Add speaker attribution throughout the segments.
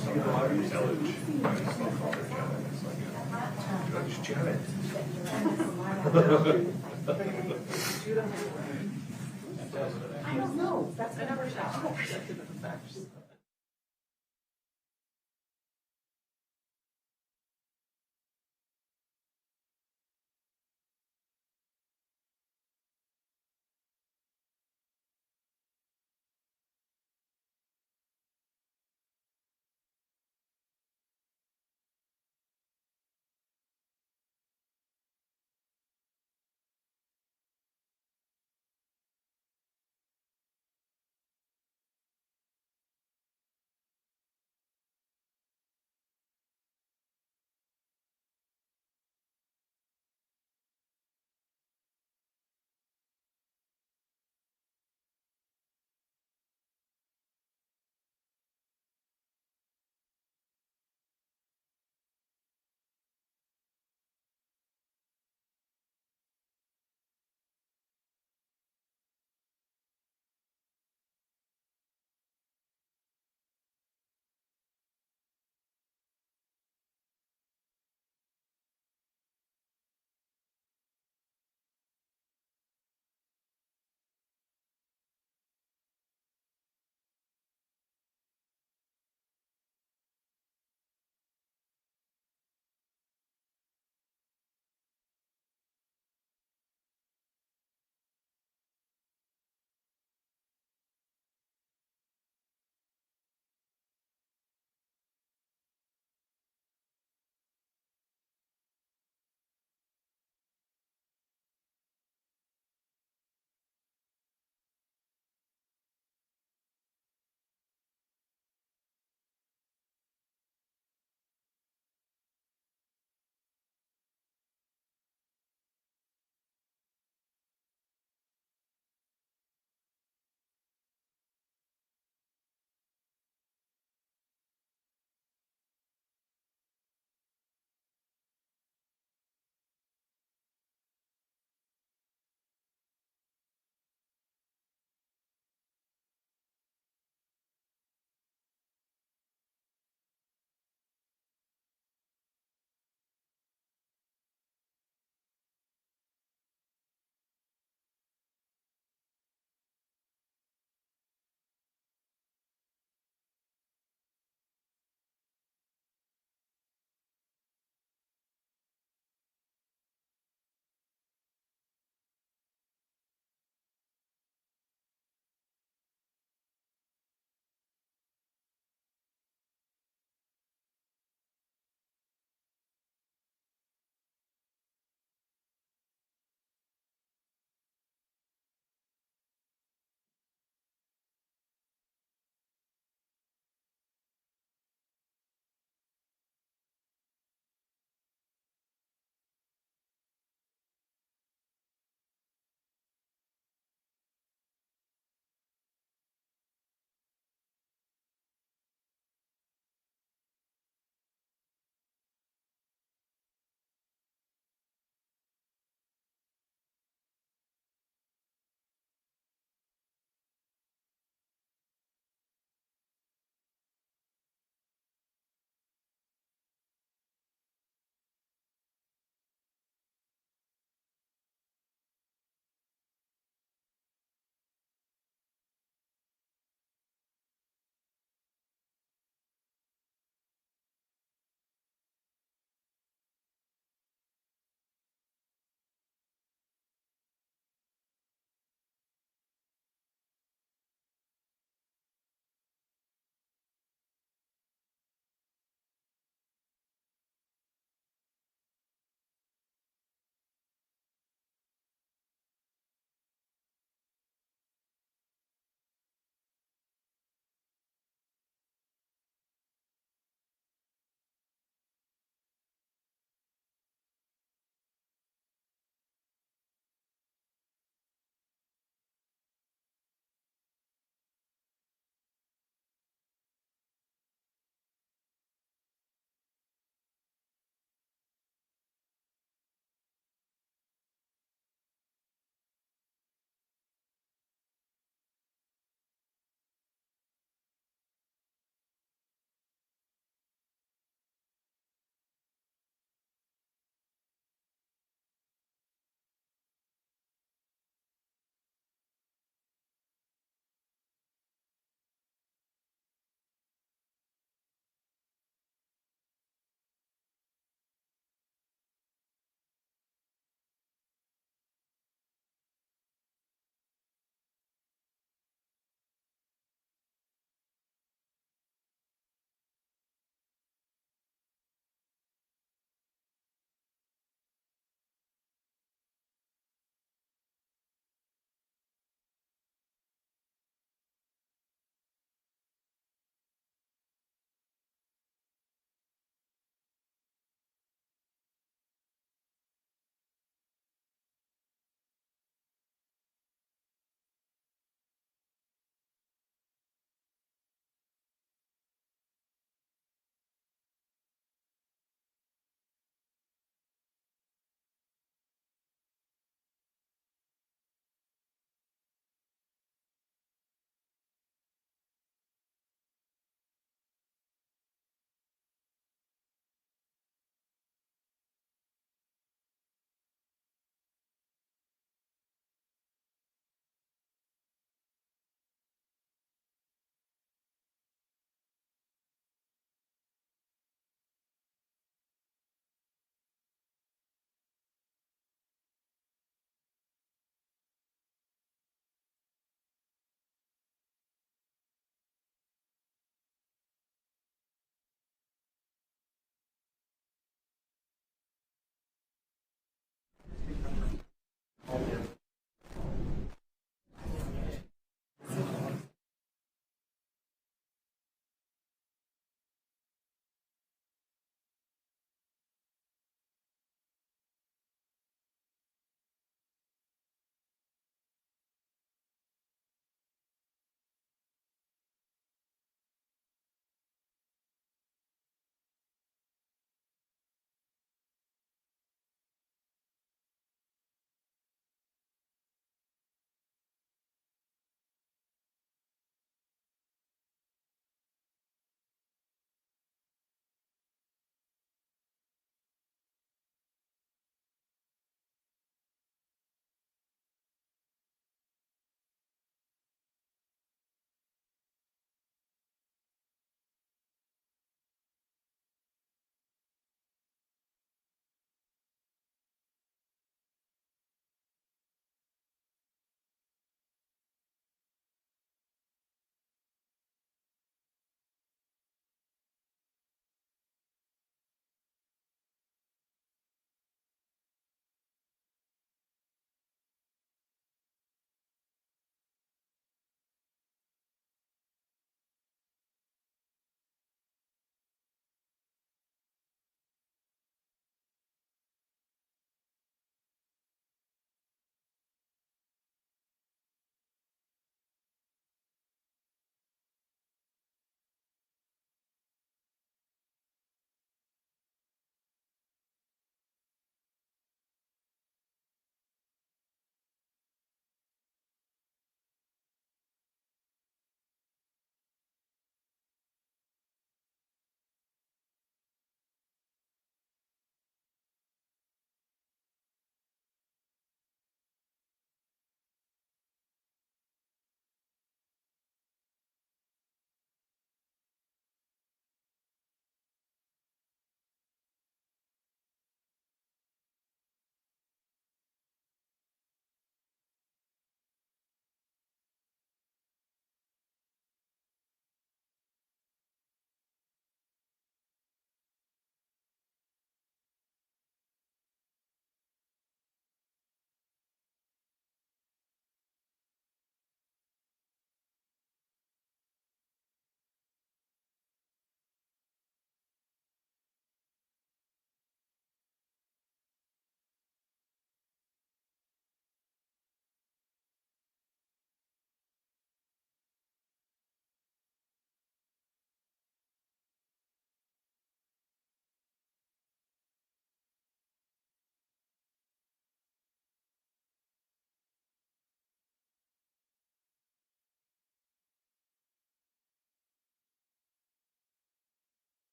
Speaker 1: Judge Janet.
Speaker 2: I don't know. That's I never shot.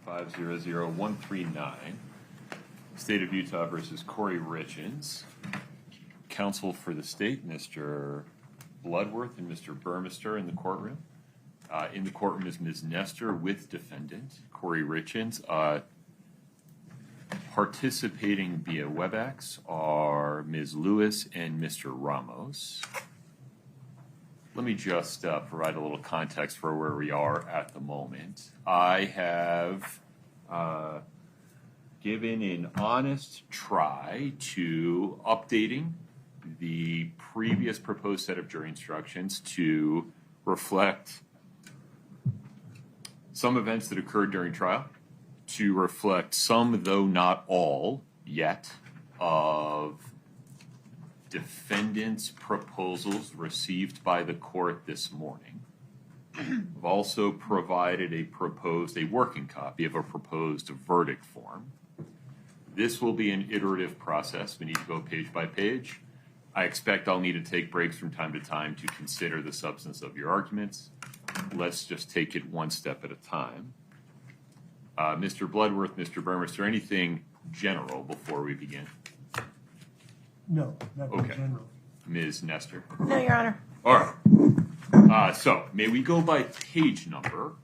Speaker 3: 500139, State of Utah versus Kouri Richins. Counsel for the state, Mr. Bloodworth and Mr. Burmester in the courtroom. In the courtroom is Ms. Nestor with defendant, Kouri Richins. Participating via WebEx are Ms. Lewis and Mr. Ramos. Let me just provide a little context for where we are at the moment. I have given an honest try to updating the previous proposed set of jury instructions to reflect some events that occurred during trial, to reflect some, though not all, yet, of defendants' proposals received by the court this morning. I've also provided a working copy of a proposed verdict form. This will be an iterative process. We need to go page by page. I expect I'll need to take breaks from time to time to consider the substance of your arguments. Let's just take it one step at a time. Mr. Bloodworth, Mr. Burmester, anything general before we begin?
Speaker 1: No, nothing general.
Speaker 3: Ms. Nestor?
Speaker 2: No, Your Honor.
Speaker 3: All right. So may we go by page number,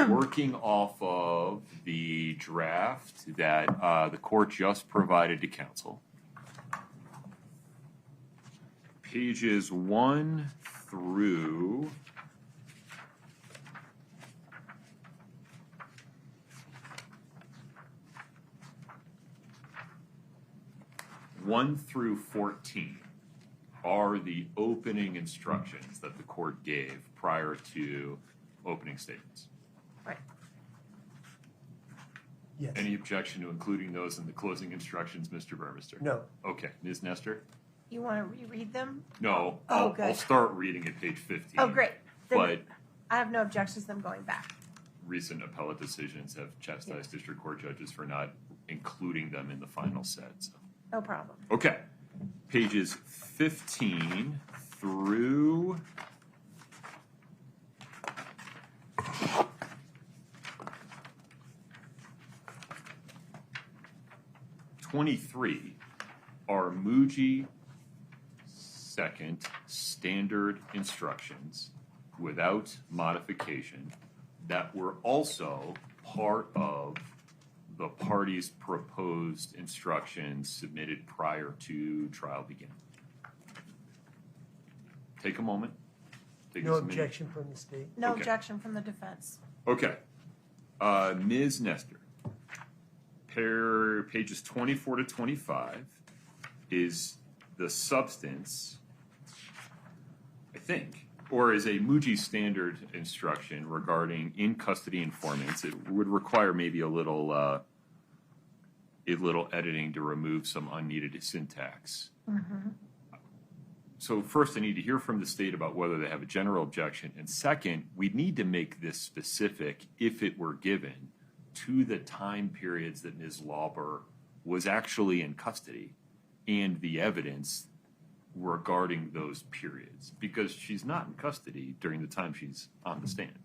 Speaker 3: working off of the draft that the court just provided to counsel. Pages 1 through 14 are the opening instructions that the court gave prior to opening statements.
Speaker 2: Right.
Speaker 1: Yes.
Speaker 3: Any objection to including those in the closing instructions, Mr. Burmester?
Speaker 1: No.
Speaker 3: Okay. Ms. Nestor?
Speaker 2: You want to reread them?
Speaker 3: No.
Speaker 2: Oh, good.
Speaker 3: I'll start reading at page 15.
Speaker 2: Oh, great. Then
Speaker 3: But
Speaker 2: I have no objections to them going back.
Speaker 3: recent appellate decisions have chastised district court judges for not including them in the final set. So.
Speaker 2: No problem.
Speaker 3: Okay. Pages 15 through 23 are Muji second standard instructions without modification that were also part of the party's proposed instructions submitted prior to trial beginning. Take a moment. Take
Speaker 1: No
Speaker 3: us a minute.
Speaker 1: objection from the state.
Speaker 2: No
Speaker 3: Okay.
Speaker 2: objection from the defense.
Speaker 3: Okay. Ms. Nestor, pages 24 to 25 is the substance, I think, or is a Muji standard instruction regarding in-custody informants. It would require maybe a little editing to remove some unneeded syntax.
Speaker 2: Mm-hmm.
Speaker 3: So first, I need to hear from the state about whether they have a general objection. And second, we need to make this specific, if it were given, to the time periods that Ms. Lauber was actually in custody and the evidence regarding those periods, because she's not in custody during the time she's on the stand.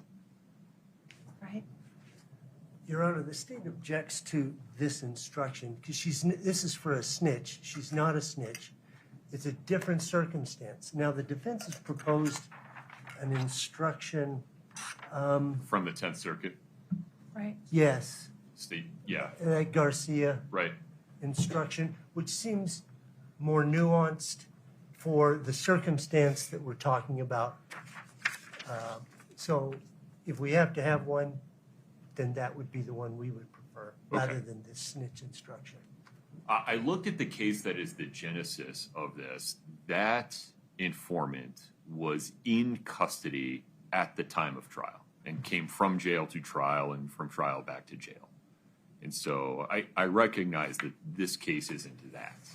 Speaker 2: Right.
Speaker 1: Your Honor, the state objects to this instruction because this is for a snitch. She's not a snitch. It's a different circumstance. Now, the defense has proposed an instruction.
Speaker 3: From the 10th Circuit?
Speaker 2: Right.
Speaker 1: Yes.
Speaker 3: State, yeah.
Speaker 1: Garcia
Speaker 3: Right.
Speaker 1: instruction, which seems more nuanced for the circumstance that we're talking about. So if we have to have one, then that would be the one we would prefer, rather than this snitch instruction.
Speaker 3: I looked at the case that is the genesis of this. That informant was in custody at the time of trial and came from jail to trial and from trial back to jail. And so I recognize that this case isn't that.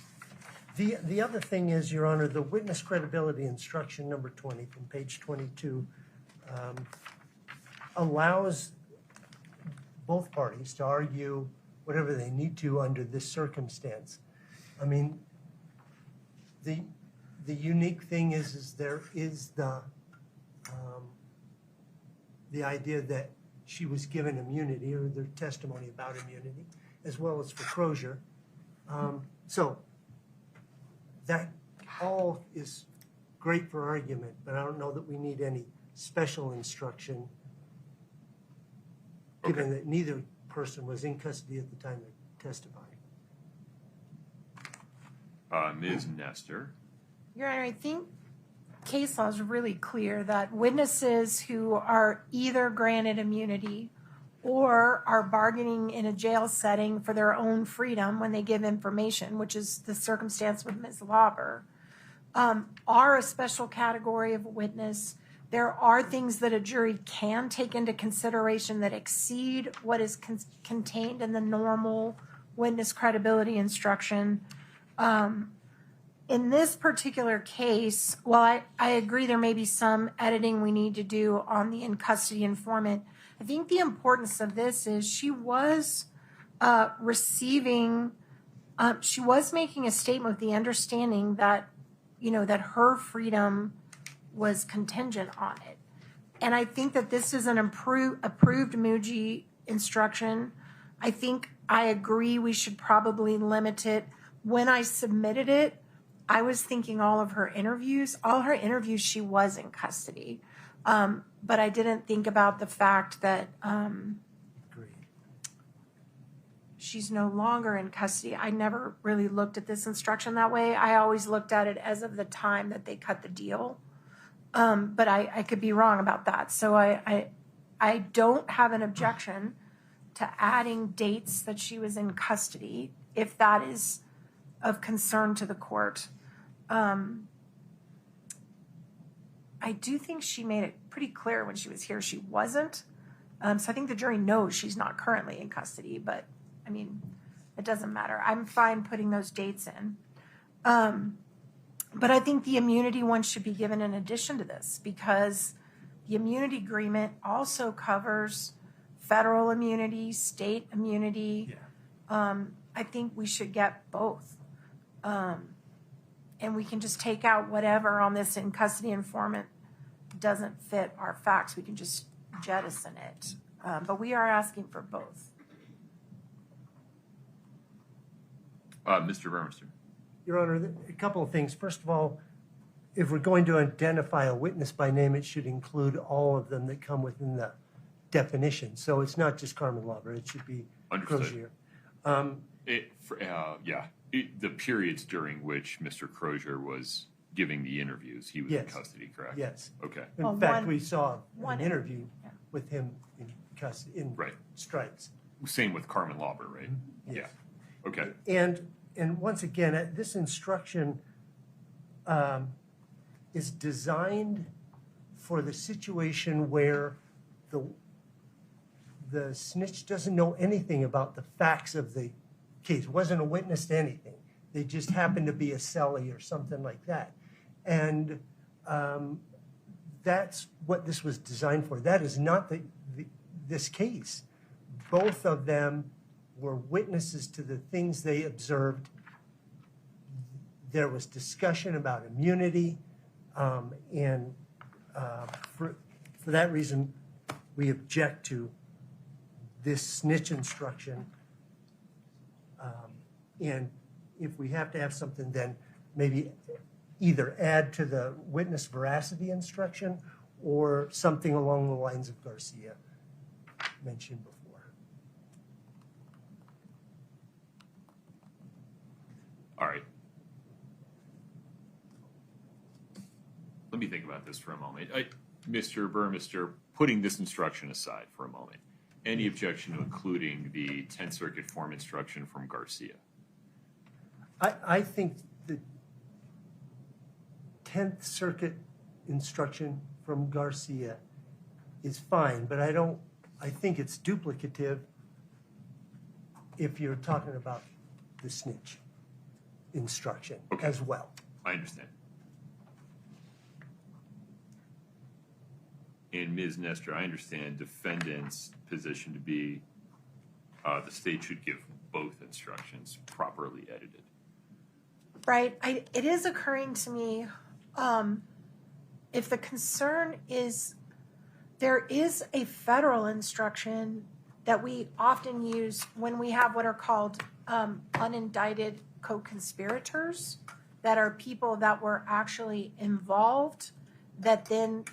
Speaker 1: The other thing is, Your Honor, the witness credibility instruction number 20 from page 22 allows both parties to argue whatever they need to under this circumstance. I mean, the unique thing is there is the idea that she was given immunity or their testimony about immunity, as well as for Crozier. So that all is great for argument, but I don't know that we need any special instruction, given that neither person was in custody at the time they testified.
Speaker 3: Ms. Nestor.
Speaker 4: Your Honor, I think case law is really clear that witnesses who are either granted immunity or are bargaining in a jail setting for their own freedom when they give information, which is the circumstance with Ms. Lauber, are a special category of witness. There are things that a jury can take into consideration that exceed what is contained in the normal witness credibility instruction. In this particular case, while I agree there may be some editing we need to do on the in-custody informant, I think the importance of this is she was she was making a statement with the understanding that, that her freedom was contingent on it. And I think that this is an approved Muji instruction. I think I agree we should probably limit it. When I submitted it, I was thinking all her interviews, she was in custody. But I didn't think about the fact that she's no longer in custody. I never really looked at this instruction that way. I always looked at it as of the time that they cut the deal. But I could be wrong about that. So I don't have an objection to adding dates that she was in custody, if that is of concern to the court. I do think she made it pretty clear when she was here she wasn't. So I think the jury knows she's not currently in custody, but I mean, it doesn't matter. I'm fine putting those dates in. But I think the immunity one should be given in addition to this, because the immunity agreement also covers federal immunity, state immunity. Yeah. I think we should get both. And we can just take out whatever on this in custody informant doesn't fit our facts. We can just jettison it. But we are asking for both.
Speaker 3: Mr. Burmester.
Speaker 1: Your Honor, a couple of things. First of all, if we're going to identify a witness by name, it should include all of them that come within the definition. So it's not just Carmen Lauber. It should be Crozier.
Speaker 3: The periods during which Mr. Crozier was giving the interviews, he was in custody, correct?
Speaker 1: Yes.
Speaker 3: Okay.
Speaker 1: In fact, we saw an interview with him in custody, in stripes.
Speaker 3: Same with Carmen Lauber, right?
Speaker 1: Yes.
Speaker 3: Yeah. Okay.
Speaker 1: And once again, this instruction is designed for the situation where the snitch doesn't know anything about the facts of the case, wasn't a witness to anything. They just happened to be a cellie or something like that. And that's what this was designed for. That is not this case. Both of them were witnesses to the things they observed. There was discussion about immunity, and for that reason, we object to this snitch instruction. And if we have to have something, then maybe either add to the witness veracity instruction or something along the lines of Garcia mentioned before.
Speaker 3: All right. Let me think about this for a moment. Mr. Burmester, putting this instruction aside for a moment, any objection to including the 10th Circuit form instruction from Garcia?
Speaker 1: I think the 10th Circuit instruction from Garcia is fine, but I think it's duplicative if you're talking about the snitch instruction as well.
Speaker 3: I understand. And Ms. Nestor, I understand defendant's position to be the state should give both instructions properly edited.
Speaker 4: Right. It is occurring to me, if the concern is There is a federal instruction that we often use when we have what are called unindicted co-conspirators, that are people that were actually involved that then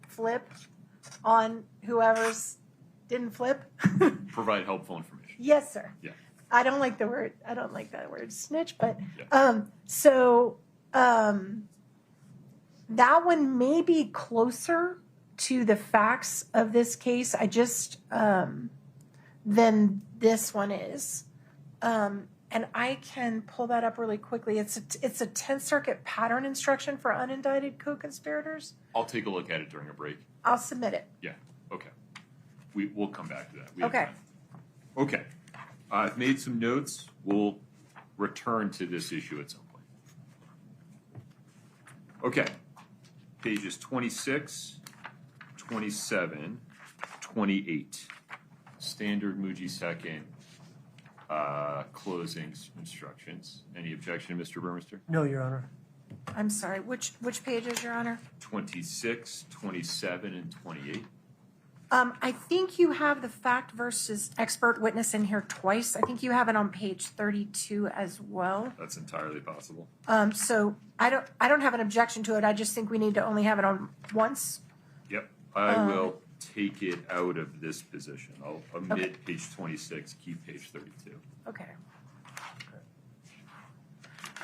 Speaker 4: flip on whoever's didn't flip.
Speaker 3: Provide helpful information.
Speaker 4: Yes, sir.
Speaker 3: Yeah.
Speaker 4: I don't like that word snitch, but
Speaker 3: Yeah.
Speaker 4: That one may be closer to the facts of this case. I just than this one is. And I can pull that up really quickly. It's a 10th Circuit pattern instruction for unindicted co-conspirators.
Speaker 3: I'll take a look at it during a break.
Speaker 4: I'll submit it.
Speaker 3: Yeah, okay. We'll come back to that. We have
Speaker 4: Okay.
Speaker 3: time. Okay. I've made some notes. We'll return to this issue at some point. Okay. Pages 26, 27, 28. Standard Muji second closing instructions. Any objection, Mr. Burmester?
Speaker 1: No, Your Honor.
Speaker 4: I'm sorry. Which pages, Your Honor?
Speaker 3: 26, 27, and 28.
Speaker 4: I think you have the fact versus expert witness in here twice. I think you have it on page 32 as well.
Speaker 3: That's entirely possible.
Speaker 4: So I don't have an objection to it. I just think we need to only have it on once.
Speaker 3: Yep. I will take it out of this position. I'll omit page 26, keep page 32.
Speaker 4: Okay.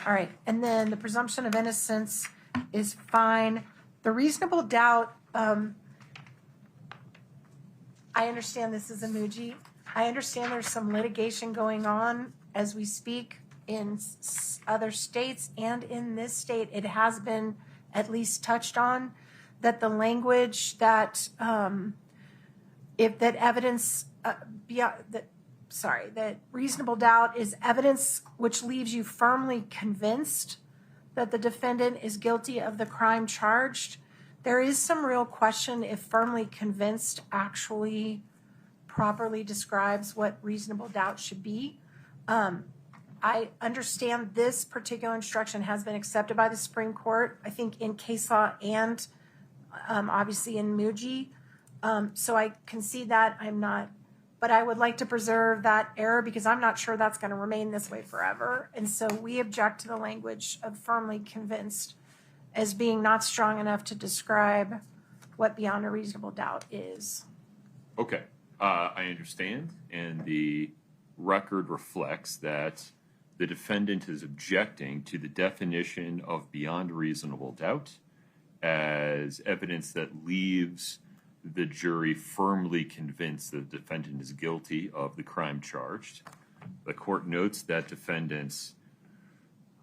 Speaker 4: All right. And then the presumption of innocence is fine. The reasonable doubt, I understand this is a Muji. I understand there's some litigation going on as we speak in other states and in this state. It has been at least touched on that the language that that reasonable doubt is evidence which leaves you firmly convinced that the defendant is guilty of the crime charged. There is some real question if firmly convinced actually properly describes what reasonable doubt should be. I understand this particular instruction has been accepted by the Supreme Court, I think in case law and obviously in Muji. So I concede that but I would like to preserve that error because I'm not sure that's going to remain this way forever. And so we object to the language of firmly convinced as being not strong enough to describe what beyond a reasonable doubt is.
Speaker 3: Okay. I understand, and the record reflects that the defendant is objecting to the definition of beyond reasonable doubt as evidence that leaves the jury firmly convinced that the defendant is guilty of the crime charged. The court notes that defendant's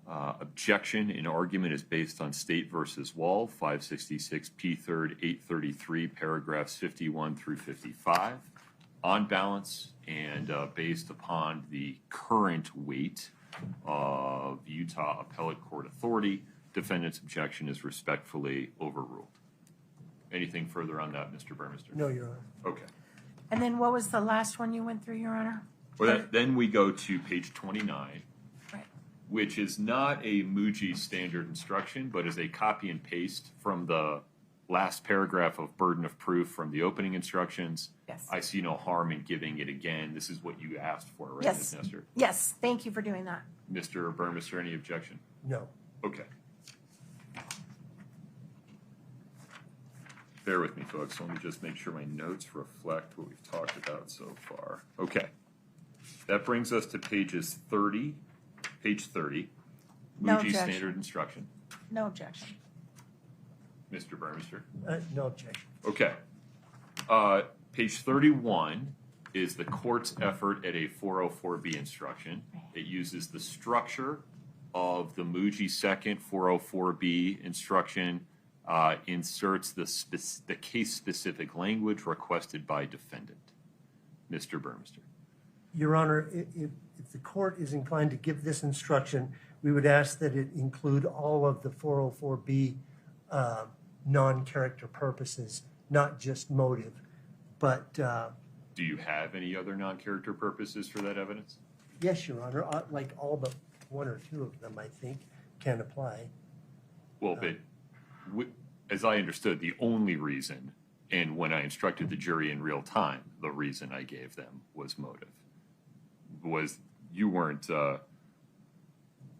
Speaker 3: objection in argument is based on State versus Wall, 566 P3rd 833, paragraphs 51 through 55. On balance and based upon the current weight of Utah Appellate Court authority, defendant's objection is respectfully overruled. Anything further on that, Mr. Burmester?
Speaker 1: No, Your Honor.
Speaker 3: Okay.
Speaker 4: And then what was the last one you went through, Your Honor?
Speaker 3: Well, then we go to page 29,
Speaker 4: Right.
Speaker 3: which is not a Muji standard instruction, but is a copy and paste from the last paragraph of burden of proof from the opening instructions.
Speaker 4: Yes.
Speaker 3: I see no harm in giving it again. This is what you asked for, right,
Speaker 4: Yes.
Speaker 3: Ms. Nestor?
Speaker 4: Yes, thank you for doing that.
Speaker 3: Mr. Burmester, any objection?
Speaker 1: No.
Speaker 3: Okay. Bear with me, folks. Let me just make sure my notes reflect what we've talked about so far. Okay. That brings us to page 30,
Speaker 4: No
Speaker 3: Muji
Speaker 4: objection.
Speaker 3: standard instruction.
Speaker 4: No objection.
Speaker 3: Mr. Burmester?
Speaker 1: No objection.
Speaker 3: Okay. Page 31 is the court's effort at a 404B instruction. It uses the structure of the Muji second 404B instruction, inserts the case-specific language requested by defendant. Mr. Burmester.
Speaker 1: Your Honor, if the court is inclined to give this instruction, we would ask that it include all of the 404B non-character purposes, not just motive. But
Speaker 3: Do you have any other non-character purposes for that evidence?
Speaker 1: yes, Your Honor, like all but one or two of them, I think, can apply.
Speaker 3: Well, but as I understood, the only reason And when I instructed the jury in real time, the reason I gave them was motive. You weren't,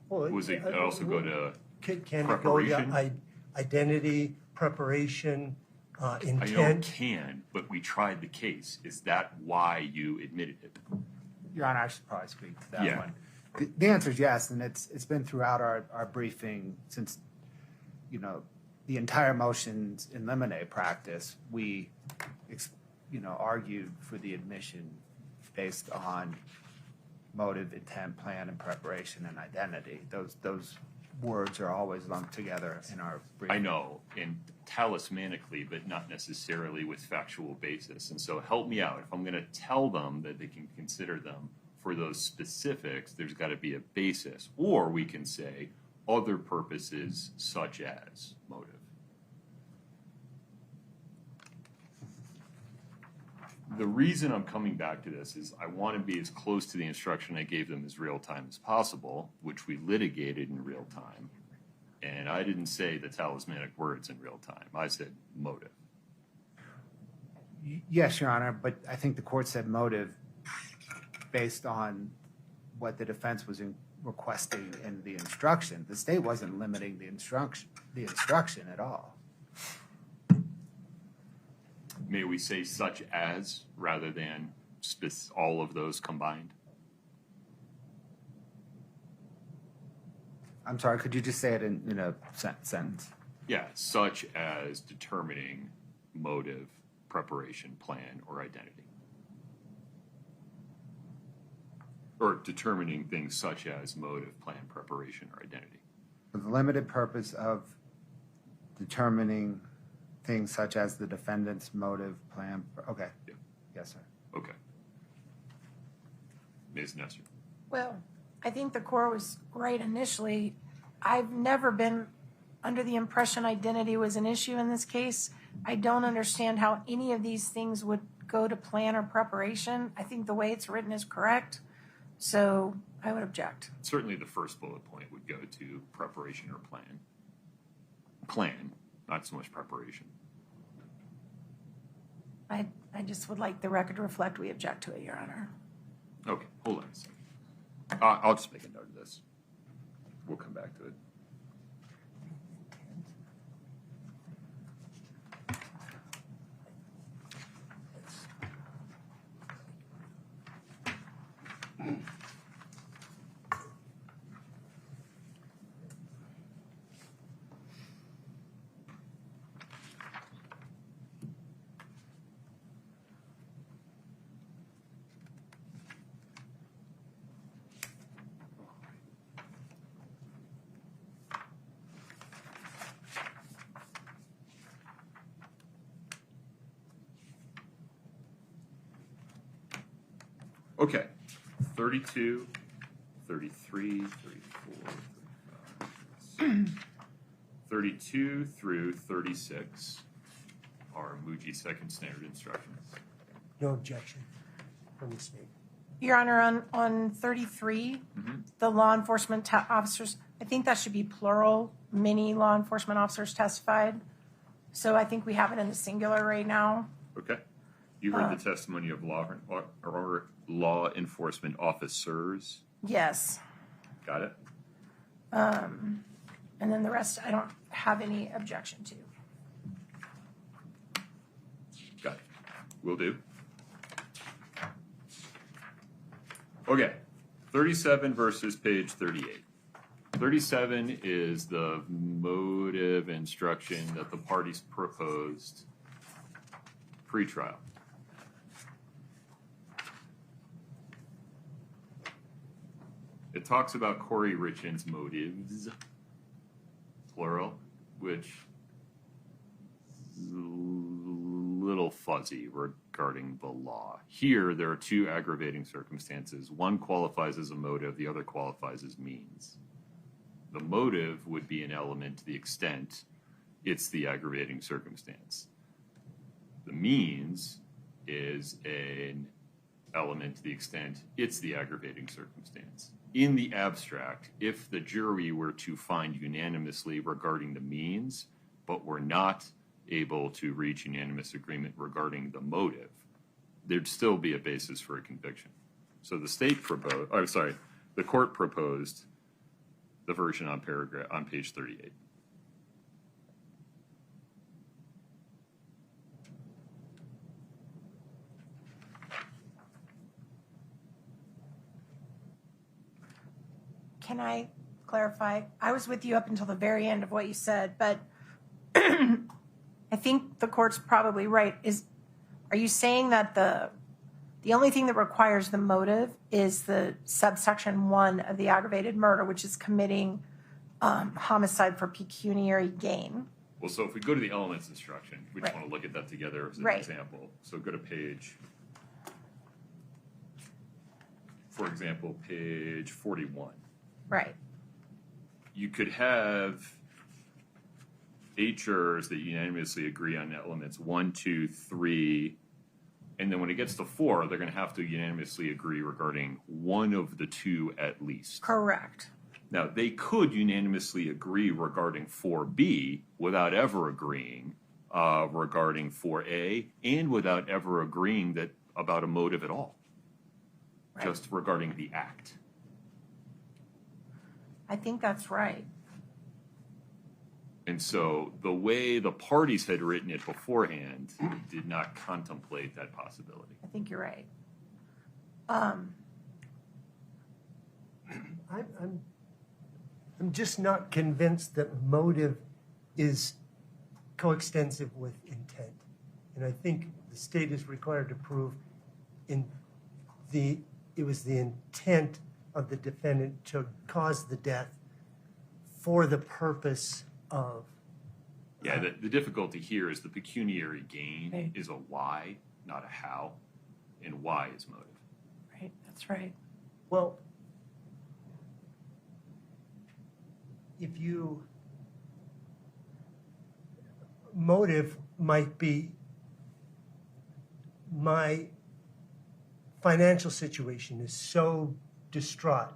Speaker 3: was it also go to
Speaker 1: Can it go
Speaker 3: preparation?
Speaker 1: to identity, preparation,
Speaker 3: I know it
Speaker 1: intent?
Speaker 3: can, but we tried the case. Is that why you admitted it?
Speaker 5: Your Honor, I should probably speak to that
Speaker 3: Yeah.
Speaker 5: one. The answer is yes, and it's been throughout our briefing since, the entire motions in limine practice, we, argued for the admission based on motive, intent, plan, and preparation, and identity. Those words are always lumped together in our briefing.
Speaker 3: I know, and talismanically, but not necessarily with factual basis. And so help me out. If I'm going to tell them that they can consider them for those specifics, there's got to be a basis. Or we can say other purposes such as motive. The reason I'm coming back to this is I want to be as close to the instruction I gave them as real time as possible, which we litigated in real time. And I didn't say the talismanic words in real time. I said motive.
Speaker 5: Yes, Your Honor, but I think the court said motive based on what the defense was requesting in the instruction. The state wasn't limiting the instruction at all.
Speaker 3: May we say such as rather than all of those combined?
Speaker 5: I'm sorry, could you just say it in a sentence?
Speaker 3: Yeah, such as determining motive, preparation, plan, or identity. Or determining things such as motive, plan, preparation, or identity.
Speaker 5: For the limited purpose of determining things such as the defendant's motive, plan, okay.
Speaker 3: Yeah.
Speaker 5: Yes, sir.
Speaker 3: Okay. Ms. Nestor.
Speaker 4: Well, I think the core was right initially. I've never been under the impression identity was an issue in this case. I don't understand how any of these things would go to plan or preparation. I think the way it's written is correct, so I would object.
Speaker 3: Certainly the first bullet point would go to preparation or plan. Plan, not so much preparation.
Speaker 4: I just would like the record to reflect we object to it, Your Honor.
Speaker 3: Okay, hold on a second. I'll just make a note of this. We'll come back to it. Okay, 32, 33, 34, 35, 32 through 36 are Muji second standard instructions.
Speaker 1: No objection from the state.
Speaker 4: Your Honor, on 33, the law enforcement officers, I think that should be plural. Many law enforcement officers testified. So I think we have it in the singular right now.
Speaker 3: Okay. You heard the testimony of law enforcement officers.
Speaker 4: Yes.
Speaker 3: Got it?
Speaker 4: And then the rest, I don't have any objection to.
Speaker 3: Got it. Will do. Okay. 37 versus page 38. 37 is the motive instruction that the parties proposed pre-trial. It talks about Kouri Richins' motives, plural, which is a little fuzzy regarding the law. Here, there are two aggravating circumstances. One qualifies as a motive, the other qualifies as means. The motive would be an element to the extent it's the aggravating circumstance. The means is an element to the extent it's the aggravating circumstance. In the abstract, if the jury were to find unanimously regarding the means, but were not able to reach unanimous agreement regarding the motive, there'd still be a basis for a conviction. So the the court proposed the version on page 38.
Speaker 4: Can I clarify? I was with you up until the very end of what you said, but I think the court's probably right. Are you saying that the only thing that requires the motive is the subsection 1 of the aggravated murder, which is committing homicide for pecuniary gain?
Speaker 3: Well, so if we go to the elements instruction, we just
Speaker 4: Right.
Speaker 3: want to look at that together as an
Speaker 4: Right.
Speaker 3: example. So go to for example, page 41.
Speaker 4: Right.
Speaker 3: You could have 8 jurors that unanimously agree on elements 1, 2, 3, and then when it gets to 4, they're going to have to unanimously agree regarding one of the 2 at least.
Speaker 4: Correct.
Speaker 3: Now, they could unanimously agree regarding 4B without ever agreeing regarding 4A and without ever agreeing about a motive at all,
Speaker 4: Right.
Speaker 3: just regarding the act.
Speaker 4: I think that's right.
Speaker 3: And so the way the parties had written it beforehand did not contemplate that possibility.
Speaker 4: I think you're right.
Speaker 1: I'm just not convinced that motive is coextensive with intent. And I think the state is required to prove it was the intent of the defendant to cause the death for the purpose of.
Speaker 3: Yeah, the difficulty here is the pecuniary gain
Speaker 4: Right.
Speaker 3: is a why, not a how, and why is motive.
Speaker 4: Right, that's right.
Speaker 1: Well, motive might be my financial situation is so distraught,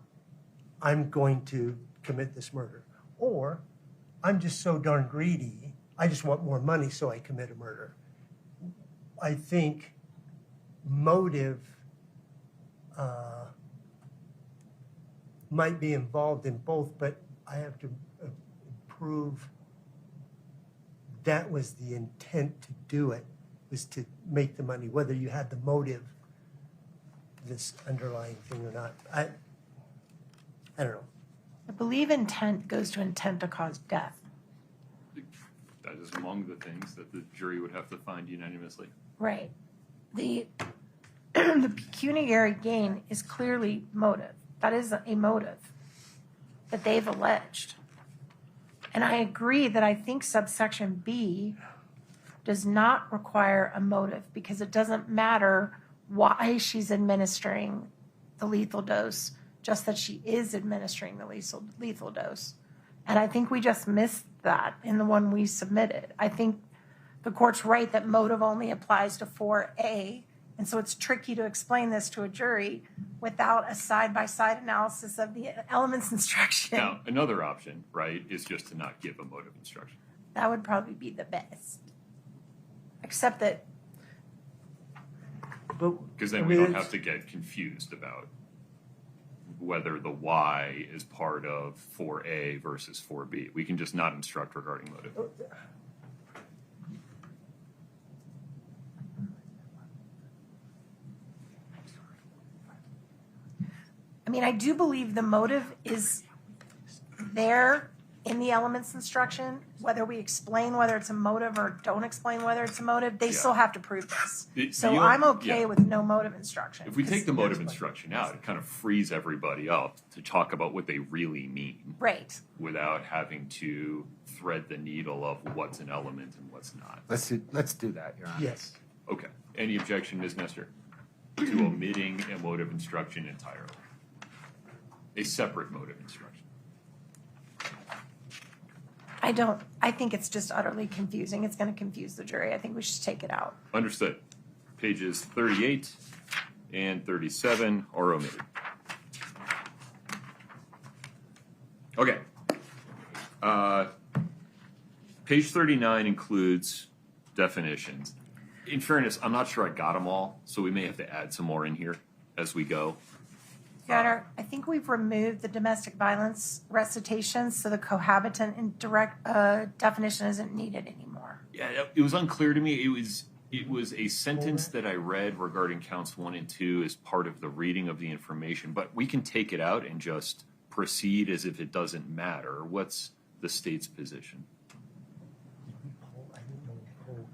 Speaker 1: I'm going to commit this murder. Or I'm just so darn greedy, I just want more money, so I commit a murder. I think motive might be involved in both, but I have to prove that was the intent to do it, was to make the money, whether you had the motive, this underlying thing or not. I don't know.
Speaker 4: I believe intent goes to intent to cause death.
Speaker 3: That is among the things that the jury would have to find unanimously.
Speaker 4: Right. The pecuniary gain is clearly motive. That is a motive that they've alleged. And I agree that I think subsection B does not require a motive because it doesn't matter why she's administering the lethal dose, just that she is administering the lethal dose. And I think we just missed that in the one we submitted. I think the court's right that motive only applies to 4A, and so it's tricky to explain this to a jury without a side-by-side analysis of the elements instruction.
Speaker 3: Now, another option, right, is just to not give a motive instruction.
Speaker 4: That would probably be the best. Except that,
Speaker 3: Because then we don't have to get confused about whether the why is part of 4A versus 4B. We can just not instruct regarding motive.
Speaker 4: I mean, I do believe the motive is there in the elements instruction, whether we explain whether it's a motive or don't explain whether it's a motive, they still have to prove this. So I'm okay with no motive instruction.
Speaker 3: If we take the motive instruction out, it kind of frees everybody up to talk about what they really mean.
Speaker 4: Right.
Speaker 3: Without having to thread the needle of what's an element and what's not.
Speaker 5: Let's do that, Your Honor.
Speaker 1: Yes.
Speaker 3: Okay. Any objection, Ms. Nestor, to omitting a motive instruction entirely? A separate motive instruction.
Speaker 4: I think it's just utterly confusing. It's going to confuse the jury. I think we should take it out.
Speaker 3: Understood. Pages 38 and 37 are omitted. Okay. Page 39 includes definitions. In fairness, I'm not sure I got them all, so we may have to add some more in here as we go.
Speaker 4: Your Honor, I think we've removed the domestic violence recitation, so the cohabitant and direct definition isn't needed anymore.
Speaker 3: Yeah, it was unclear to me. It was a sentence that I read regarding counts 1 and 2 as part of the reading of the information, but we can take it out and just proceed as if it doesn't matter. What's the state's position?
Speaker 1: I didn't know we pulled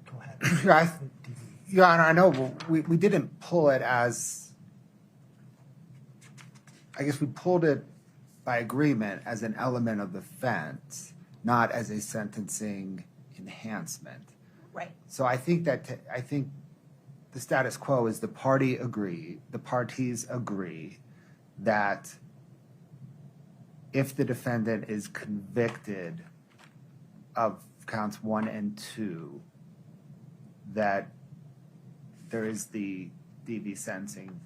Speaker 1: cohabitant.
Speaker 5: Yeah, Your Honor, I know we didn't pull it as, I guess we pulled it by agreement as an element of the offense, not as a sentencing enhancement.
Speaker 4: Right.
Speaker 5: So I think the status quo is the parties agree that if the defendant is convicted of counts 1 and 2, that there is the DV sentencing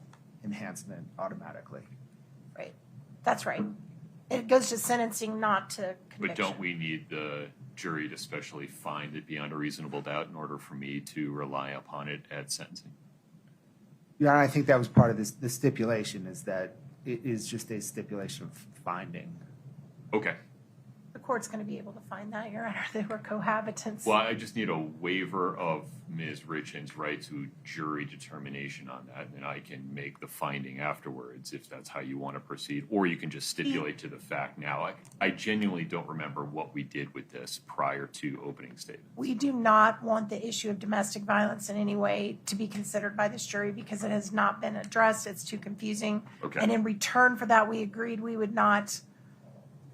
Speaker 5: enhancement automatically.
Speaker 4: Right. That's right. It goes to sentencing, not to conviction.
Speaker 3: But don't we need the jury to specially find it beyond a reasonable doubt in order for me to rely upon it at sentencing?
Speaker 5: Yeah, I think that was part of the stipulation, is that it is just a stipulation of finding.
Speaker 3: Okay.
Speaker 4: The court's going to be able to find that, Your Honor. They were cohabitants.
Speaker 3: Well, I just need a waiver of Ms. Richins' right to jury determination on that, and I can make the finding afterwards if that's how you want to proceed, or you can just stipulate to the fact now. I genuinely don't remember what we did with this prior to opening statement.
Speaker 4: We do not want the issue of domestic violence in any way to be considered by this jury because it has not been addressed. It's too confusing.
Speaker 3: Okay.
Speaker 4: And in return for that, we agreed we would not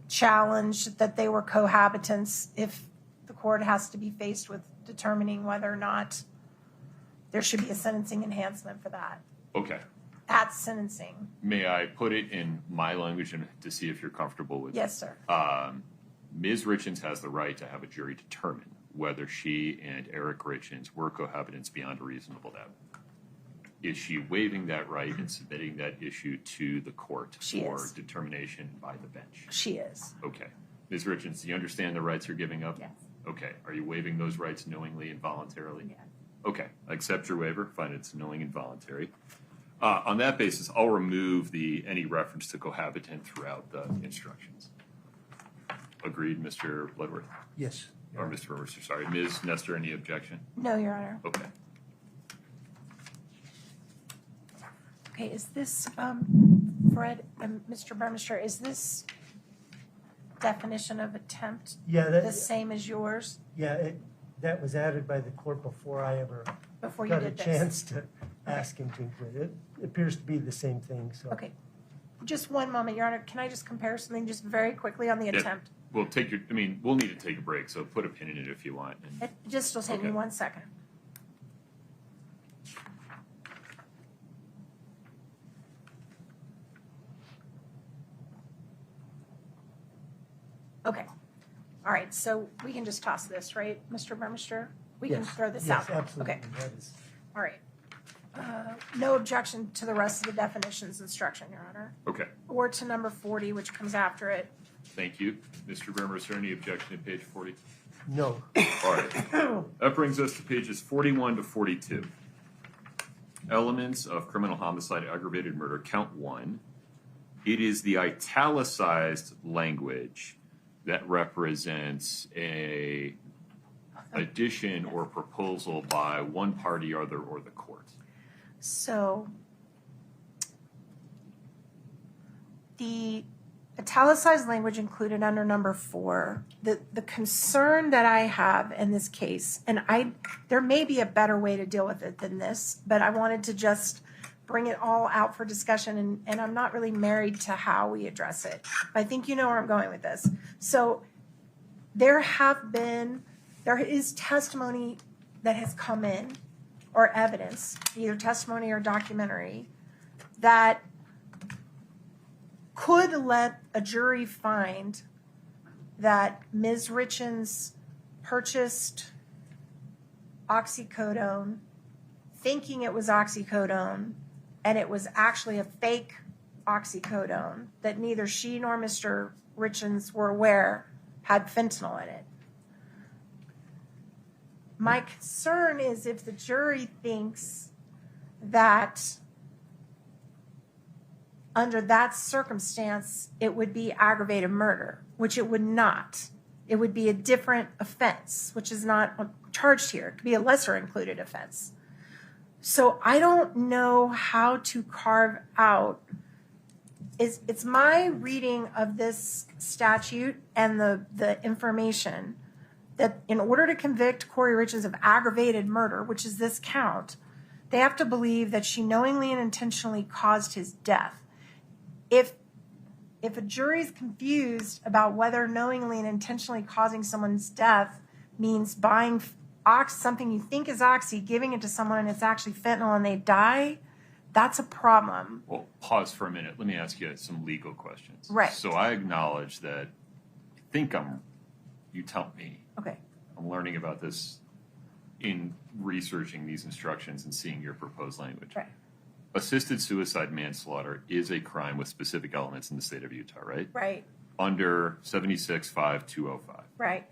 Speaker 4: challenge that they were cohabitants if the court has to be faced with determining whether or not there should be a sentencing enhancement for that
Speaker 3: Okay.
Speaker 4: at sentencing.
Speaker 3: May I put it in my language and to see if you're comfortable with it?
Speaker 4: Yes, sir.
Speaker 3: Ms. Richins has the right to have a jury determine whether she and Eric Richins were cohabitants beyond a reasonable doubt. Is she waiving that right and submitting that issue to the court
Speaker 4: She
Speaker 3: for
Speaker 4: is.
Speaker 3: determination by the bench?
Speaker 4: She is.
Speaker 3: Okay. Ms. Richins, do you understand the rights you're giving up?
Speaker 4: Yes.
Speaker 3: Okay. Are you waiving those rights knowingly and voluntarily?
Speaker 4: Yes.
Speaker 3: Okay. I accept your waiver. Find it's knowing and voluntary. On that basis, I'll remove any reference to cohabitant throughout the instructions. Agreed, Mr. Bloodworth?
Speaker 1: Yes.
Speaker 3: Or Mr. Mercer, sorry. Ms. Nestor, any objection?
Speaker 4: No, Your Honor.
Speaker 3: Okay.
Speaker 4: Okay, is this, Fred and Mr. Burmester, is this definition of attempt
Speaker 1: Yeah,
Speaker 4: the same as yours
Speaker 1: that was added by the court before I ever
Speaker 4: before you
Speaker 1: got a
Speaker 4: did this?
Speaker 1: chance to ask him to include it. It appears to be the same thing, so.
Speaker 4: Okay. Just one moment, Your Honor. Can I just compare something just very quickly on the
Speaker 3: Yeah.
Speaker 4: attempt?
Speaker 3: We'll need to take a break, so put a pin in it if you want. And
Speaker 4: It just will take me
Speaker 3: Okay.
Speaker 4: 1 second. Okay. All right, so we can just toss this, right, Mr. Burmester? We can
Speaker 1: Yes.
Speaker 4: throw this
Speaker 1: Yes,
Speaker 4: out.
Speaker 1: absolutely.
Speaker 4: Okay,
Speaker 1: That is,
Speaker 4: all right. No objection to the rest of the definitions instruction, Your Honor,
Speaker 3: Okay,
Speaker 4: or to number 40, which comes after it.
Speaker 3: thank you. Mr. Bremer, is there any objection to page 40?
Speaker 1: no.
Speaker 3: All right. That brings us to pages 41 to 42. Elements of criminal homicide, aggravated murder, count 1. It is the italicized language that represents a addition or proposal by one party or the court.
Speaker 4: So the italicized language included under number 4, the concern that I have in this case, and there may be a better way to deal with it than this, but I wanted to just bring it all out for discussion, and I'm not really married to how we address it. I think you know where I'm going with this. So there is testimony that has come in, or evidence, either testimony or documentary, that could let a jury find that Ms. Richins purchased oxycodone, thinking it was oxycodone, and it was actually a fake oxycodone that neither she nor Mr. Richins were aware had fentanyl in it. My concern is if the jury thinks that under that circumstance, it would be aggravated murder, which it would not. It would be a different offense, which is not charged here. It could be a lesser included offense. So I don't know how to carve out. It's my reading of this statute and the information that in order to convict Kouri Richins of aggravated murder, which is this count, they have to believe that she knowingly and intentionally caused his death. If a jury is confused about whether knowingly and intentionally causing someone's death means buying something you think is oxy, giving it to someone and it's actually fentanyl and they die, that's a problem.
Speaker 3: Well, pause for a minute. Let me ask you some legal questions.
Speaker 4: Right.
Speaker 3: So I acknowledge that you tell me.
Speaker 4: Okay.
Speaker 3: I'm learning about this in researching these instructions and seeing your proposed language.
Speaker 4: Right.
Speaker 3: Assisted suicide manslaughter is a crime with specific elements in the state of Utah, right?
Speaker 4: Right.
Speaker 3: Under 76-5205.
Speaker 4: Right.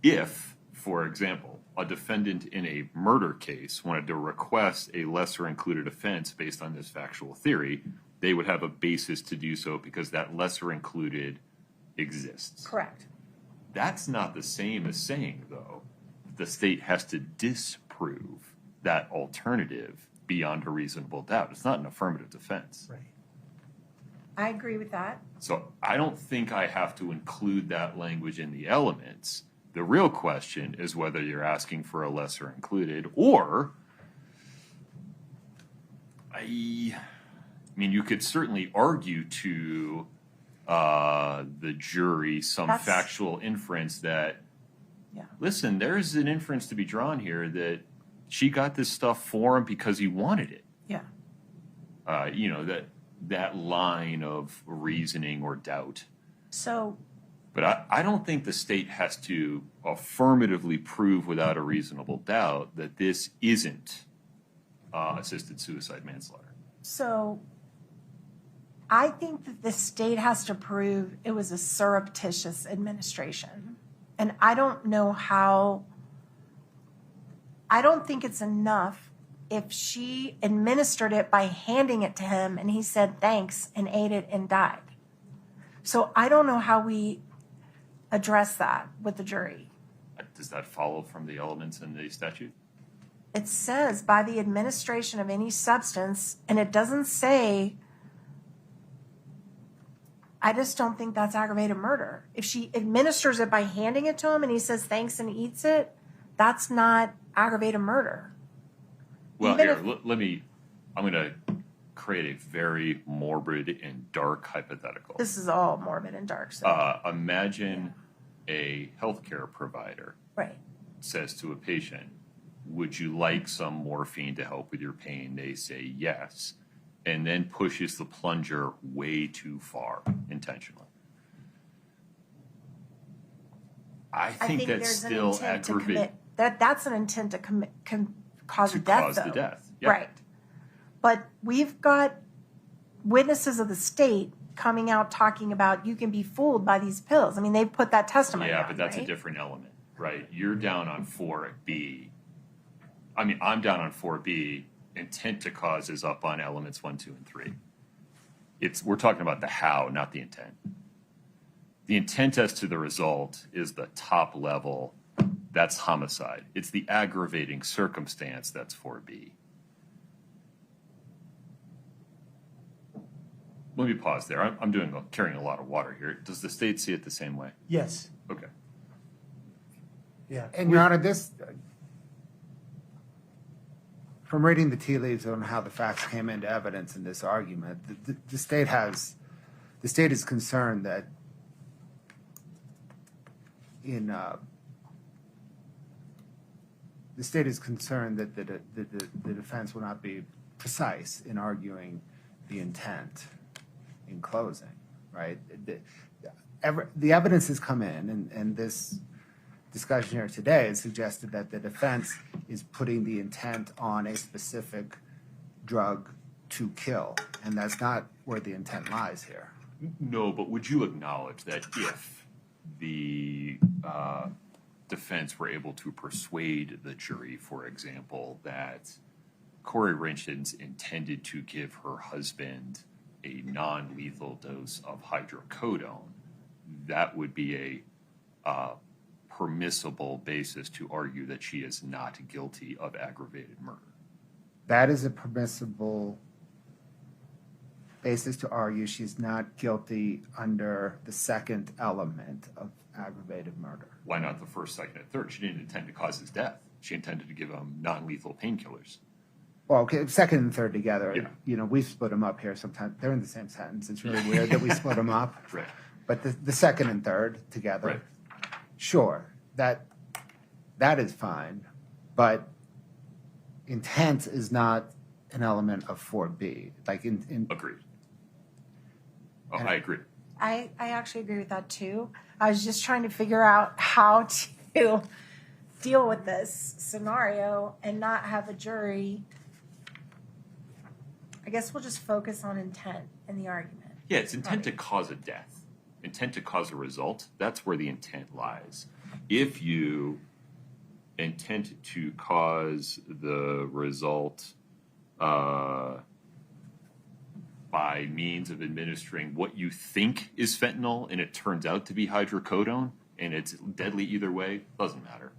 Speaker 3: If, for example, a defendant in a murder case wanted to request a lesser included offense based on this factual theory, they would have a basis to do so because that lesser included exists.
Speaker 4: Correct.
Speaker 3: That's not the same as saying, though, the state has to disprove that alternative beyond a reasonable doubt. It's not an affirmative defense.
Speaker 1: Right.
Speaker 4: I agree with that.
Speaker 3: So I don't think I have to include that language in the elements. The real question is whether you're asking for a lesser included or I mean, you could certainly argue to the jury some factual inference that, listen, there's an inference to be drawn here that she got this stuff for him because he wanted it.
Speaker 4: Yeah.
Speaker 3: You know, that line of reasoning or doubt.
Speaker 4: So.
Speaker 3: But I don't think the state has to affirmatively prove without a reasonable doubt that this isn't assisted suicide manslaughter.
Speaker 4: So I think that the state has to prove it was a surreptitious administration. And I don't know how, I don't think it's enough if she administered it by handing it to him and he said thanks and ate it and died. So I don't know how we address that with the jury.
Speaker 3: Does that follow from the elements in the statute?
Speaker 4: It says by the administration of any substance, and it doesn't say, I just don't think that's aggravated murder. If she administers it by handing it to him and he says thanks and eats it, that's not aggravated murder.
Speaker 3: Well,
Speaker 4: Even
Speaker 3: here, I'm going to create a very morbid and dark hypothetical.
Speaker 4: This is all morbid and dark. So.
Speaker 3: Imagine a healthcare provider
Speaker 4: Right.
Speaker 3: says to a patient, would you like some morphine to help with your pain? They say yes, and then pushes the plunger way too far intentionally. I think that's
Speaker 4: there's
Speaker 3: still
Speaker 4: an intent to
Speaker 3: aggravated.
Speaker 4: commit. That's an intent to cause
Speaker 3: To
Speaker 4: a death,
Speaker 3: cause
Speaker 4: though.
Speaker 3: the death, yeah.
Speaker 4: Right. But we've got witnesses of the state coming out talking about you can be fooled by these pills. I mean, they put that testimony
Speaker 3: Yeah,
Speaker 4: out,
Speaker 3: but that's
Speaker 4: right?
Speaker 3: a different element, right? You're down on 4B. I mean, I'm down on 4B. Intent to cause is up on elements 1, 2, and 3. We're talking about the how, not the intent. The intent as to the result is the top level. That's homicide. It's the aggravating circumstance that's 4B. Let me pause there. I'm carrying a lot of water here. Does the state see it the same way?
Speaker 1: Yes.
Speaker 3: Okay.
Speaker 1: Yeah.
Speaker 5: And Your Honor, this, from reading the tea leaves on how the facts came into evidence in this argument, the state is concerned that the state is concerned that the defense will not be precise in arguing the intent in closing, right? The evidence has come in, and this discussion here today has suggested that the defense is putting the intent on a specific drug to kill, and that's not where the intent lies here.
Speaker 3: No, but would you acknowledge that if the defense were able to persuade the jury, for example, that Kouri Richins intended to give her husband a non-lethal dose of hydrocodone, that would be a permissible basis to argue that she is not guilty of aggravated murder.
Speaker 5: That is a permissible basis to argue she's not guilty under the second element of aggravated murder.
Speaker 3: Why not the first, second, and third? She didn't intend to cause his death. She intended to give him non-lethal painkillers.
Speaker 5: Well, okay, second and third together.
Speaker 3: Yeah.
Speaker 5: You know, we split them up here sometimes. They're in the same sentence. It's really weird that we split them up.
Speaker 3: Right.
Speaker 5: But the second and third together,
Speaker 3: Right.
Speaker 5: sure, that is fine. But intent is not an element of 4B. Like in
Speaker 3: Agreed. Oh, I agree.
Speaker 4: I actually agree with that too. I was just trying to figure out how to deal with this scenario and not have a jury. I guess we'll just focus on intent in the argument.
Speaker 3: Yeah, it's intent to cause a death, intent to cause a result. That's where the intent lies. If you intend to cause the result by means of administering what you think is fentanyl and it turns out to be hydrocodone and it's deadly either way, doesn't matter.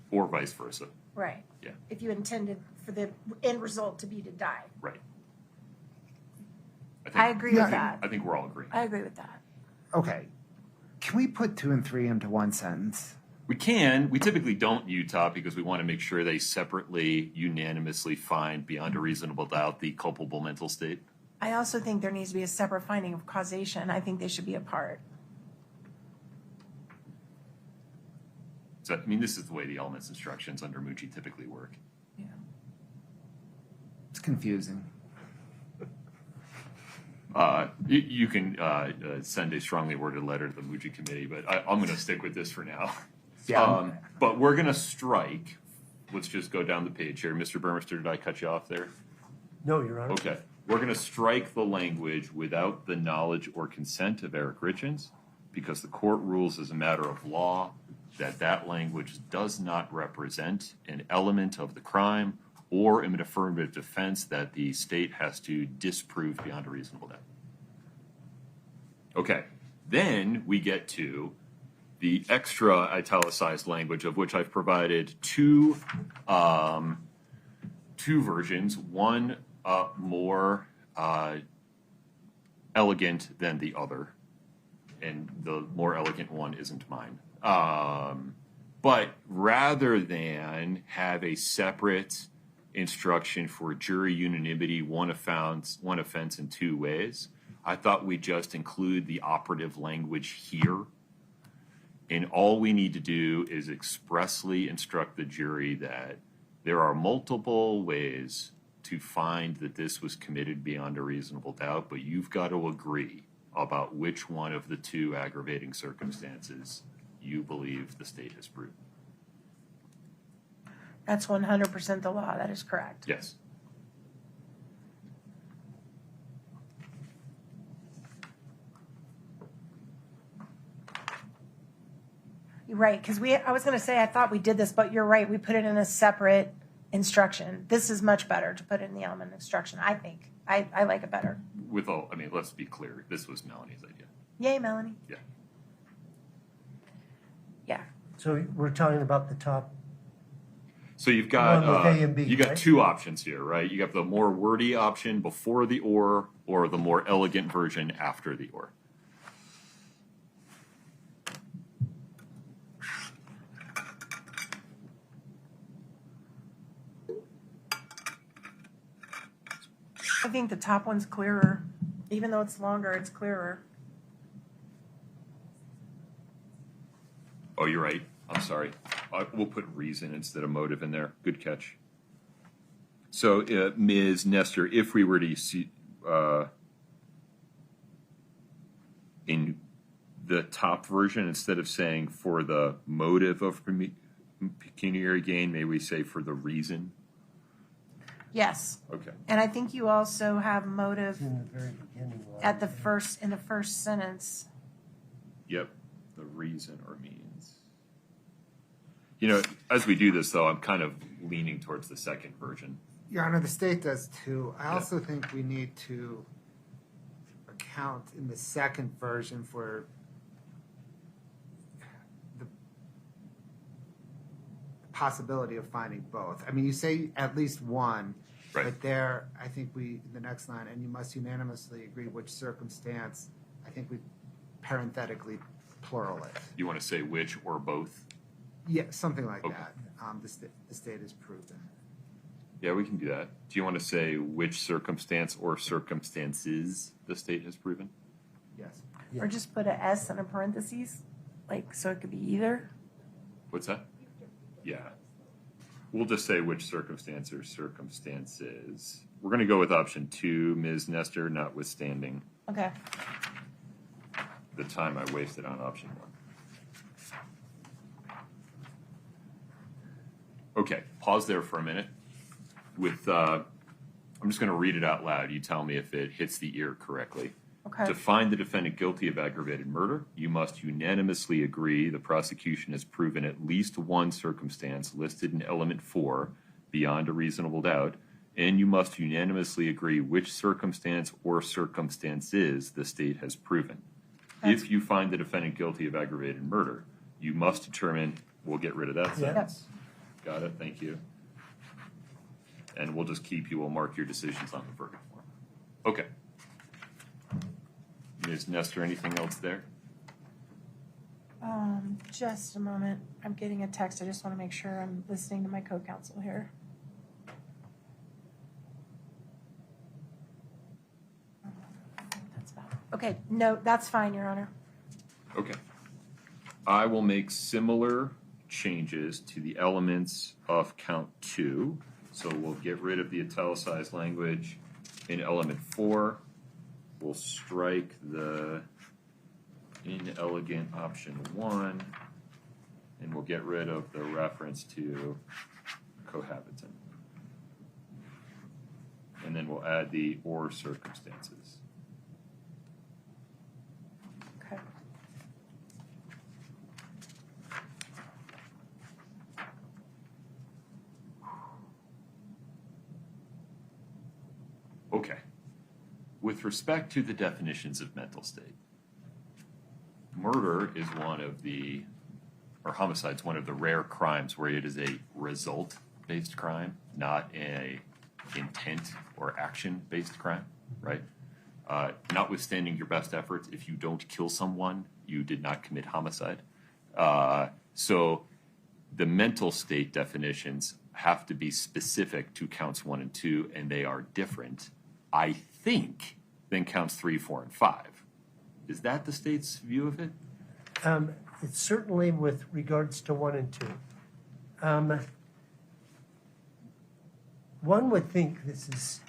Speaker 3: Or vice versa.
Speaker 4: Right.
Speaker 3: Yeah.
Speaker 4: If you intended for the end result to be to die.
Speaker 3: Right.
Speaker 4: I agree with that.
Speaker 3: I think we're all agreeing.
Speaker 4: I agree with that.
Speaker 5: Okay. Can we put 2 and 3 into one sentence?
Speaker 3: We can. We typically don't, Utah, because we want to make sure they separately, unanimously find beyond a reasonable doubt the culpable mental state.
Speaker 4: I also think there needs to be a separate finding of causation. I think they should be apart.
Speaker 3: So, I mean, this is the way the elements instructions under Mucci typically work.
Speaker 4: Yeah.
Speaker 5: It's confusing.
Speaker 3: You can send a strongly worded letter to the Mucci committee, but I'm going to stick with this for now.
Speaker 5: Yeah.
Speaker 3: But we're going to strike. Let's just go down the page here. Mr. Burmester, did I cut you off there?
Speaker 1: No, Your Honor.
Speaker 3: Okay. We're going to strike the language without the knowledge or consent of Eric Richins because the court rules as a matter of law that that language does not represent an element of the crime or an affirmative defense that the state has to disprove beyond a reasonable doubt. Okay. Then we get to the extra italicized language of which I've provided two versions. One more elegant than the other, and the more elegant one isn't mine. But rather than have a separate instruction for jury unanimity, one offense in 2 ways, I thought we'd just include the operative language here. And all we need to do is expressly instruct the jury that there are multiple ways to find that this was committed beyond a reasonable doubt, but you've got to agree about which one of the 2 aggravating circumstances you believe the state has proven.
Speaker 4: That's 100% the law. That is correct.
Speaker 3: Yes.
Speaker 4: You're right, because I was going to say I thought we did this, but you're right. We put it in a separate instruction. This is much better to put it in the element instruction, I think. I like it better.
Speaker 3: Let's be clear. This was Melanie's idea.
Speaker 4: Yay, Melanie.
Speaker 3: Yeah.
Speaker 4: Yeah.
Speaker 1: So we're talking about the top.
Speaker 3: So you've got
Speaker 1: One with A and B,
Speaker 3: you got
Speaker 1: right?
Speaker 3: 2 options here, right? You got the more wordy option before the or the more elegant version after the or.
Speaker 4: I think the top one's clearer. Even though it's longer, it's clearer.
Speaker 3: Oh, you're right. I'm sorry. We'll put reason instead of motive in there. Good catch. So, Ms. Nestor, if we were to see in the top version, instead of saying for the motive of pecuniary gain, may we say for the reason?
Speaker 4: Yes.
Speaker 3: Okay.
Speaker 4: And I think you also have motive
Speaker 1: In the very beginning.
Speaker 4: in the first sentence.
Speaker 3: Yep. The reason or means. You know, as we do this, though, I'm kind of leaning towards the second version.
Speaker 5: Your Honor, the state does too. I also think we need to account in the second version for the possibility of finding both. I mean, you say at least one,
Speaker 3: Right.
Speaker 5: but there, I think the next line, and you must unanimously agree which circumstance, I think we parenthetically plural it.
Speaker 3: You want to say which or both?
Speaker 5: Yeah, something like
Speaker 3: Okay.
Speaker 5: that. The state has proven.
Speaker 3: Yeah, we can do that. Do you want to say which circumstance or circumstances the state has proven?
Speaker 5: Yes.
Speaker 1: Yeah.
Speaker 4: Or just put a S in a parentheses, like, so it could be either.
Speaker 3: What's that? Yeah. We'll just say which circumstance or circumstances. We're going to go with option 2, Ms. Nestor, notwithstanding
Speaker 4: Okay.
Speaker 3: the time I wasted on option 1. Okay, pause there for a minute. I'm just going to read it out loud. You tell me if it hits the ear correctly.
Speaker 4: Okay.
Speaker 3: To find the defendant guilty of aggravated murder, you must unanimously agree the prosecution has proven at least one circumstance listed in element 4 beyond a reasonable doubt, and you must unanimously agree which circumstance or circumstances the state has proven. If you find the defendant guilty of aggravated murder, you must determine, we'll get rid of that
Speaker 1: Yeah.
Speaker 3: sentence. Got it, thank you. And we'll just we'll mark your decisions on the verdict form. Okay. Ms. Nestor, anything else there?
Speaker 4: Just a moment. I'm getting a text. I just want to make sure I'm listening to my co-counsel here. Okay, no, that's fine, Your Honor.
Speaker 3: Okay. I will make similar changes to the elements of count 2. So we'll get rid of the italicized language in element 4. We'll strike the inelegant option 1, and we'll get rid of the reference to cohabitant. And then we'll add the or circumstances.
Speaker 4: Okay.
Speaker 3: Okay. With respect to the definitions of mental state, murder is homicide's one of the rare crimes where it is a result-based crime, not a intent or action-based crime, right? Notwithstanding your best efforts, if you don't kill someone, you did not commit homicide. So the mental state definitions have to be specific to counts 1 and 2, and they are different, I think, than counts 3, 4, and 5. Is that the state's view of it?
Speaker 1: It's certainly with regards to 1 and 2. One would think this is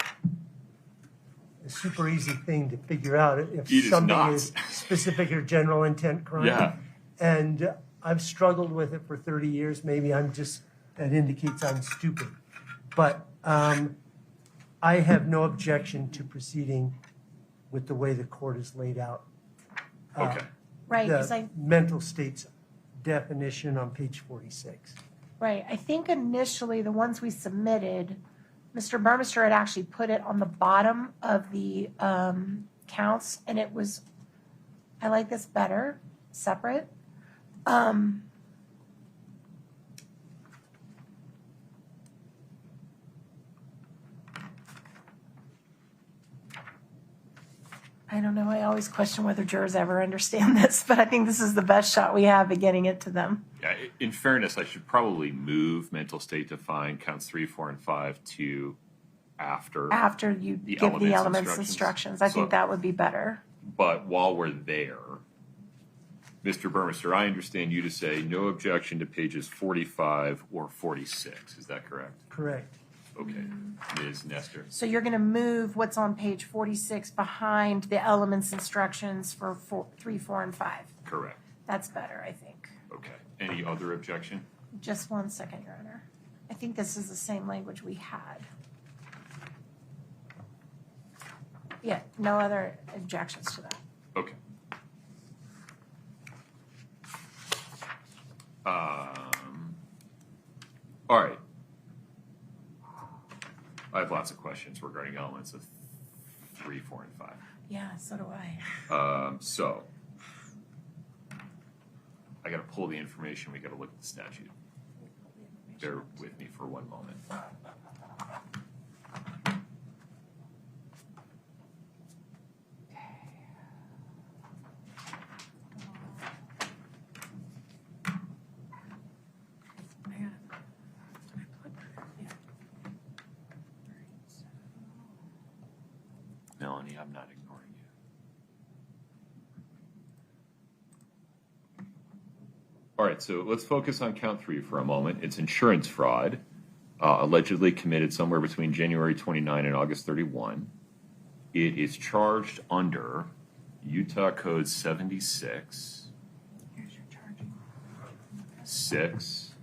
Speaker 1: a super easy thing to figure out if
Speaker 3: It is
Speaker 1: something
Speaker 3: not.
Speaker 1: is specific or general intent crime.
Speaker 3: Yeah.
Speaker 1: And I've struggled with it for 30 years. Maybe that indicates I'm stupid. But I have no objection to proceeding with the way the court is laid out.
Speaker 3: Okay.
Speaker 4: Right, because
Speaker 1: The mental state's definition on page 46.
Speaker 4: Right, I think initially the ones we submitted, Mr. Burmester had actually put it on the bottom of the counts, and it was, I like this better, separate. I don't know, I always question whether jurors ever understand this, but I think this is the best shot we have at getting it to them.
Speaker 3: Yeah, in fairness, I should probably move mental state to find counts 3, 4, and 5 to after.
Speaker 4: After you
Speaker 3: The
Speaker 4: give the
Speaker 3: elements
Speaker 4: elements
Speaker 3: instructions.
Speaker 4: instructions. I
Speaker 3: So-
Speaker 4: think that would be better.
Speaker 3: But while we're there, Mr. Burmester, I understand you to say no objection to pages 45 or 46. Is that correct?
Speaker 1: Correct.
Speaker 3: Okay. Ms. Nestor.
Speaker 4: So you're going to move what's on page 46 behind the elements instructions for 3, 4, and 5.
Speaker 3: Correct.
Speaker 4: That's better, I think.
Speaker 3: Okay. Any other objection?
Speaker 4: Just 1 second, Your Honor. I think this is the same language we had. Yeah, no other objections to that.
Speaker 3: Okay. All right. I have lots of questions regarding elements of 3, 4, and 5.
Speaker 4: Yeah, so do I.
Speaker 3: So I got to pull the information. We got to look at the statute. Bear with me for one moment. Melanie, I'm not ignoring you. All right, so let's focus on count 3 for a moment. It's insurance fraud, allegedly committed somewhere between January 29 and August 31. It is charged under Utah Code 76,
Speaker 4: Here's your charging.
Speaker 3: 6,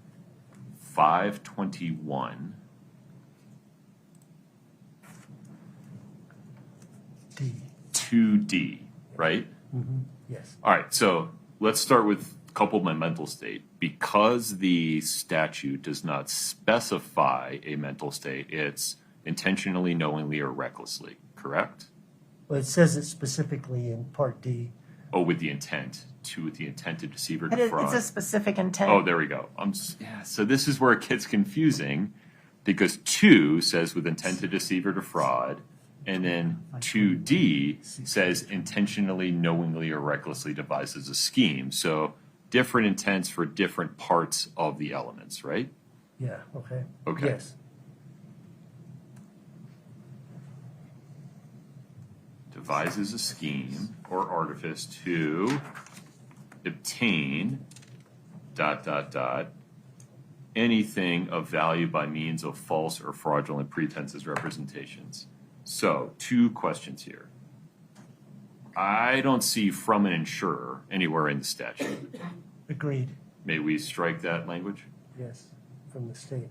Speaker 3: 521.
Speaker 1: D.
Speaker 3: 2D, right?
Speaker 1: Yes.
Speaker 3: All right, so let's start with a couple of my mental state. Because the statute does not specify a mental state, it's intentionally, knowingly, or recklessly, correct?
Speaker 1: Well, it says it specifically in Part D.
Speaker 3: Oh, with the intent to deceive or
Speaker 4: It's
Speaker 3: defraud.
Speaker 4: a specific intent.
Speaker 3: Oh, there we go. Yeah, so this is where it gets confusing because 2 says with intent to deceive or defraud, and then 2D says intentionally, knowingly, or recklessly devises a scheme. So different intents for different parts of the elements, right?
Speaker 1: Yeah, okay.
Speaker 3: Okay.
Speaker 1: Yes.
Speaker 3: Devises a scheme or artifice to obtain ... anything of value by means of false or fraudulent pretenses, representations. So, 2 questions here. I don't see from an insurer anywhere in the statute.
Speaker 1: Agreed.
Speaker 3: May we strike that language?
Speaker 1: Yes, from the state.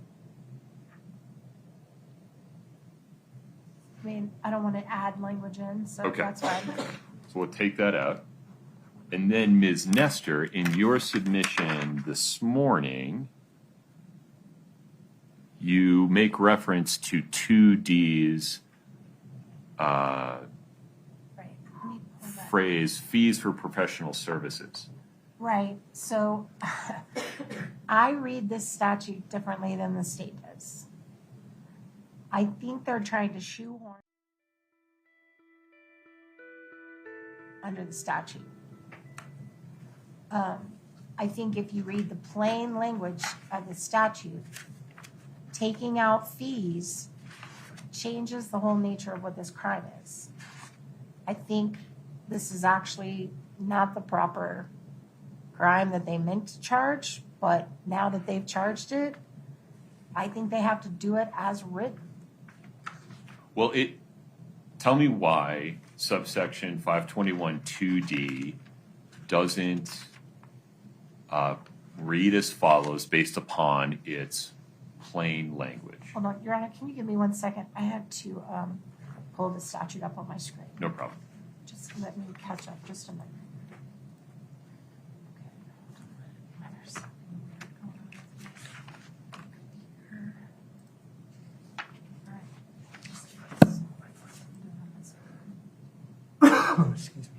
Speaker 4: I mean, I don't want to add language in, so
Speaker 3: Okay.
Speaker 4: that's why.
Speaker 3: So we'll take that out. And then, Ms. Nestor, in your submission this morning, you make reference to 2D's
Speaker 4: Right. Let me pull that.
Speaker 3: phrase, fees for professional services.
Speaker 4: Right, so I read this statute differently than the state does. I think they're trying to shoehorn under the statute. I think if you read the plain language of the statute, taking out fees changes the whole nature of what this crime is. I think this is actually not the proper crime that they meant to charge, but now that they've charged it, I think they have to do it as written.
Speaker 3: Well, tell me why subsection 521 2D doesn't read as follows based upon its plain language.
Speaker 4: Hold on, Your Honor, can you give me 1 second? I have to pull the statute up on my screen.
Speaker 3: No problem.
Speaker 4: Just let me catch up just a minute. Okay. There's something weird going on with my computer. All right. Just do this.
Speaker 1: Excuse me.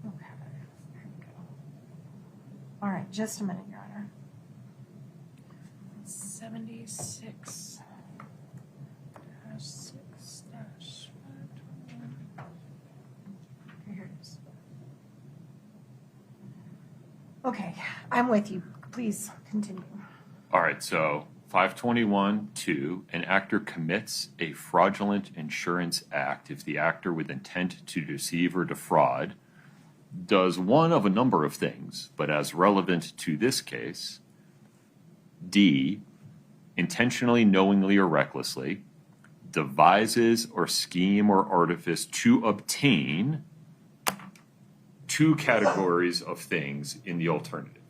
Speaker 4: Okay. There we go. All right, just a minute, Your Honor. 76 6 Here it is. Okay, I'm with you. Please continue.
Speaker 3: All right, so 521-2, an actor commits a fraudulent insurance act if the actor with intent to deceive or defraud does one of a number of things, but as relevant to this case, D, intentionally, knowingly, or recklessly devises or scheme or artifice to obtain 2 categories of things in the alternative: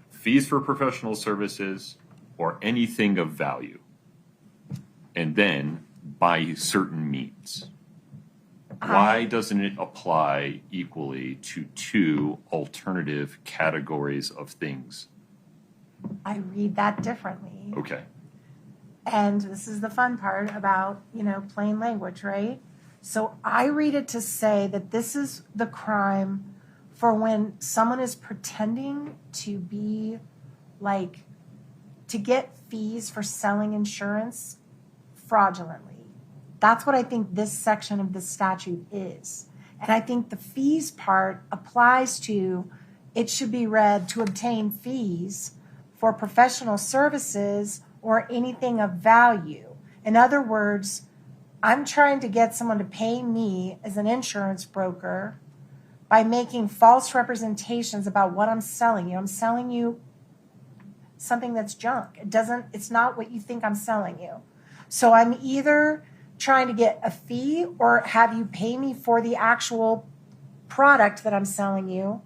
Speaker 3: fees for professional services or anything of value, and then by certain means. Why doesn't it apply equally to 2 alternative categories of things
Speaker 4: I read that differently.
Speaker 3: Okay.
Speaker 4: And this is the fun part about, plain language, right? So I read it to say that this is the crime for when someone is pretending to be to get fees for selling insurance fraudulently. That's what I think this section of the statute is. And I think the fees part applies to, it should be read to obtain fees for professional services or anything of value. In other words, I'm trying to get someone to pay me as an insurance broker by making false representations about what I'm selling you. I'm selling you something that's junk. It's not what you think I'm selling you. So I'm either trying to get a fee or have you pay me for the actual product that I'm selling you,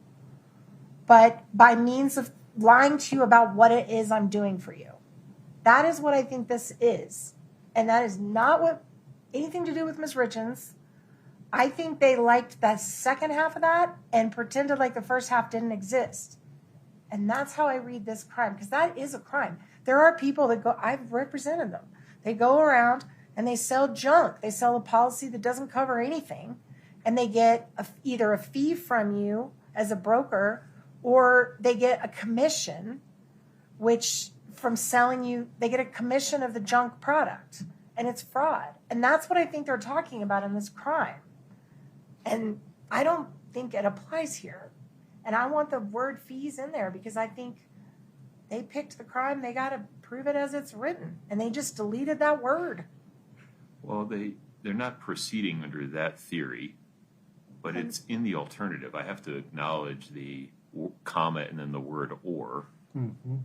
Speaker 4: but by means of lying to you about what it is I'm doing for you. That is what I think this is. And that is not anything to do with Ms. Richins. I think they liked that second half of that and pretended like the first half didn't exist. And that's how I read this crime, because that is a crime. There are people that I've represented them. They go around and they sell junk. They sell a policy that doesn't cover anything, and they get either a fee from you as a broker, or they get a commission, which from selling you, they get a commission of the junk product, and it's fraud. And that's what I think they're talking about in this crime. And I don't think it applies here. And I want the word fees in there because I think they picked the crime. They got to prove it as it's written. And they just deleted that word.
Speaker 3: Well, they're not proceeding under that theory, but it's in the alternative. I have to acknowledge the comma and then the word or.
Speaker 1: Mm-hmm.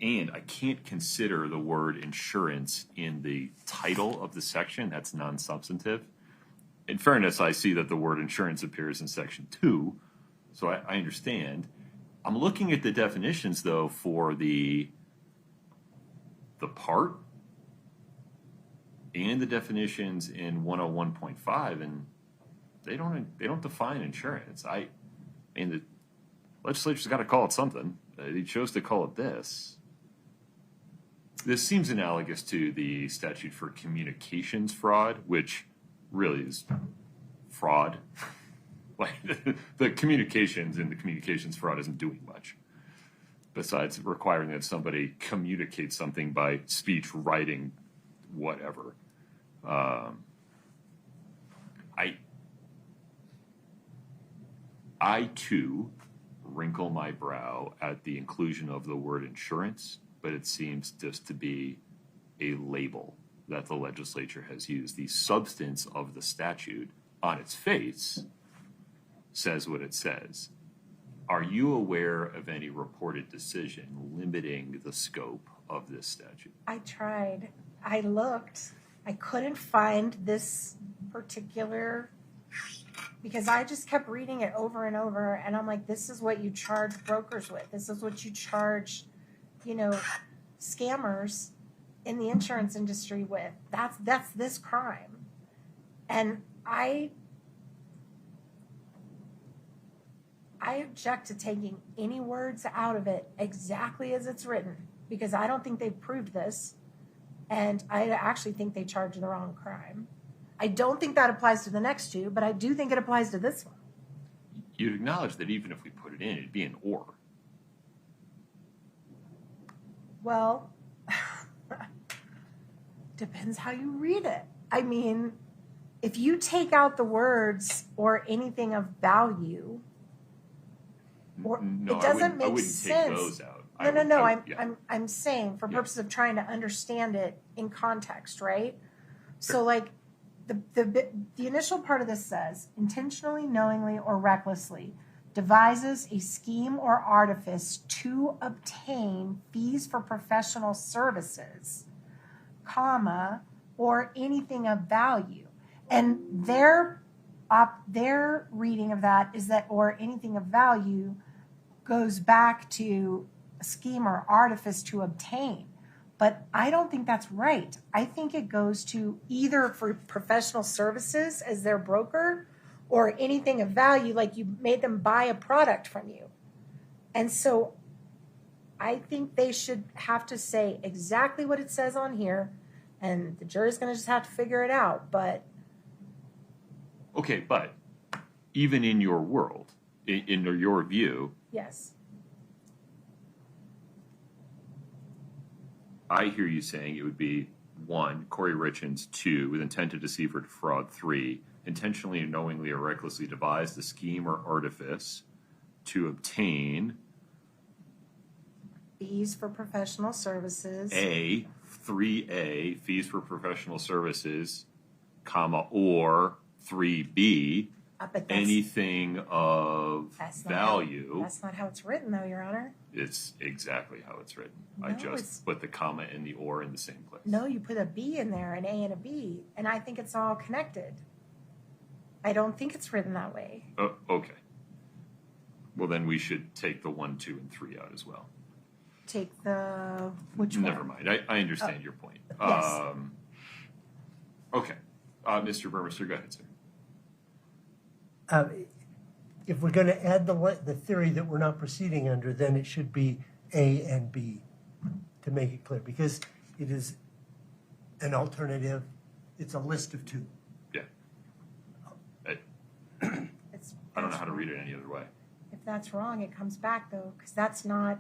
Speaker 3: And I can't consider the word insurance in the title of the section. That's non-substantive. In fairness, I see that the word insurance appears in section 2, so I understand. I'm looking at the definitions, though, for the part and the definitions in 101.5, and they don't define insurance. The legislature's got to call it something. They chose to call it this. This seems analogous to the statute for communications fraud, which really is fraud. Like the communications in the communications fraud isn't doing much besides requiring that somebody communicate something by speech, writing, whatever. I too wrinkle my brow at the inclusion of the word insurance, but it seems just to be a label that the legislature has used. The substance of the statute on its face says what it says. Are you aware of any reported decision limiting the scope of this statute?
Speaker 4: I tried. I looked. I couldn't find this particular, because I just kept reading it over and over, and I'm like, this is what you charge brokers with. This is what you charge, scammers in the insurance industry with. That's this crime. And I object to taking any words out of it exactly as it's written, because I don't think they've proved this, and I actually think they charge the wrong crime. I don't think that applies to the next two, but I do think it applies to this one.
Speaker 3: You'd acknowledge that even if we put it in, it'd be an or.
Speaker 4: Well, depends how you read it. I mean, if you take out the words or anything of value, or
Speaker 3: No,
Speaker 4: it doesn't
Speaker 3: I
Speaker 4: make
Speaker 3: wouldn't
Speaker 4: sense.
Speaker 3: take those out.
Speaker 4: I'm saying for purposes of trying to understand it in context, right? So like the initial part of this says intentionally, knowingly, or recklessly devises a scheme or artifice to obtain fees for professional services, comma, or anything of value. And their reading of that is that or anything of value goes back to a scheme or artifice to obtain. But I don't think that's right. I think it goes to either for professional services as their broker or anything of value, like you made them buy a product from you. And so I think they should have to say exactly what it says on here, and the jury's gonna just have to figure it out, but
Speaker 3: Okay, but even in your world, in your view,
Speaker 4: yes.
Speaker 3: I hear you saying it would be 1, Kouri Richins, 2, with intent to deceive or defraud, 3, intentionally and knowingly or recklessly devise the scheme or artifice to obtain
Speaker 4: Fees for professional services.
Speaker 3: 3A, fees for professional services, comma, or 3B,
Speaker 4: But that's,
Speaker 3: anything of
Speaker 4: that's not
Speaker 3: value.
Speaker 4: That's not how it's written, though, Your Honor.
Speaker 3: It's exactly how it's written. I
Speaker 4: No, it's-
Speaker 3: just put the comma and the or in the same place.
Speaker 4: No, you put a B in there, an A and a B, and I think it's all connected. I don't think it's written that way.
Speaker 3: Oh, okay. Well, then we should take the 1, 2, and 3 out as well.
Speaker 4: Take the, which one?
Speaker 3: Never mind. I understand your point.
Speaker 4: Yes.
Speaker 3: Okay. Mr. Burmester, go ahead, sir.
Speaker 1: If we're going to add the theory that we're not proceeding under, then it should be A and B to make it clear, because it is an alternative. It's a list of 2.
Speaker 3: Yeah.
Speaker 4: It's,
Speaker 3: I don't know how to read it any other way.
Speaker 4: If that's wrong, it comes back, though, because that's not,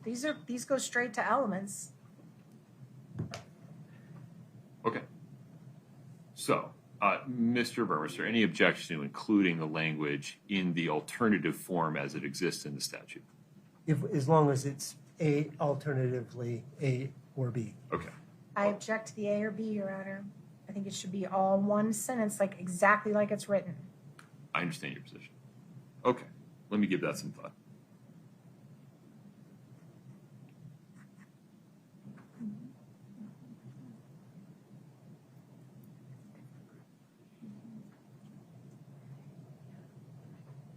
Speaker 4: these go straight to elements.
Speaker 3: Okay. So, Mr. Burmester, any objection to including the language in the alternative form as it exists in the statute?
Speaker 1: As long as it's A, alternatively A or B.
Speaker 3: Okay.
Speaker 4: I object to the A or B, Your Honor. I think it should be all one sentence, like exactly like it's written.
Speaker 3: I understand your position. Okay. Let me give that some thought.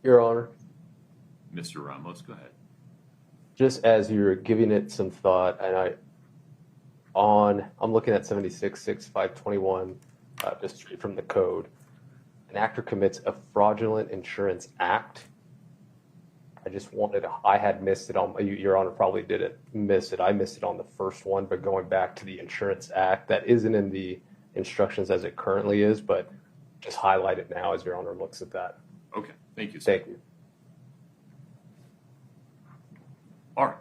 Speaker 6: Your Honor,
Speaker 3: Mr. Ramos, go ahead.
Speaker 6: just as you're giving it some thought, and I'm looking at 76.6521, just straight from the code. An actor commits a fraudulent insurance act. I had missed it on, Your Honor probably didn't miss it. I missed it on the first one, but going back to the insurance act, that isn't in the instructions as it currently is, but just highlight it now as Your Honor looks at that.
Speaker 3: Okay. Thank you, sir.
Speaker 6: Thank you.
Speaker 3: All right.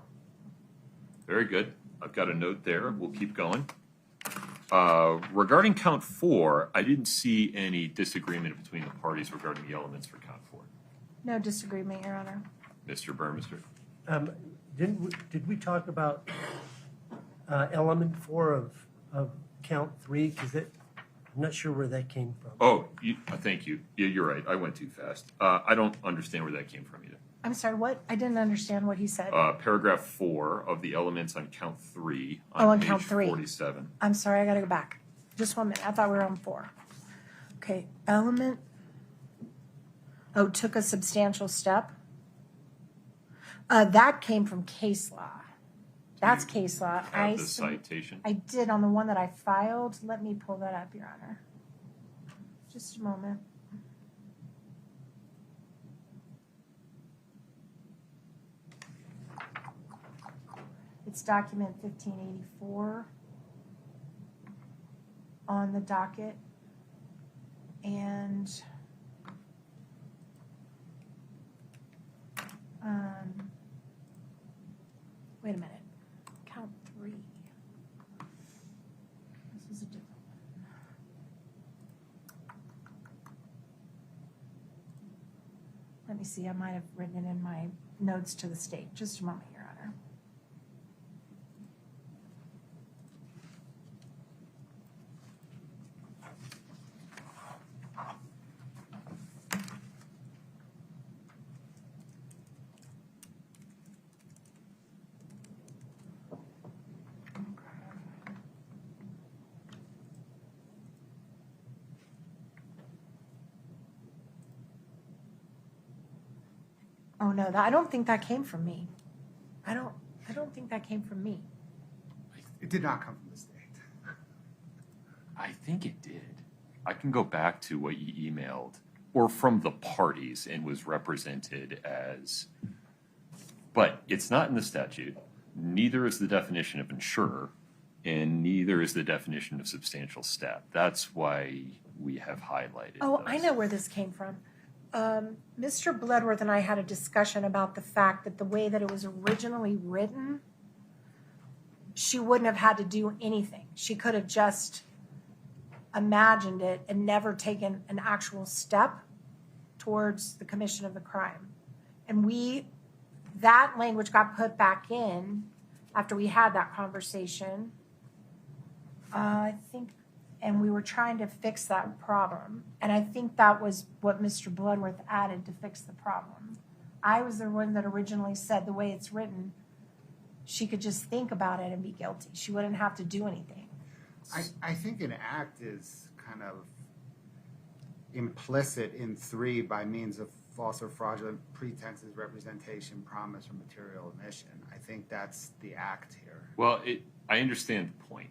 Speaker 3: Very good. I've got a note there. We'll keep going. Regarding count 4, I didn't see any disagreement between the parties regarding the elements for count 4.
Speaker 4: No disagreement, Your Honor.
Speaker 3: Mr. Burmester?
Speaker 1: Did we talk about element 4 of count 3? Because I'm not sure where that came from.
Speaker 3: Oh, thank you. Yeah, you're right. I went too fast. I don't understand where that came from either.
Speaker 4: I'm sorry, what? I didn't understand what he said.
Speaker 3: Paragraph 4 of the elements on count 3
Speaker 4: on
Speaker 3: page
Speaker 4: count 3.
Speaker 3: 47.
Speaker 4: I'm sorry, I gotta go back. Just 1 minute. I thought we were on 4. Okay, element. Oh, took a substantial step. That came from case law. That's case law.
Speaker 3: Have the citation.
Speaker 4: I did on the one that I filed. Let me pull that up, Your Honor. Just a moment. It's document 1584 on the docket. And wait a minute. Count 3. This is a different one. Let me see. I might have written it in my notes to the state. Just a moment, Your Honor. Oh no, I don't think that came from me. I don't think that came from me.
Speaker 5: It did not come from the state.
Speaker 3: I think it did. I can go back to what you emailed, or from the parties and was represented as, but it's not in the statute. neither is the definition of insurer, and neither is the definition of substantial step. That's why we have highlighted
Speaker 4: Oh,
Speaker 3: those.
Speaker 4: I know where this came from. Mr. Bloodworth and I had a discussion about the fact that the way that it was originally written, she wouldn't have had to do anything. She could have just imagined it and never taken an actual step towards the commission of the crime. And that language got put back in after we had that conversation. I think, and we were trying to fix that problem. And I think that was what Mr. Bloodworth added to fix the problem. I was the one that originally said the way it's written, she could just think about it and be guilty. She wouldn't have to do anything.
Speaker 5: I think an act is kind of implicit in 3 by means of false or fraudulent pretenses, representation, promise, or material omission. I think that's the act here.
Speaker 3: Well, I understand the point.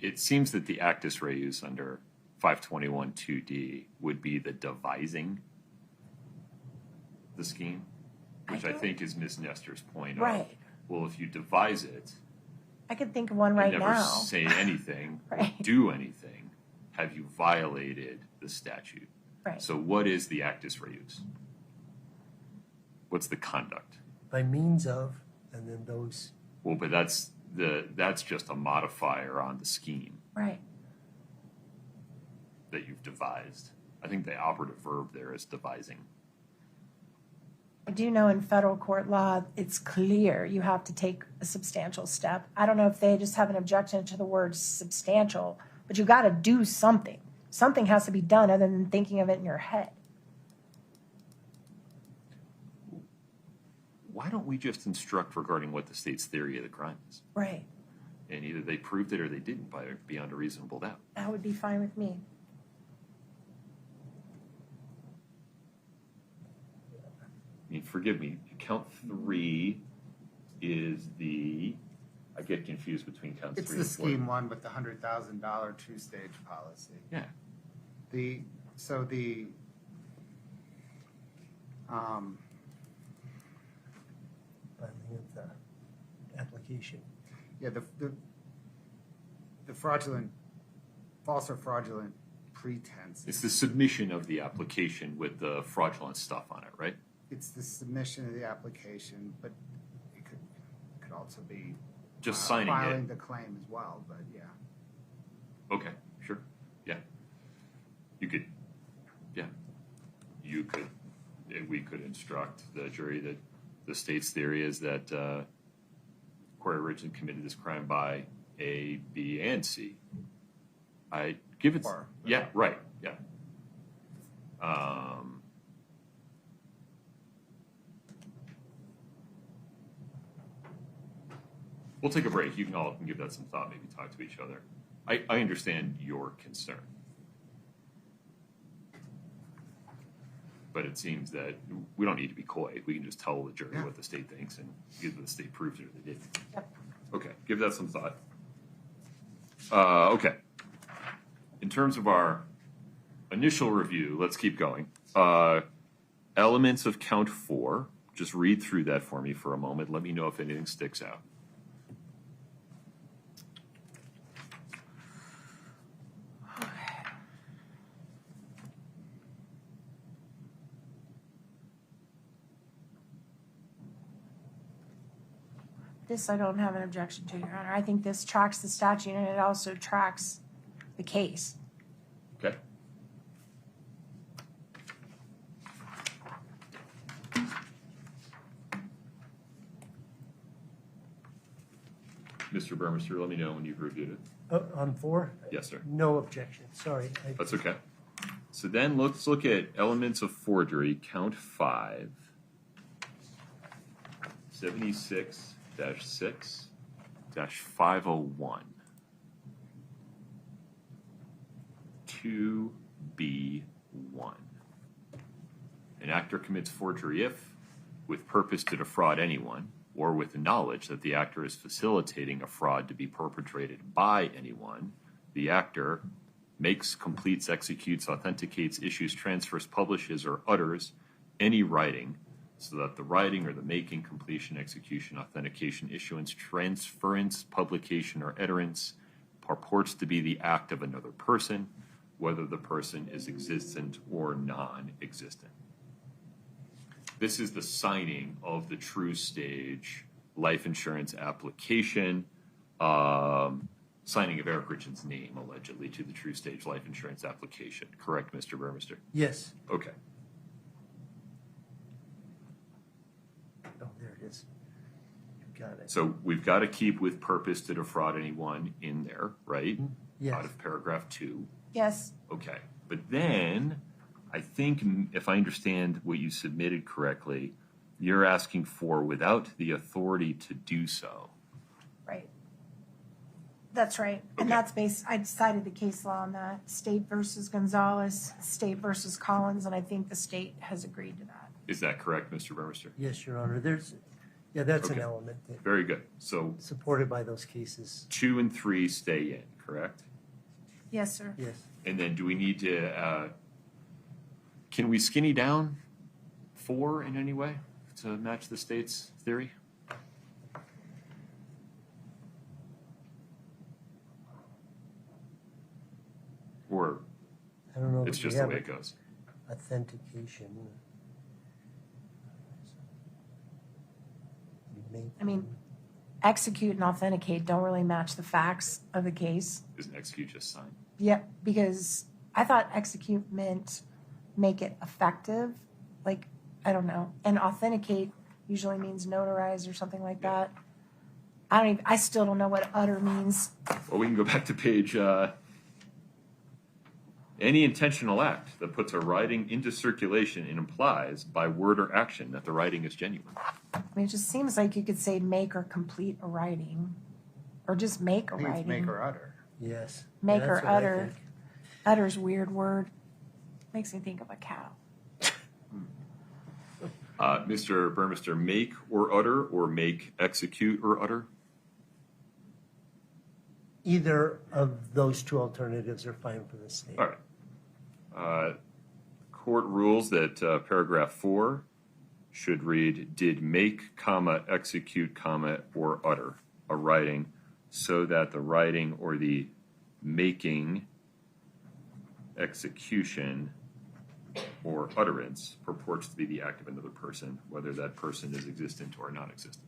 Speaker 3: It seems that the actus reus under 521 2D would be the devising the scheme, which I think is Ms. Nestor's point.
Speaker 4: Right.
Speaker 3: Of, well, if you devise it
Speaker 4: I could think of one
Speaker 3: and
Speaker 4: right
Speaker 3: never
Speaker 4: now.
Speaker 3: say anything, or
Speaker 4: Right.
Speaker 3: do anything, have you violated the statute?
Speaker 4: Right.
Speaker 3: So what is the actus reus? What's the conduct?
Speaker 1: By means of, and then those,
Speaker 3: Well, but that's just a modifier on the scheme
Speaker 4: Right.
Speaker 3: that you've devised. I think the operative verb there is devising.
Speaker 4: I do know in federal court law, it's clear you have to take a substantial step. I don't know if they just have an objection to the word substantial, but you got to do something. Something has to be done other than thinking of it in your head.
Speaker 3: Why don't we just instruct regarding what the state's theory of the crime is?
Speaker 4: Right.
Speaker 3: And either they proved it or they didn't beyond a reasonable doubt.
Speaker 4: That would be fine with me.
Speaker 3: I mean, forgive me, count 3 is I get confused between count 3
Speaker 5: It's
Speaker 3: and
Speaker 5: the
Speaker 3: 4.
Speaker 5: scheme one with the $100,000 two-stage policy.
Speaker 3: Yeah.
Speaker 1: filing of the application.
Speaker 5: Yeah, the fraudulent, false or fraudulent pretense.
Speaker 3: It's the submission of the application with the fraudulent stuff on it, right?
Speaker 5: It's the submission of the application, but it could also be
Speaker 3: Just signing
Speaker 5: filing
Speaker 3: it.
Speaker 5: the claim as well, but yeah.
Speaker 3: Okay, sure. Yeah. You could, we could instruct the jury that the state's theory is that Kouri Richins committed this crime by A, B, and C. I give it.
Speaker 5: Or-
Speaker 3: Yeah, right. Yeah. We'll take a break. You can all give that some thought. Maybe talk to each other. I understand your concern, but it seems that we don't need to be coy. We can just tell the jury what the state thinks and either the state proved it or they didn't.
Speaker 4: Yep.
Speaker 3: Okay, give that some thought. Okay. In terms of our initial review, let's keep going. Elements of count 4. Just read through that for me for a moment. Let me know if anything sticks out.
Speaker 4: This I don't have an objection to, Your Honor. I think this tracks the statute and it also tracks the case.
Speaker 3: Okay. Mr. Burmester, let me know when you've reviewed it.
Speaker 1: On 4?
Speaker 3: Yes, sir.
Speaker 1: No objection, sorry.
Speaker 3: That's okay. So then let's look at elements of forgery, count 5, 76-6-501. 2B1. An actor commits forgery if, with purpose to defraud anyone, or with the knowledge that the actor is facilitating a fraud to be perpetrated by anyone, the actor makes, completes, executes, authenticates, issues, transfers, publishes, or utters any writing so that the writing or the making, completion, execution, authentication, issuance, transference, publication, or utterance purports to be the act of another person, whether the person is existent or non-existent. This is the signing of the true stage life insurance application, signing of Eric Richins' name allegedly to the true stage life insurance application. Correct, Mr. Burmester?
Speaker 1: Yes.
Speaker 3: Okay.
Speaker 1: Oh, there it is. You got it.
Speaker 3: So we've got to keep with purpose to defraud anyone in there, right?
Speaker 1: Yes.
Speaker 3: Out of paragraph 2.
Speaker 4: Yes.
Speaker 3: Okay. But then I think if I understand what you submitted correctly, you're asking for without the authority to do so.
Speaker 4: Right. That's right. And
Speaker 3: Okay.
Speaker 4: that's I decided the case law on that. State versus Gonzalez, state versus Collins, and I think the state has agreed to that.
Speaker 3: Is that correct, Mr. Burmester?
Speaker 1: Yes, Your Honor. That's an
Speaker 3: Okay.
Speaker 1: element that
Speaker 3: Very good. So
Speaker 1: supported by those cases.
Speaker 3: 2 and 3 stay in, correct?
Speaker 4: Yes, sir.
Speaker 1: Yes.
Speaker 3: And then do we need to, can we skinny down 4 in any way to match the state's theory? Or
Speaker 1: I don't know.
Speaker 3: it's
Speaker 1: that we
Speaker 3: just the
Speaker 1: have
Speaker 3: way it goes?
Speaker 1: Authentication.
Speaker 4: I mean, execute and authenticate don't really match the facts of the case.
Speaker 3: Isn't execute just sign?
Speaker 4: Yeah, because I thought execute meant make it effective. Like, I don't know. And authenticate usually means notarize or something like that. I still don't know what utter means.
Speaker 3: Well, we can go back to page, any intentional act that puts a writing into circulation and implies by word or action that the writing is genuine.
Speaker 4: I mean, it just seems like you could say make or complete a writing, or just make a
Speaker 5: I think it's
Speaker 4: writing.
Speaker 5: make or utter.
Speaker 1: Yes.
Speaker 4: Make
Speaker 1: That's
Speaker 4: or
Speaker 1: what I
Speaker 4: utter.
Speaker 1: think.
Speaker 4: Utter's a weird word. Makes me think of a cow.
Speaker 3: Mr. Burmester, make or utter, or make, execute, or utter?
Speaker 1: Either of those two alternatives are fine for the state.
Speaker 3: All right. Court rules that paragraph 4 should read, did make, comma, execute, comma, or utter a writing so that the writing or the making, execution, or utterance purports to be the act of another person, whether that person is existent or non-existent.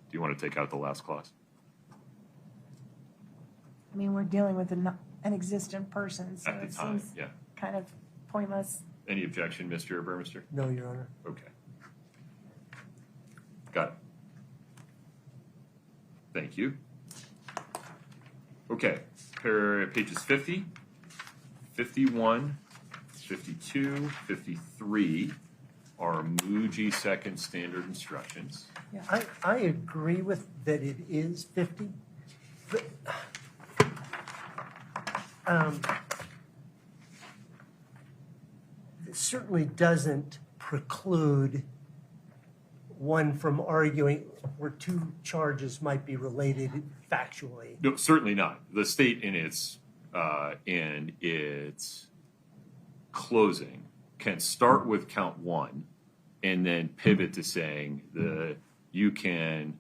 Speaker 3: Do you want to take out the last clause?
Speaker 4: I mean, we're dealing with an existent person, so
Speaker 3: At
Speaker 4: it
Speaker 3: the time,
Speaker 4: seems
Speaker 3: yeah.
Speaker 4: kind of pointless.
Speaker 3: Any objection, Mr. Burmester?
Speaker 1: No, Your Honor.
Speaker 3: Okay. Got it. Thank you. Okay, pages 50, 51, 52, 53 are Muji second standard instructions.
Speaker 1: I agree with that it is 50. But, it certainly doesn't preclude one from arguing where two charges might be related factually.
Speaker 3: No, certainly not. The state in its closing can start with count 1 and then pivot to saying you can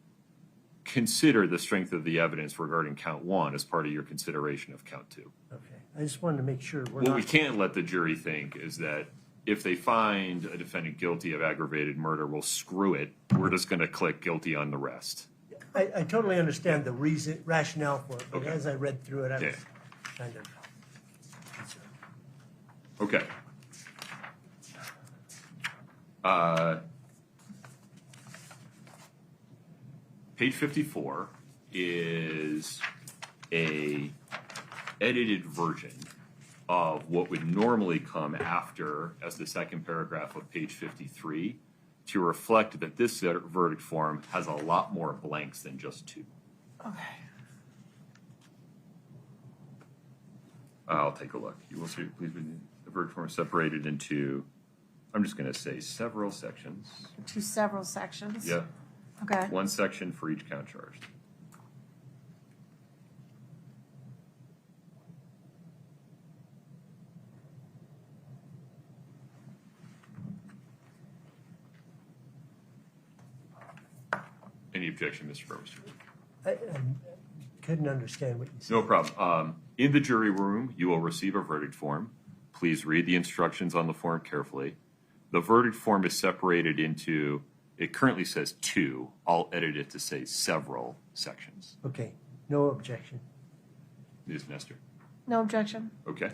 Speaker 3: consider the strength of the evidence regarding count 1 as part of your consideration of count 2.
Speaker 1: Okay, I just wanted to make sure we're
Speaker 3: What
Speaker 1: not.
Speaker 3: we can't let the jury think is that if they find a defendant guilty of aggravated murder, well, screw it. We're just going to click guilty on the rest.
Speaker 1: I totally understand the rationale for it, but
Speaker 3: Okay.
Speaker 1: as I read through it, I was
Speaker 3: Yeah.
Speaker 1: kind of concerned.
Speaker 3: Okay. Page 54 is a edited version of what would normally come after as the second paragraph of page 53 to reflect that this verdict form has a lot more blanks than just 2.
Speaker 4: Okay.
Speaker 3: I'll take a look. You will see, please, the verdict form is separated into, I'm just going to say several sections.
Speaker 4: To several sections.
Speaker 3: Yeah,
Speaker 4: Okay.
Speaker 3: one section for each count charged. Any objection, Mr. Burmester?
Speaker 1: I couldn't understand what you said.
Speaker 3: No problem. In the jury room, you will receive a verdict form. Please read the instructions on the form carefully. The verdict form is separated into, it currently says 2. I'll edit it to say several sections.
Speaker 1: Okay, no objection.
Speaker 3: Ms. Nestor?
Speaker 4: No objection.
Speaker 3: Okay.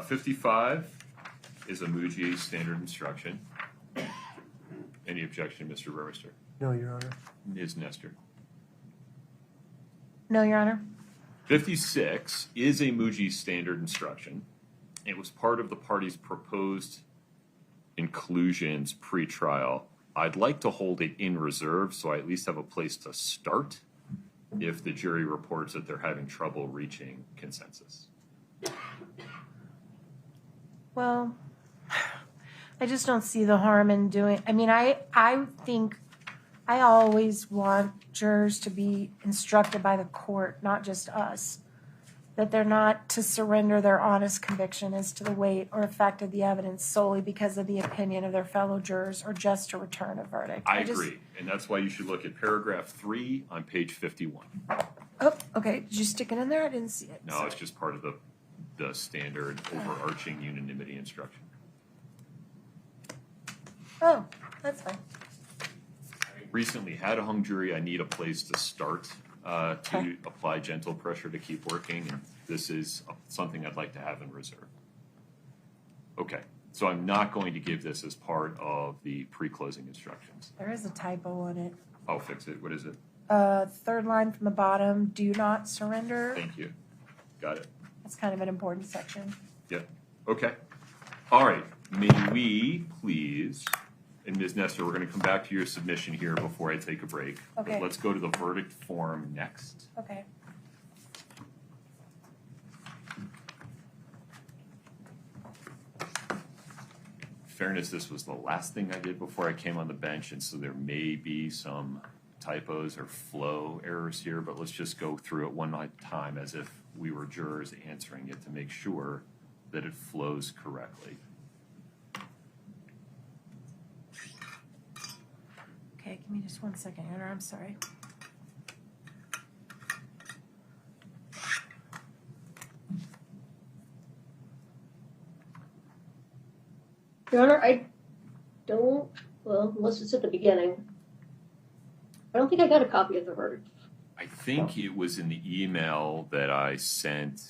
Speaker 3: 55 is a Muji standard instruction. Any objection, Mr. Burmester?
Speaker 1: No, Your Honor.
Speaker 3: Ms. Nestor?
Speaker 4: No, Your Honor.
Speaker 3: 56 is a Muji standard instruction. It was part of the party's proposed inclusions pre-trial. I'd like to hold it in reserve so I at least have a place to start if the jury reports that they're having trouble reaching consensus.
Speaker 4: Well, I just don't see the harm in doing, I mean, I think I always want jurors to be instructed by the court, not just us, that they're not to surrender their honest conviction as to the weight or effect of the evidence solely because of the opinion of their fellow jurors or just to return a verdict.
Speaker 3: I agree, and that's why you should look at paragraph 3 on page 51.
Speaker 4: Oh, okay. Did you stick it in there? I didn't see it.
Speaker 3: No,
Speaker 4: Sorry.
Speaker 3: it's just part of the standard overarching unanimity instruction.
Speaker 4: Oh, that's fine.
Speaker 3: Recently had a hung jury. I need a place to start to
Speaker 4: Okay.
Speaker 3: apply gentle pressure to keep working, and this is something I'd like to have in reserve. Okay, so I'm not going to give this as part of the pre-closing instructions.
Speaker 4: There is a typo on it.
Speaker 3: I'll fix it. What is it?
Speaker 4: Third line from the bottom, do not surrender.
Speaker 3: Thank you. Got it.
Speaker 4: That's kind of an important section.
Speaker 3: Yeah. Okay. All right. May we please, and Ms. Nestor, we're going to come back to your submission here before I take a break.
Speaker 4: Okay.
Speaker 3: But let's go to the verdict form next.
Speaker 4: Okay.
Speaker 3: Fairness, this was the last thing I did before I came on the bench, and so there may be some typos or flow errors here, but let's just go through it one at a time as if we were jurors answering it to make sure that it flows correctly.
Speaker 4: Okay, give me just 1 second, Anna. I'm sorry.
Speaker 2: Your Honor, I don't, well, unless it's at the beginning. I don't think I got a copy of the verdict.
Speaker 3: I think it was in the email that I sent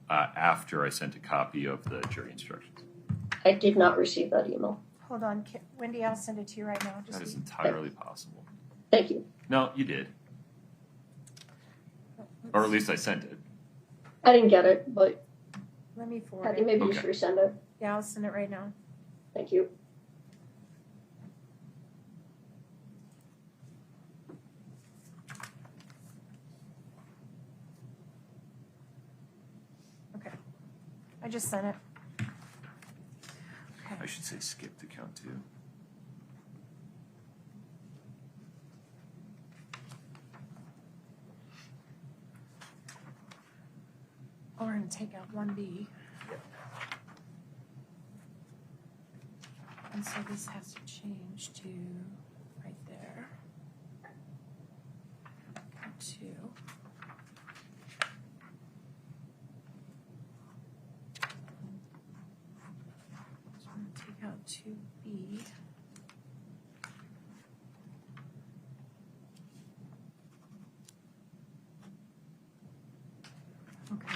Speaker 3: after I sent a copy of the jury instructions.
Speaker 2: I did not receive that email.
Speaker 4: Hold on, Wendy, I'll send it to you right now.
Speaker 3: That is
Speaker 4: Just
Speaker 3: entirely possible.
Speaker 2: Thank you.
Speaker 3: No, you did. Or at least I sent it.
Speaker 2: I didn't get it, but
Speaker 4: let me
Speaker 2: I
Speaker 4: forward
Speaker 2: think
Speaker 4: it.
Speaker 2: maybe just
Speaker 3: Okay.
Speaker 2: resend it.
Speaker 4: Yeah, I'll send it right now.
Speaker 2: Thank you.
Speaker 4: Okay. I just sent it.
Speaker 3: I should say skip to count 2.
Speaker 4: Oh, we're going to take out 1B. And so this has to change to right there. 2. So I'm going to take out 2B. Okay.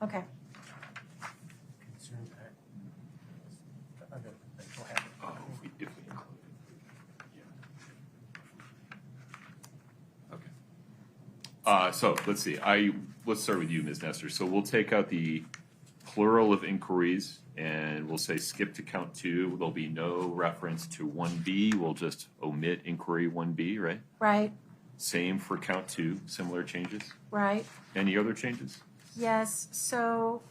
Speaker 4: Okay.
Speaker 1: Concern that. Other, we'll have it.
Speaker 3: Oh, if we include it. Yeah. Okay. So let's see. Let's start with you, Ms. Nestor. So we'll take out the plural of inquiries and we'll say skip to count 2. There'll be no reference to 1B. We'll just omit inquiry 1B, right?
Speaker 4: Right,
Speaker 3: Same for count 2. Similar changes.
Speaker 4: right.
Speaker 3: Any other changes?
Speaker 4: Yes, so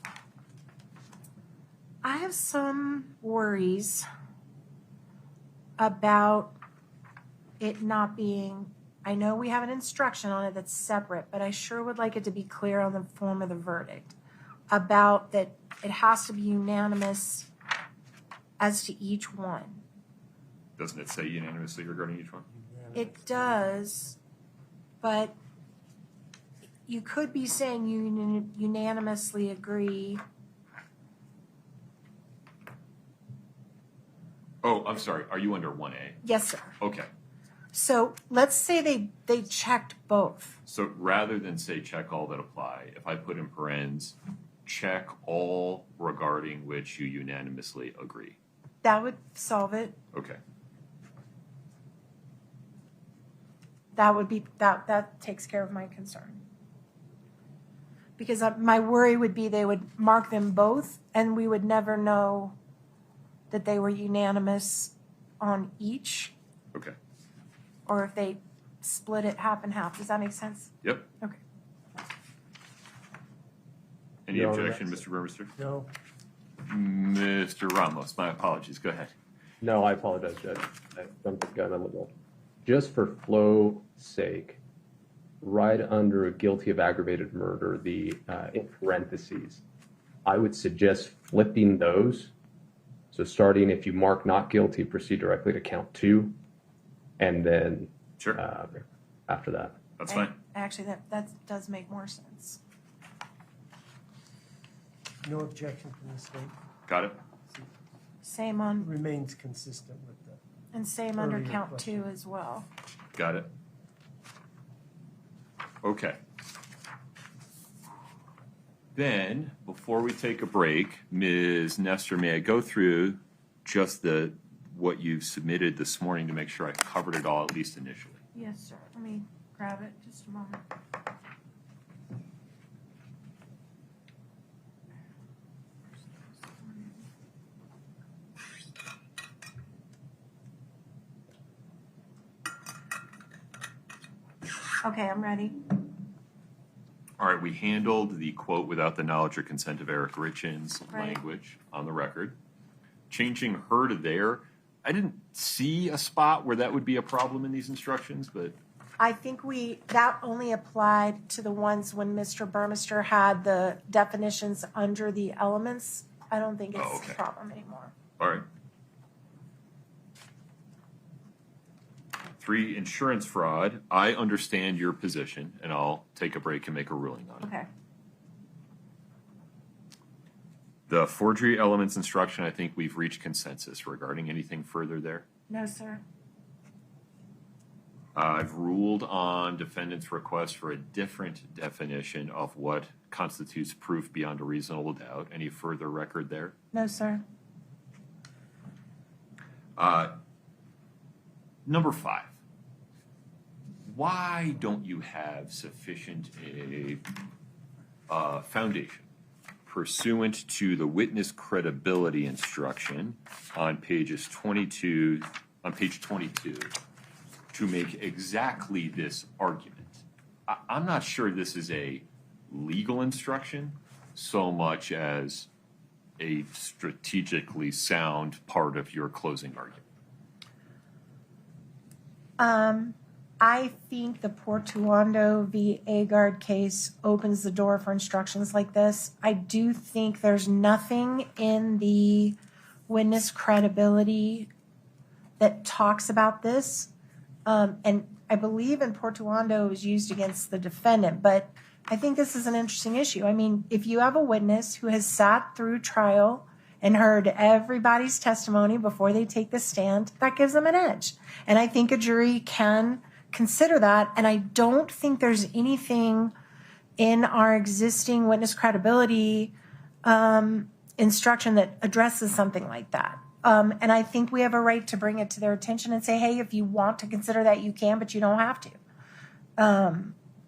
Speaker 4: I have some worries about it not being, I know we have an instruction on it that's separate, but I sure would like it to be clear on the form of the verdict about that it has to be unanimous as to each one.
Speaker 3: Doesn't it say unanimously regarding each one?
Speaker 4: It does, but you could be saying you unanimously agree.
Speaker 3: Oh, I'm sorry. Are you under 1A?
Speaker 4: Yes, sir.
Speaker 3: Okay.
Speaker 4: So let's say they checked both.
Speaker 3: So rather than say check all that apply, if I put in parens, check all regarding which you unanimously agree.
Speaker 4: That would solve it.
Speaker 3: Okay.
Speaker 4: That would be that takes care of my concern. Because my worry would be they would mark them both and we would never know that they were unanimous on each,
Speaker 3: Okay.
Speaker 4: or if they split it half and half. Does that make sense?
Speaker 3: Yep.
Speaker 4: Okay.
Speaker 3: Any
Speaker 6: No,
Speaker 3: objection,
Speaker 6: that's-
Speaker 3: Mr. Burmester?
Speaker 1: No,
Speaker 3: Mr. Ramos, my apologies. Go ahead.
Speaker 6: No, I apologize, Judge. I jumped the gun a little. Just for flow sake, right under guilty of aggravated murder, the in parentheses, I would suggest flipping those. So starting, if you mark not guilty, proceed directly to count 2, and then
Speaker 3: Sure.
Speaker 6: after that.
Speaker 3: That's fine.
Speaker 4: Actually, that does make more sense.
Speaker 1: no objection from the state.
Speaker 3: Got it?
Speaker 4: Same on
Speaker 1: Remains consistent with the,
Speaker 4: and same under
Speaker 1: Earlier
Speaker 4: count
Speaker 1: question.
Speaker 4: 2 as well.
Speaker 3: Got it. Okay. Then, before we take a break, Ms. Nestor, may I go through just what you've submitted this morning to make sure I covered it all, at least initially?
Speaker 4: Yes, sir. Let me grab it just a moment. Okay, I'm ready.
Speaker 3: All right, we handled the quote without the knowledge or consent of Eric Richins
Speaker 4: Right.
Speaker 3: language on the record. Changing her to there, I didn't see a spot where that would be a problem in these instructions, but
Speaker 4: I think that only applied to the ones when Mr. Burmester had the definitions under the elements. I don't think it's
Speaker 3: Oh, okay.
Speaker 4: a problem anymore.
Speaker 3: all right. 3, insurance fraud. I understand your position, and I'll take a break and make a ruling on it.
Speaker 4: Okay.
Speaker 3: The forgery elements instruction, I think we've reached consensus regarding anything further there.
Speaker 4: No, sir.
Speaker 3: I've ruled on defendant's request for a different definition of what constitutes proof beyond a reasonable doubt. Any further record there?
Speaker 4: No, sir.
Speaker 3: Number 5. Why don't you have sufficient foundation pursuant to the witness credibility instruction on page 22 to make exactly this argument? I'm not sure this is a legal instruction so much as a strategically sound part of your closing argument.
Speaker 4: I think the Portuondo v. Agard case opens the door for instructions like this. I do think there's nothing in the witness credibility that talks about this. And I believe in Portuondo it was used against the defendant, but I think this is an interesting issue. I mean, if you have a witness who has sat through trial and heard everybody's testimony before they take the stand, that gives them an edge. And I think a jury can consider that. And I don't think there's anything in our existing witness credibility instruction that addresses something like that. And I think we have a right to bring it to their attention and say, hey, if you want to consider that, you can, but you don't have to.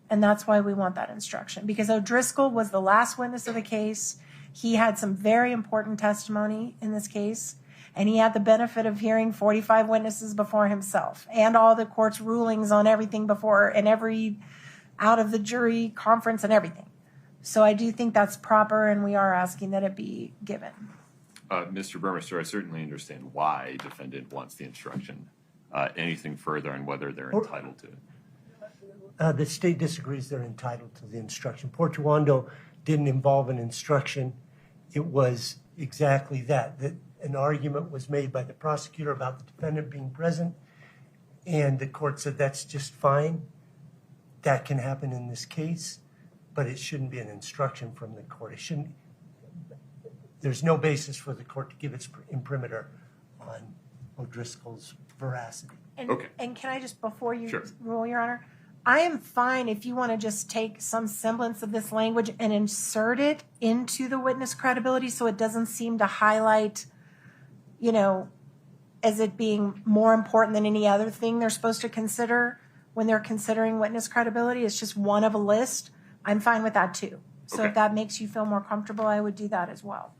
Speaker 4: And that's why we want that instruction, because O'Driscoll was the last witness of the case. He had some very important testimony in this case, and he had the benefit of hearing 45 witnesses before himself and all the court's rulings on everything before and every out of the jury conference and everything. So I do think that's proper, and we are asking that it be given.
Speaker 3: Mr. Burmester, I certainly understand why defendant wants the instruction. Anything further on whether they're entitled to it?
Speaker 1: The state disagrees they're entitled to the instruction. Portuondo didn't involve an instruction. It was exactly that an argument was made by the prosecutor about the defendant being present, and the court said that's just fine. That can happen in this case, but it shouldn't be an instruction from the court. It shouldn't. There's no basis for the court to give its imprimatur on O'Driscoll's veracity.
Speaker 4: And,
Speaker 3: Okay.
Speaker 4: And can I just, before you
Speaker 3: Sure.
Speaker 4: rule, Your Honor, I am fine if you want to just take some semblance of this language and insert it into the witness credibility so it doesn't seem to highlight, as it being more important than any other thing they're supposed to consider when they're considering witness credibility. It's just one of a list. I'm fine with that too. So
Speaker 3: Okay.
Speaker 4: if that makes you feel more comfortable, I would do that as well.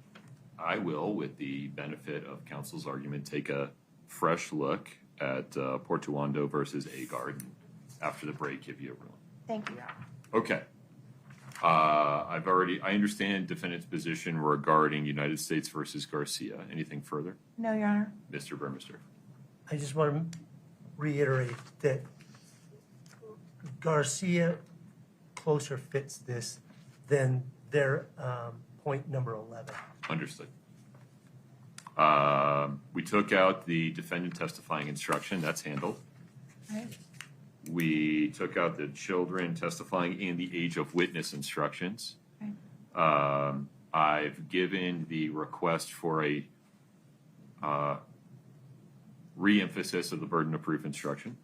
Speaker 3: I will, with the benefit of counsel's argument, take a fresh look at Portuondo versus Agard. After the break, give you a ruling.
Speaker 4: Thank you, Your Honor.
Speaker 3: Okay. I understand defendant's position regarding United States versus Garcia. Anything further?
Speaker 4: No, Your Honor.
Speaker 3: Mr. Burmester.
Speaker 1: I just want to reiterate that Garcia closer fits this than their point number 11.
Speaker 3: Understood. We took out the defendant testifying instruction. That's handled.
Speaker 4: Right.
Speaker 3: We took out the children testifying and the age of witness instructions.
Speaker 4: Right.
Speaker 3: I've given the request for a re-emphasis of the burden of proof instruction.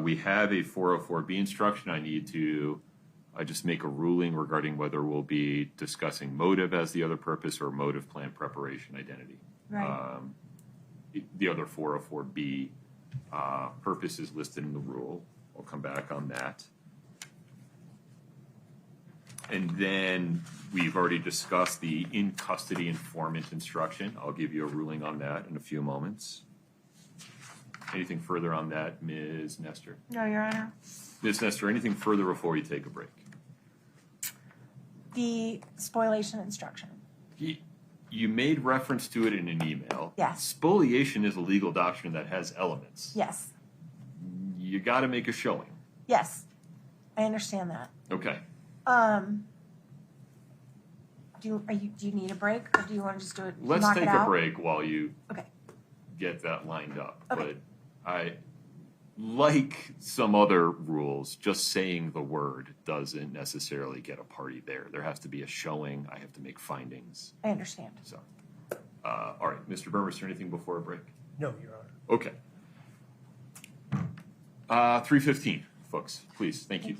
Speaker 3: We have a 404B instruction. I need to just make a ruling regarding whether we'll be discussing motive as the other purpose or motive, plan, preparation, identity.
Speaker 4: Right.
Speaker 3: The other 404B purpose is listed in the rule. I'll come back on that. And then we've already discussed the in-custody informant instruction. I'll give you a ruling on that in a few moments. Anything further on that, Ms. Nestor?
Speaker 4: No, Your Honor.
Speaker 3: Ms. Nestor, anything further before we take a break?
Speaker 4: The spoliation instruction.
Speaker 3: You made reference to it in an email.
Speaker 4: Yes.
Speaker 3: Spoliation is a legal doctrine that has elements.
Speaker 4: Yes.
Speaker 3: You got to make a showing.
Speaker 4: Yes. I understand that.
Speaker 3: Okay.
Speaker 4: Do you need a break, or do you want to just do it?
Speaker 3: Let's
Speaker 4: knock
Speaker 3: take
Speaker 4: it
Speaker 3: a
Speaker 4: out?
Speaker 3: break while you
Speaker 4: Okay.
Speaker 3: get that lined up.
Speaker 4: Okay.
Speaker 3: But I, like some other rules, just saying the word doesn't necessarily get a party there. There has to be a showing. I have to make findings.
Speaker 4: I understand.
Speaker 3: So, all right, Mr. Burmester, anything before a break?
Speaker 1: No, Your Honor.
Speaker 3: Okay. 3:15, folks, please. Thank you.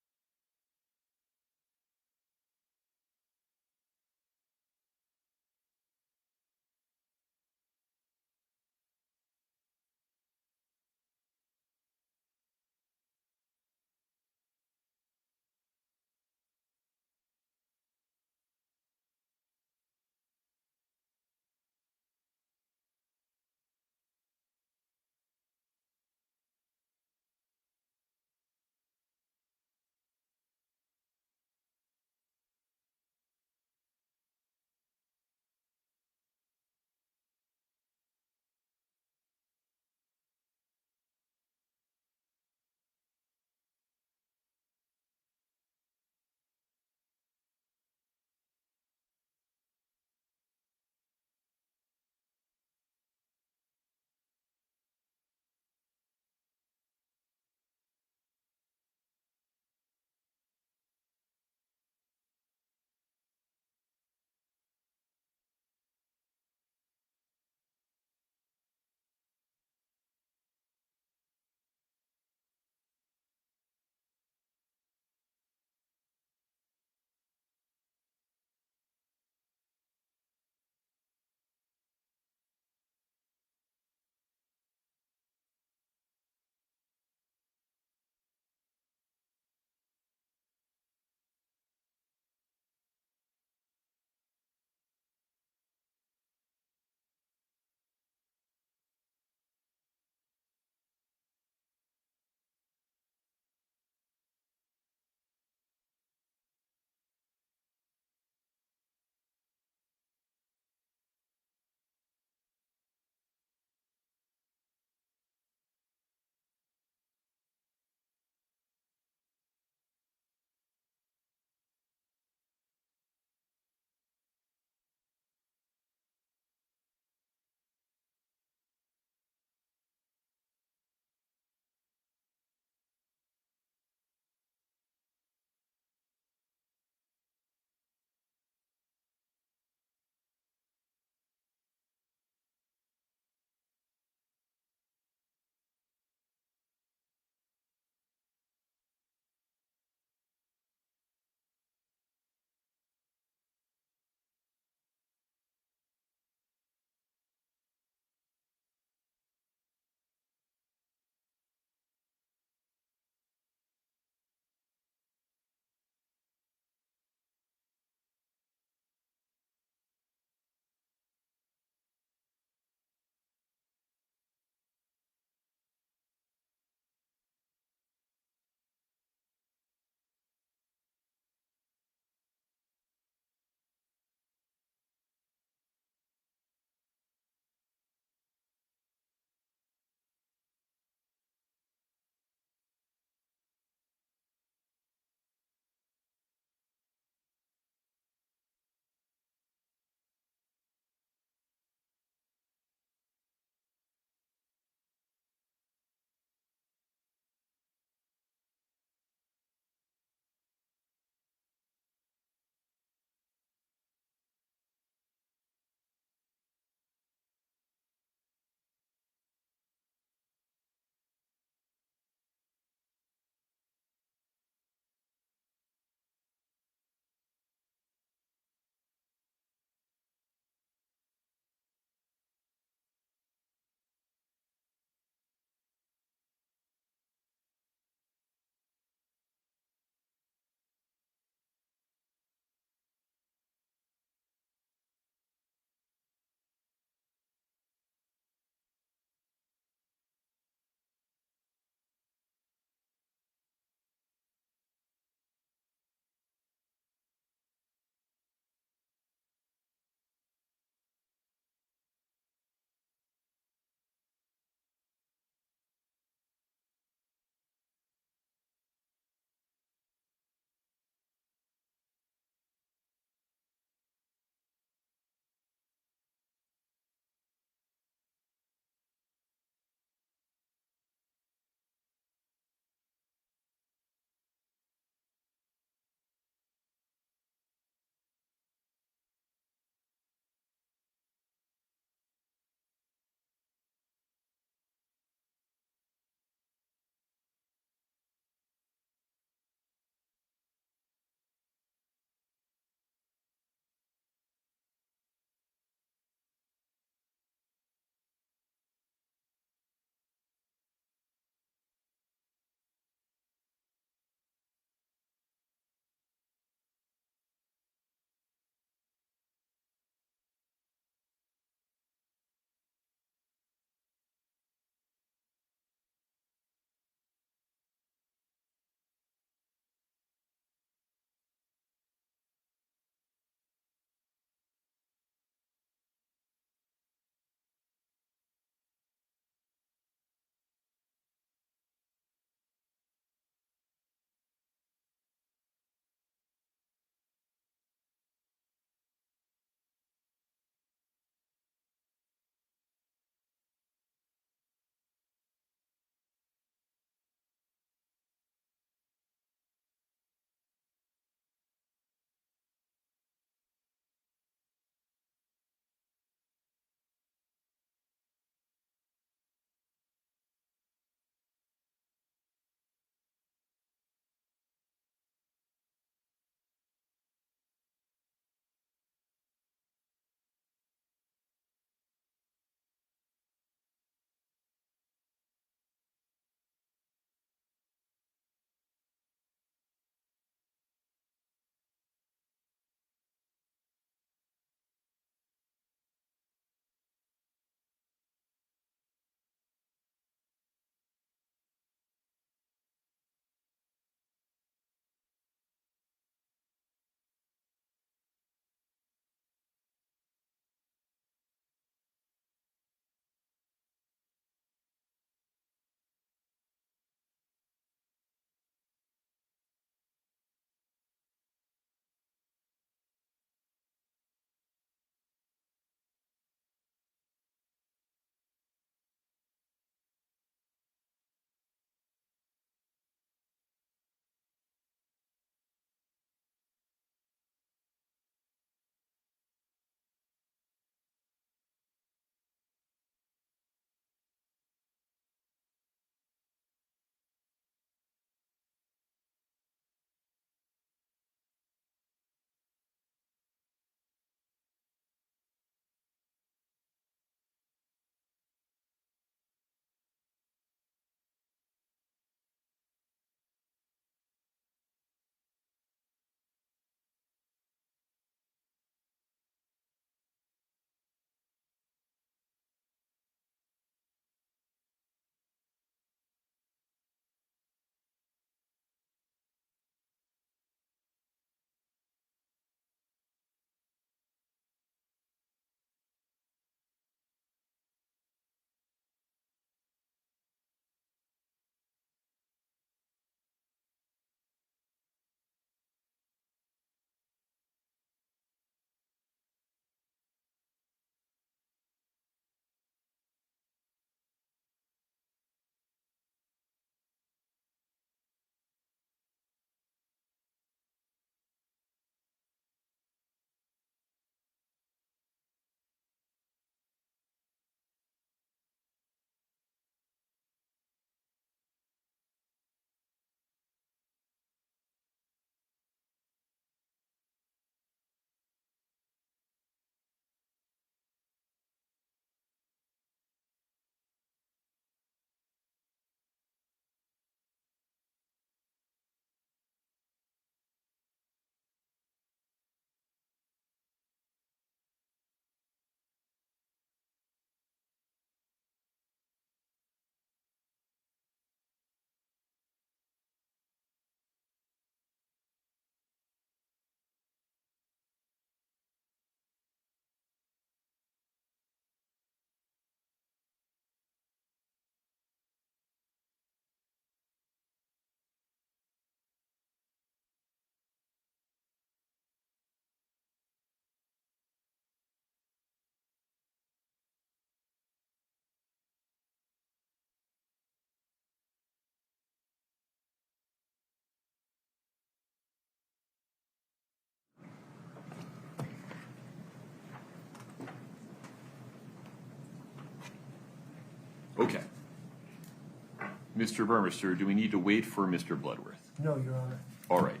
Speaker 3: Mr. Burmester, do we need to wait for Mr. Bloodworth?
Speaker 1: No, Your Honor.
Speaker 3: All right.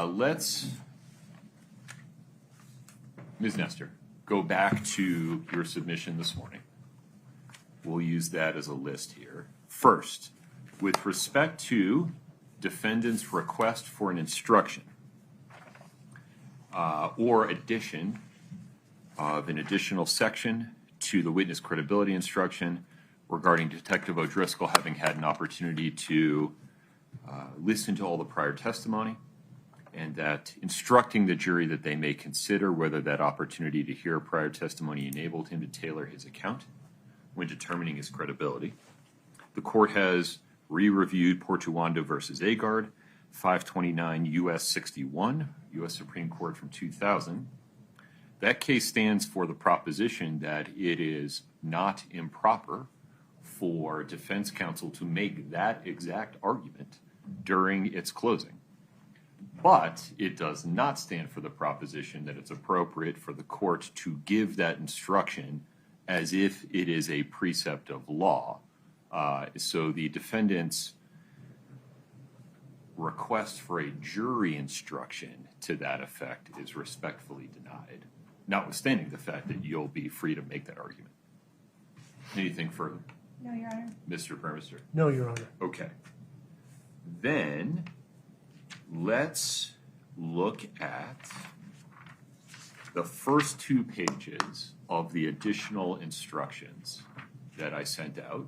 Speaker 3: Let's, Ms. Nestor, go back to your submission this morning. We'll use that as a list here. First, with respect to defendant's request for an instruction or addition of an additional section to the witness credibility instruction regarding Detective O'Driscoll having had an opportunity to listen to all the prior testimony, and that instructing the jury that they may consider whether that opportunity to hear prior testimony enabled him to tailor his account when determining his credibility. The court has re-reviewed Portuondo versus Agard, 529 U.S. 61, U.S. Supreme Court from 2000. That case stands for the proposition that it is not improper for defense counsel to make that exact argument during its closing. But it does not stand for the proposition that it's appropriate for the court to give that instruction as if it is a precept of law. So the defendant's request for a jury instruction to that effect is respectfully denied, notwithstanding the fact that you'll be free to make that argument. Anything further?
Speaker 4: No, Your Honor.
Speaker 3: Mr. Permister?
Speaker 1: No, Your Honor.
Speaker 3: Okay. Then let's look at the first 2 pages of the additional instructions that I sent out.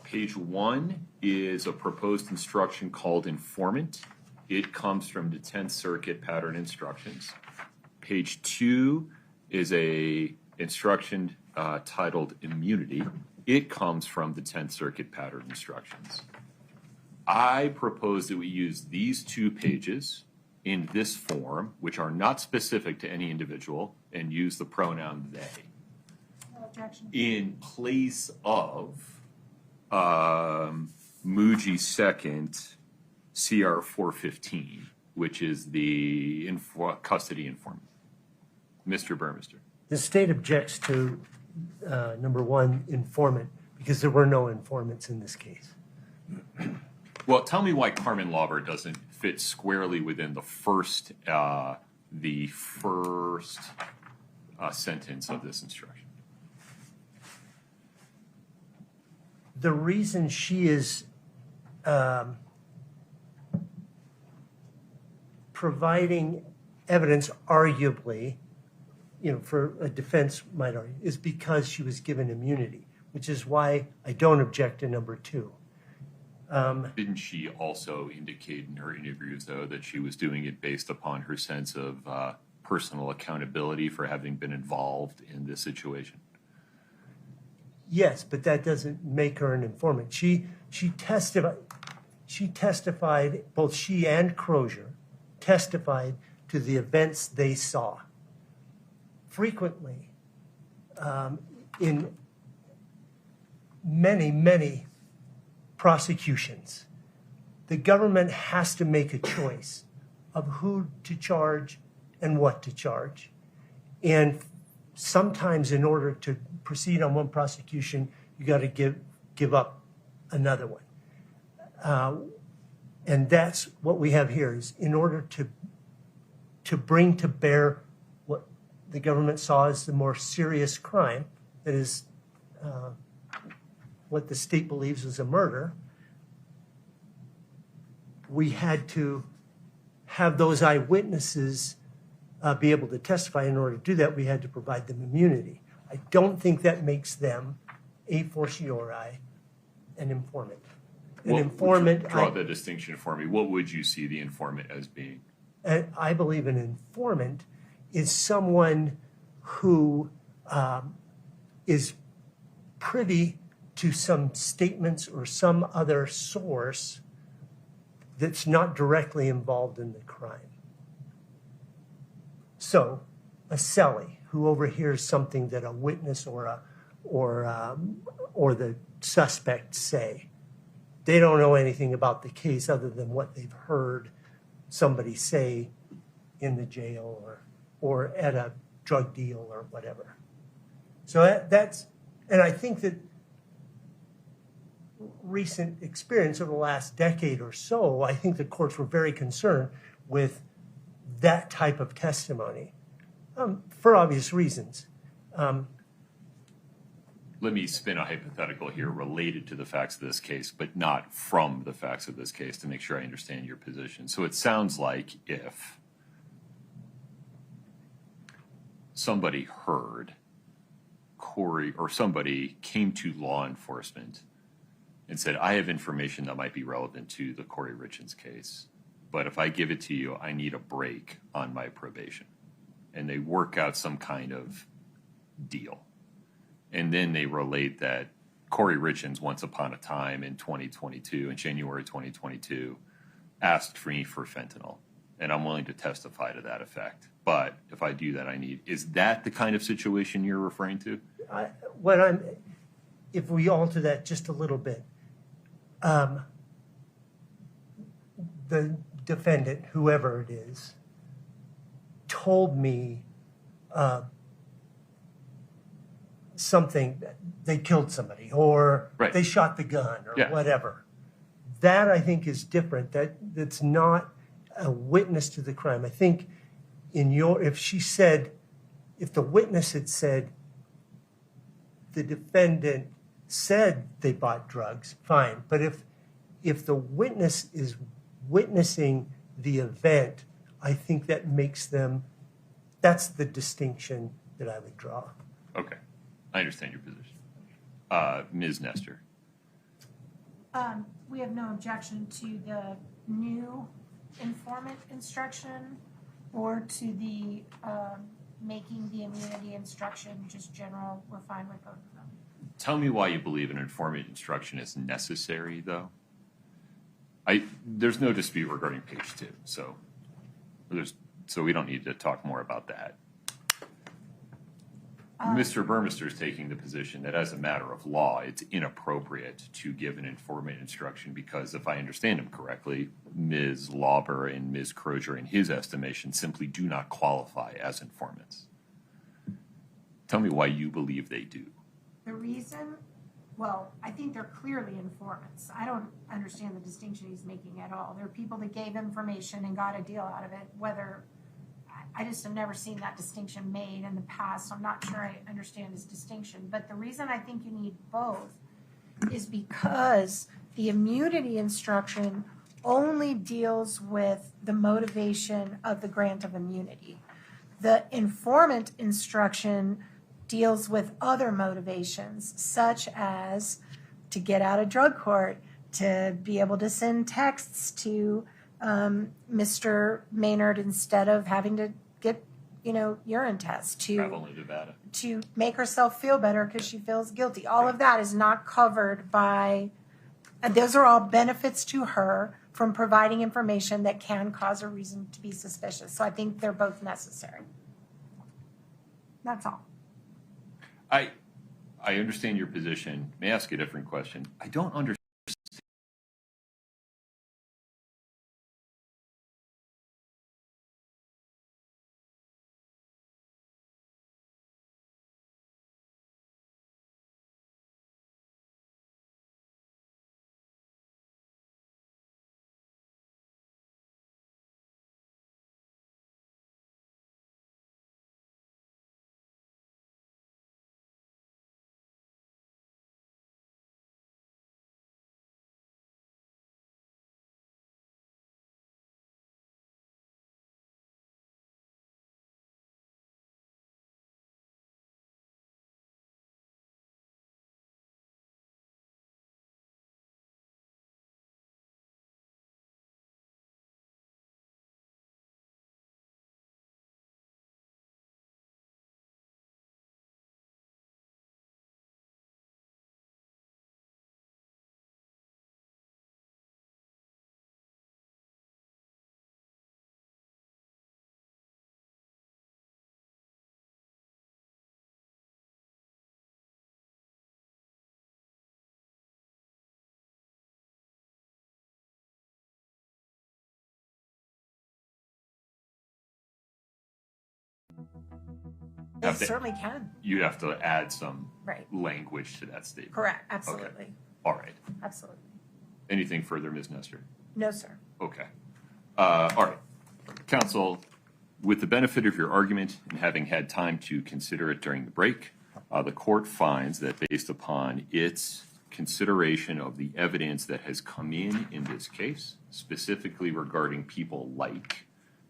Speaker 3: Page 1 is a proposed instruction called Informant. It comes from the 10th Circuit pattern instructions. Page 2 is a instruction titled Immunity. It comes from the 10th Circuit pattern instructions. I propose that we use these 2 pages in this form, which are not specific to any individual, and use the pronoun they,
Speaker 4: No objection.
Speaker 3: in place of Muji's second CR 415, which is the custody informant. Mr. Burmester.
Speaker 1: The state objects to number 1, informant, because there were no informants in this case.
Speaker 3: Well, tell me why Carmen Lauber doesn't fit squarely within the first sentence of this instruction.
Speaker 1: The reason she is providing evidence, arguably, for a defense might argue, is because she was given immunity, which is why I don't object to number 2.
Speaker 3: Didn't she also indicate in her interviews, though, that she was doing it based upon her sense of personal accountability for having been involved in this situation?
Speaker 1: Yes, but that doesn't make her an informant. She testified, both she and Crozier testified to the events they saw. Frequently, in many prosecutions, the government has to make a choice of who to charge and what to charge. And sometimes in order to proceed on one prosecution, you got to give up another one. And that's what we have here, is in order to bring to bear what the government saw as the more serious crime, that is what the state believes is a murder, we had to have those eyewitnesses be able to testify. In order to do that, we had to provide them immunity. I don't think that makes them a fortiori an informant.
Speaker 3: Draw the distinction for me. What would you see the informant as being?
Speaker 1: I believe an informant is someone who is privy to some statements or some other source that's not directly involved in the crime. So, a cellie who overhears something that a witness or the suspect say. They don't know anything about the case other than what they've heard somebody say in the jail or at a drug deal or whatever. So and I think that recent experience over the last decade or so, I think the courts were very concerned with that type of testimony for obvious reasons.
Speaker 3: Let me spin a hypothetical here related to the facts of this case, but not from the facts of this case to make sure I understand your position. So it sounds like if somebody heard Kouri, or somebody came to law enforcement and said, I have information that might be relevant to the Kouri Richins case, but if I give it to you, I need a break on my probation. And they work out some kind of deal. And then they relate that Kouri Richins, once upon a time in 2022, in January 2022, asked for me for fentanyl. And I'm willing to testify to that effect. But if I do that, is that the kind of situation you're referring to?
Speaker 1: If we alter that just a little bit, the defendant, whoever it is, told me something, they killed somebody, or
Speaker 3: Right.
Speaker 1: they shot the gun, or
Speaker 3: Yeah.
Speaker 1: whatever. That, I think, is different. That's not a witness to the crime. I think if the witness had said, the defendant said they bought drugs, fine. But if the witness is witnessing the event, I think that makes them, that's the distinction that I would draw.
Speaker 3: Okay. I understand your position. Ms. Nestor.
Speaker 4: We have no objection to the new informant instruction or to the making the immunity instruction just general. We're fine with both of them.
Speaker 3: Tell me why you believe an informant instruction is necessary, though. There's no dispute regarding page 2, so we don't need to talk more about that. Mr. Burmester is taking the position that as a matter of law, it's inappropriate to give an informant instruction because, if I understand him correctly, Ms. Lauber and Ms. Crozier, in his estimation, simply do not qualify as informants. Tell me why you believe they do.
Speaker 4: The reason, well, I think they're clearly informants. I don't understand the distinction he's making at all. There are people that gave information and got a deal out of it, whether I just have never seen that distinction made in the past. I'm not sure I understand his distinction. But the reason I think you need both is because the immunity instruction only deals with the motivation of the grant of immunity. The informant instruction deals with other motivations, such as to get out of drug court, to be able to send texts to Mr. Maynard instead of having to get, urine tests,
Speaker 3: Travel to Nevada.
Speaker 4: to make herself feel better because she feels guilty. All of that is not covered by, and those are all benefits to her from providing information that can cause a reason to be suspicious. So I think they're both necessary. That's all.
Speaker 3: I understand your position. May I ask a different question? I don't understand.
Speaker 4: They certainly can.
Speaker 3: You'd have to add some
Speaker 4: Right.
Speaker 3: language to that statement.
Speaker 4: Correct. Absolutely.
Speaker 3: All right.
Speaker 4: Absolutely.
Speaker 3: Anything further, Ms. Nestor?
Speaker 4: No, sir.
Speaker 3: Okay. All right. Counsel, with the benefit of your argument and having had time to consider it during the break, the court finds that based upon its consideration of the evidence that has come in this case, specifically regarding people like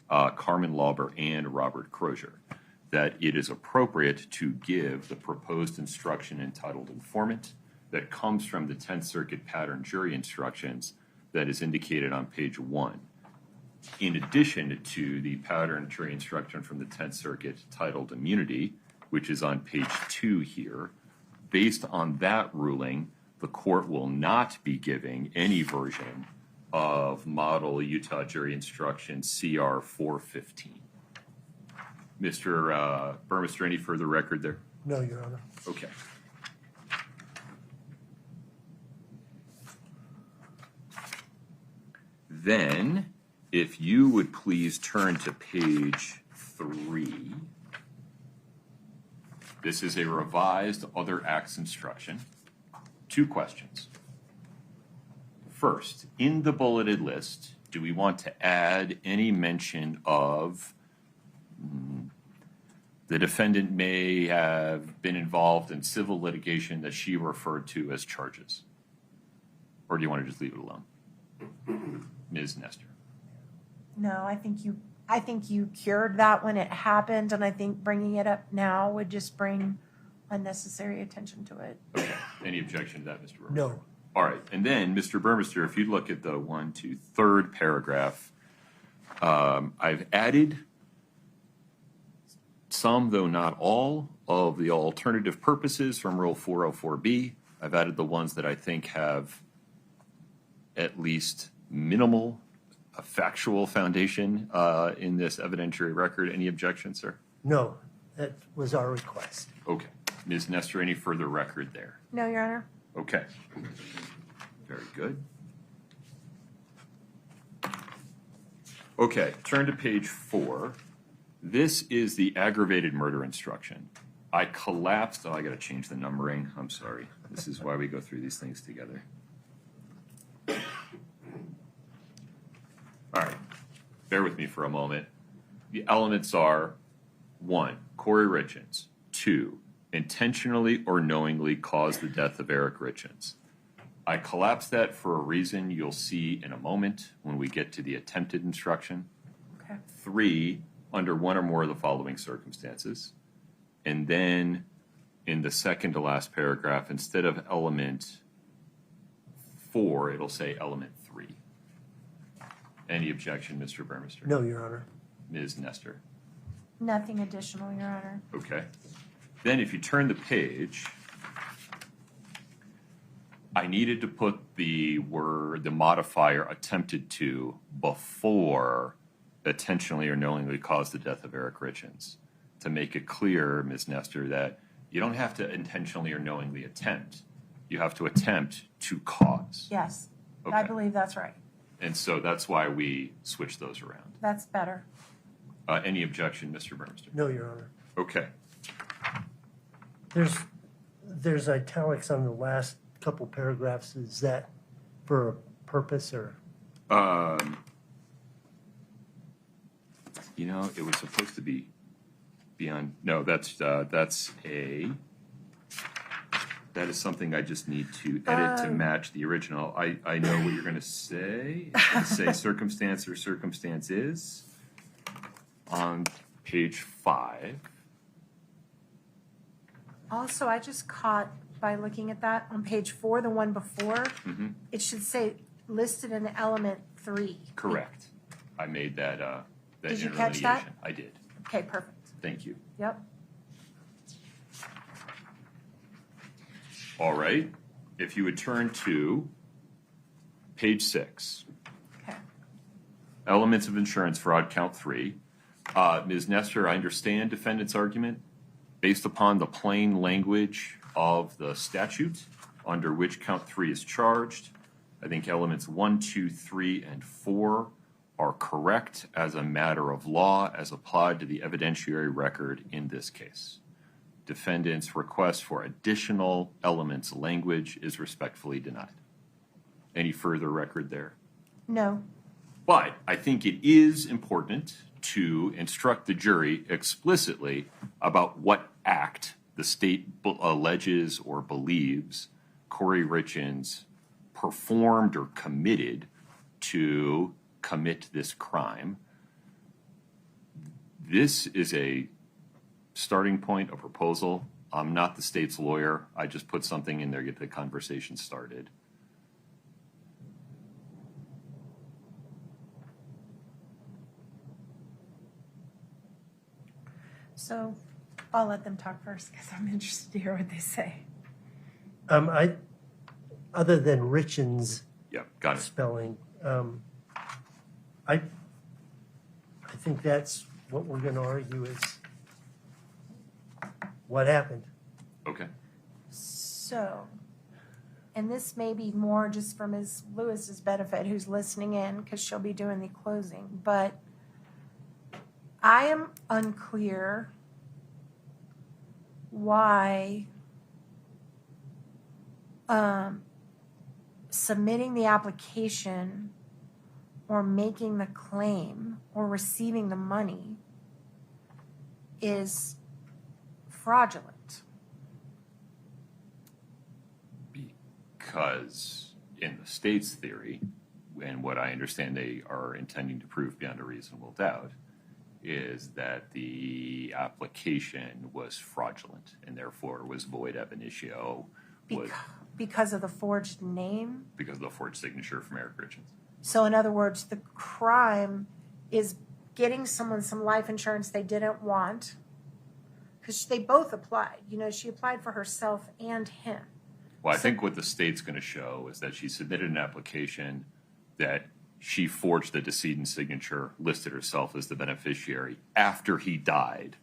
Speaker 3: Carmen Lauber and Robert Crozier, that it is appropriate to give the proposed instruction entitled Informant that comes from the 10th Circuit pattern jury instructions that is indicated on page 1. In addition to the pattern jury instruction from the 10th Circuit titled Immunity, which is on page 2 here, based on that ruling, the court will not be giving any version of Model Utah Jury Instruction CR 415. Mr. Burmester, any further record there?
Speaker 1: No, Your Honor.
Speaker 3: Okay. Then, if you would please turn to page 3. This is a revised other acts instruction. 2 questions. First, in the bulleted list, do we want to add any mention of the defendant may have been involved in civil litigation that she referred to as charges? Or do you want to just leave it alone? Ms. Nestor.
Speaker 4: No, I think you cured that when it happened, and I think bringing it up now would just bring unnecessary attention to it.
Speaker 3: Okay. Any objection to that, Mr. Burmester?
Speaker 1: No.
Speaker 3: All right. And then, Mr. Burmester, if you look at the 3rd paragraph, I've added some, though not all, of the alternative purposes from Rule 404B. I've added the ones that I think have at least minimal factual foundation in this evidentiary record. Any objections, sir?
Speaker 1: No, that was our request.
Speaker 3: Okay. Ms. Nestor, any further record there?
Speaker 4: No, Your Honor.
Speaker 3: Okay. Very good. Okay, turn to page 4. This is the aggravated murder instruction. I collapsed. Oh, I got to change the numbering. I'm sorry. This is why we go through these things together. All right. Bear with me for a moment. The elements are 1, Kouri Richins. 2, intentionally or knowingly cause the death of Eric Richins. I collapsed that for a reason you'll see in a moment when we get to the attempted instruction.
Speaker 4: Okay.
Speaker 3: 3, under one or more of the following circumstances. And then in the second to last paragraph, instead of element 4, it'll say element 3. Any objection, Mr. Burmester?
Speaker 1: No, Your Honor.
Speaker 3: Ms. Nestor?
Speaker 4: Nothing additional, Your Honor.
Speaker 3: Okay. Then if you turn the page, I needed to put the modifier attempted to before intentionally or knowingly cause the death of Eric Richins to make it clear, Ms. Nestor, that you don't have to intentionally or knowingly attempt. You have to attempt to cause.
Speaker 4: Yes,
Speaker 3: Okay.
Speaker 4: I believe that's right.
Speaker 3: And so that's why we switched those around.
Speaker 4: That's better.
Speaker 3: Any objection, Mr. Burmester?
Speaker 1: No, Your Honor.
Speaker 3: Okay.
Speaker 1: There's italics on the last couple paragraphs. Is that for a purpose or?
Speaker 3: It was supposed to be beyond. No, that is something I just need to edit to match the original. I know what you're going to say. It's going to say circumstance or circumstance is on page 5.
Speaker 4: Also, I just caught by looking at that on page 4, the one before, it should say listed in element 3.
Speaker 3: Correct. I made that
Speaker 4: Did you catch that?
Speaker 3: interlineation. I did.
Speaker 4: Okay, perfect.
Speaker 3: Thank you.
Speaker 4: Yep.
Speaker 3: All right. If you would turn to page 6.
Speaker 4: Okay.
Speaker 3: Elements of insurance fraud, count 3. Ms. Nestor, I understand defendant's argument. Based upon the plain language of the statute under which count 3 is charged, I think elements 1, 2, 3, and 4 are correct as a matter of law as applied to the evidentiary record in this case. defendant's request for additional elements language is respectfully denied. Any further record there?
Speaker 4: No.
Speaker 3: But I think it is important to instruct the jury explicitly about what act the state alleges or believes Kouri Richins performed or committed to commit this crime. This is a starting point, a proposal. I'm not the state's lawyer. I just put something in there to get the conversation started.
Speaker 4: So I'll let them talk first because I'm interested to hear what they say.
Speaker 1: Other than Richins
Speaker 3: Yeah, got it.
Speaker 1: spelling, I think that's what we're going to argue is what happened.
Speaker 3: Okay.
Speaker 4: So, and this may be more just for Ms. Lewis's benefit, who's listening in, because she'll be doing the closing, but I am unclear why submitting the application or making the claim or receiving the money is fraudulent.
Speaker 3: Because in the state's theory, and what I understand they are intending to prove beyond a reasonable doubt, is that the application was fraudulent and therefore was void ab initio
Speaker 4: Because of the forged name?
Speaker 3: because of the forged signature from Eric Richins.
Speaker 4: So in other words, the crime is getting someone some life insurance they didn't want, because they both applied. You know, she applied for herself and him.
Speaker 3: Well, I think what the state's going to show is that she submitted an application that she forged the decedent's signature, listed herself as the beneficiary after he died,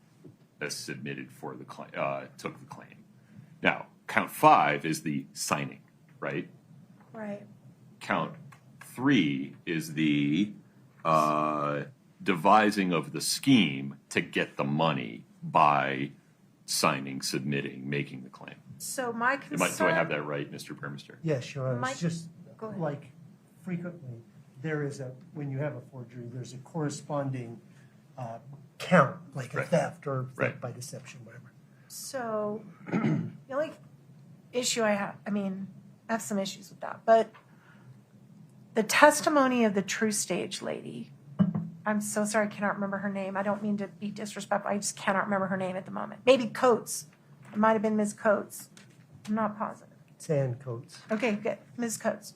Speaker 3: as submitted for the claim, took the claim. Now, count 5 is the signing, right?
Speaker 4: Right.
Speaker 3: Count 3 is the devising of the scheme to get the money by signing, submitting, making the claim.
Speaker 4: So my concern...
Speaker 3: Do I have that right, Mr. Permister?
Speaker 1: Yes, Your Honor.
Speaker 4: Mike,
Speaker 1: It's just
Speaker 4: go ahead.
Speaker 1: like frequently, when you have a forgery, there's a corresponding count, like a
Speaker 3: Right.
Speaker 1: theft or theft
Speaker 3: Right.
Speaker 1: by deception, whatever.
Speaker 4: So the only issue I have, I have some issues with that, but the testimony of the True Stage lady, I'm so sorry I cannot remember her name. I don't mean to be disrespectful. I just cannot remember her name at the moment. Maybe Coates. It might have been Ms. Coates. I'm not positive.
Speaker 1: Sand coats.
Speaker 4: Okay, good. Ms. Coates.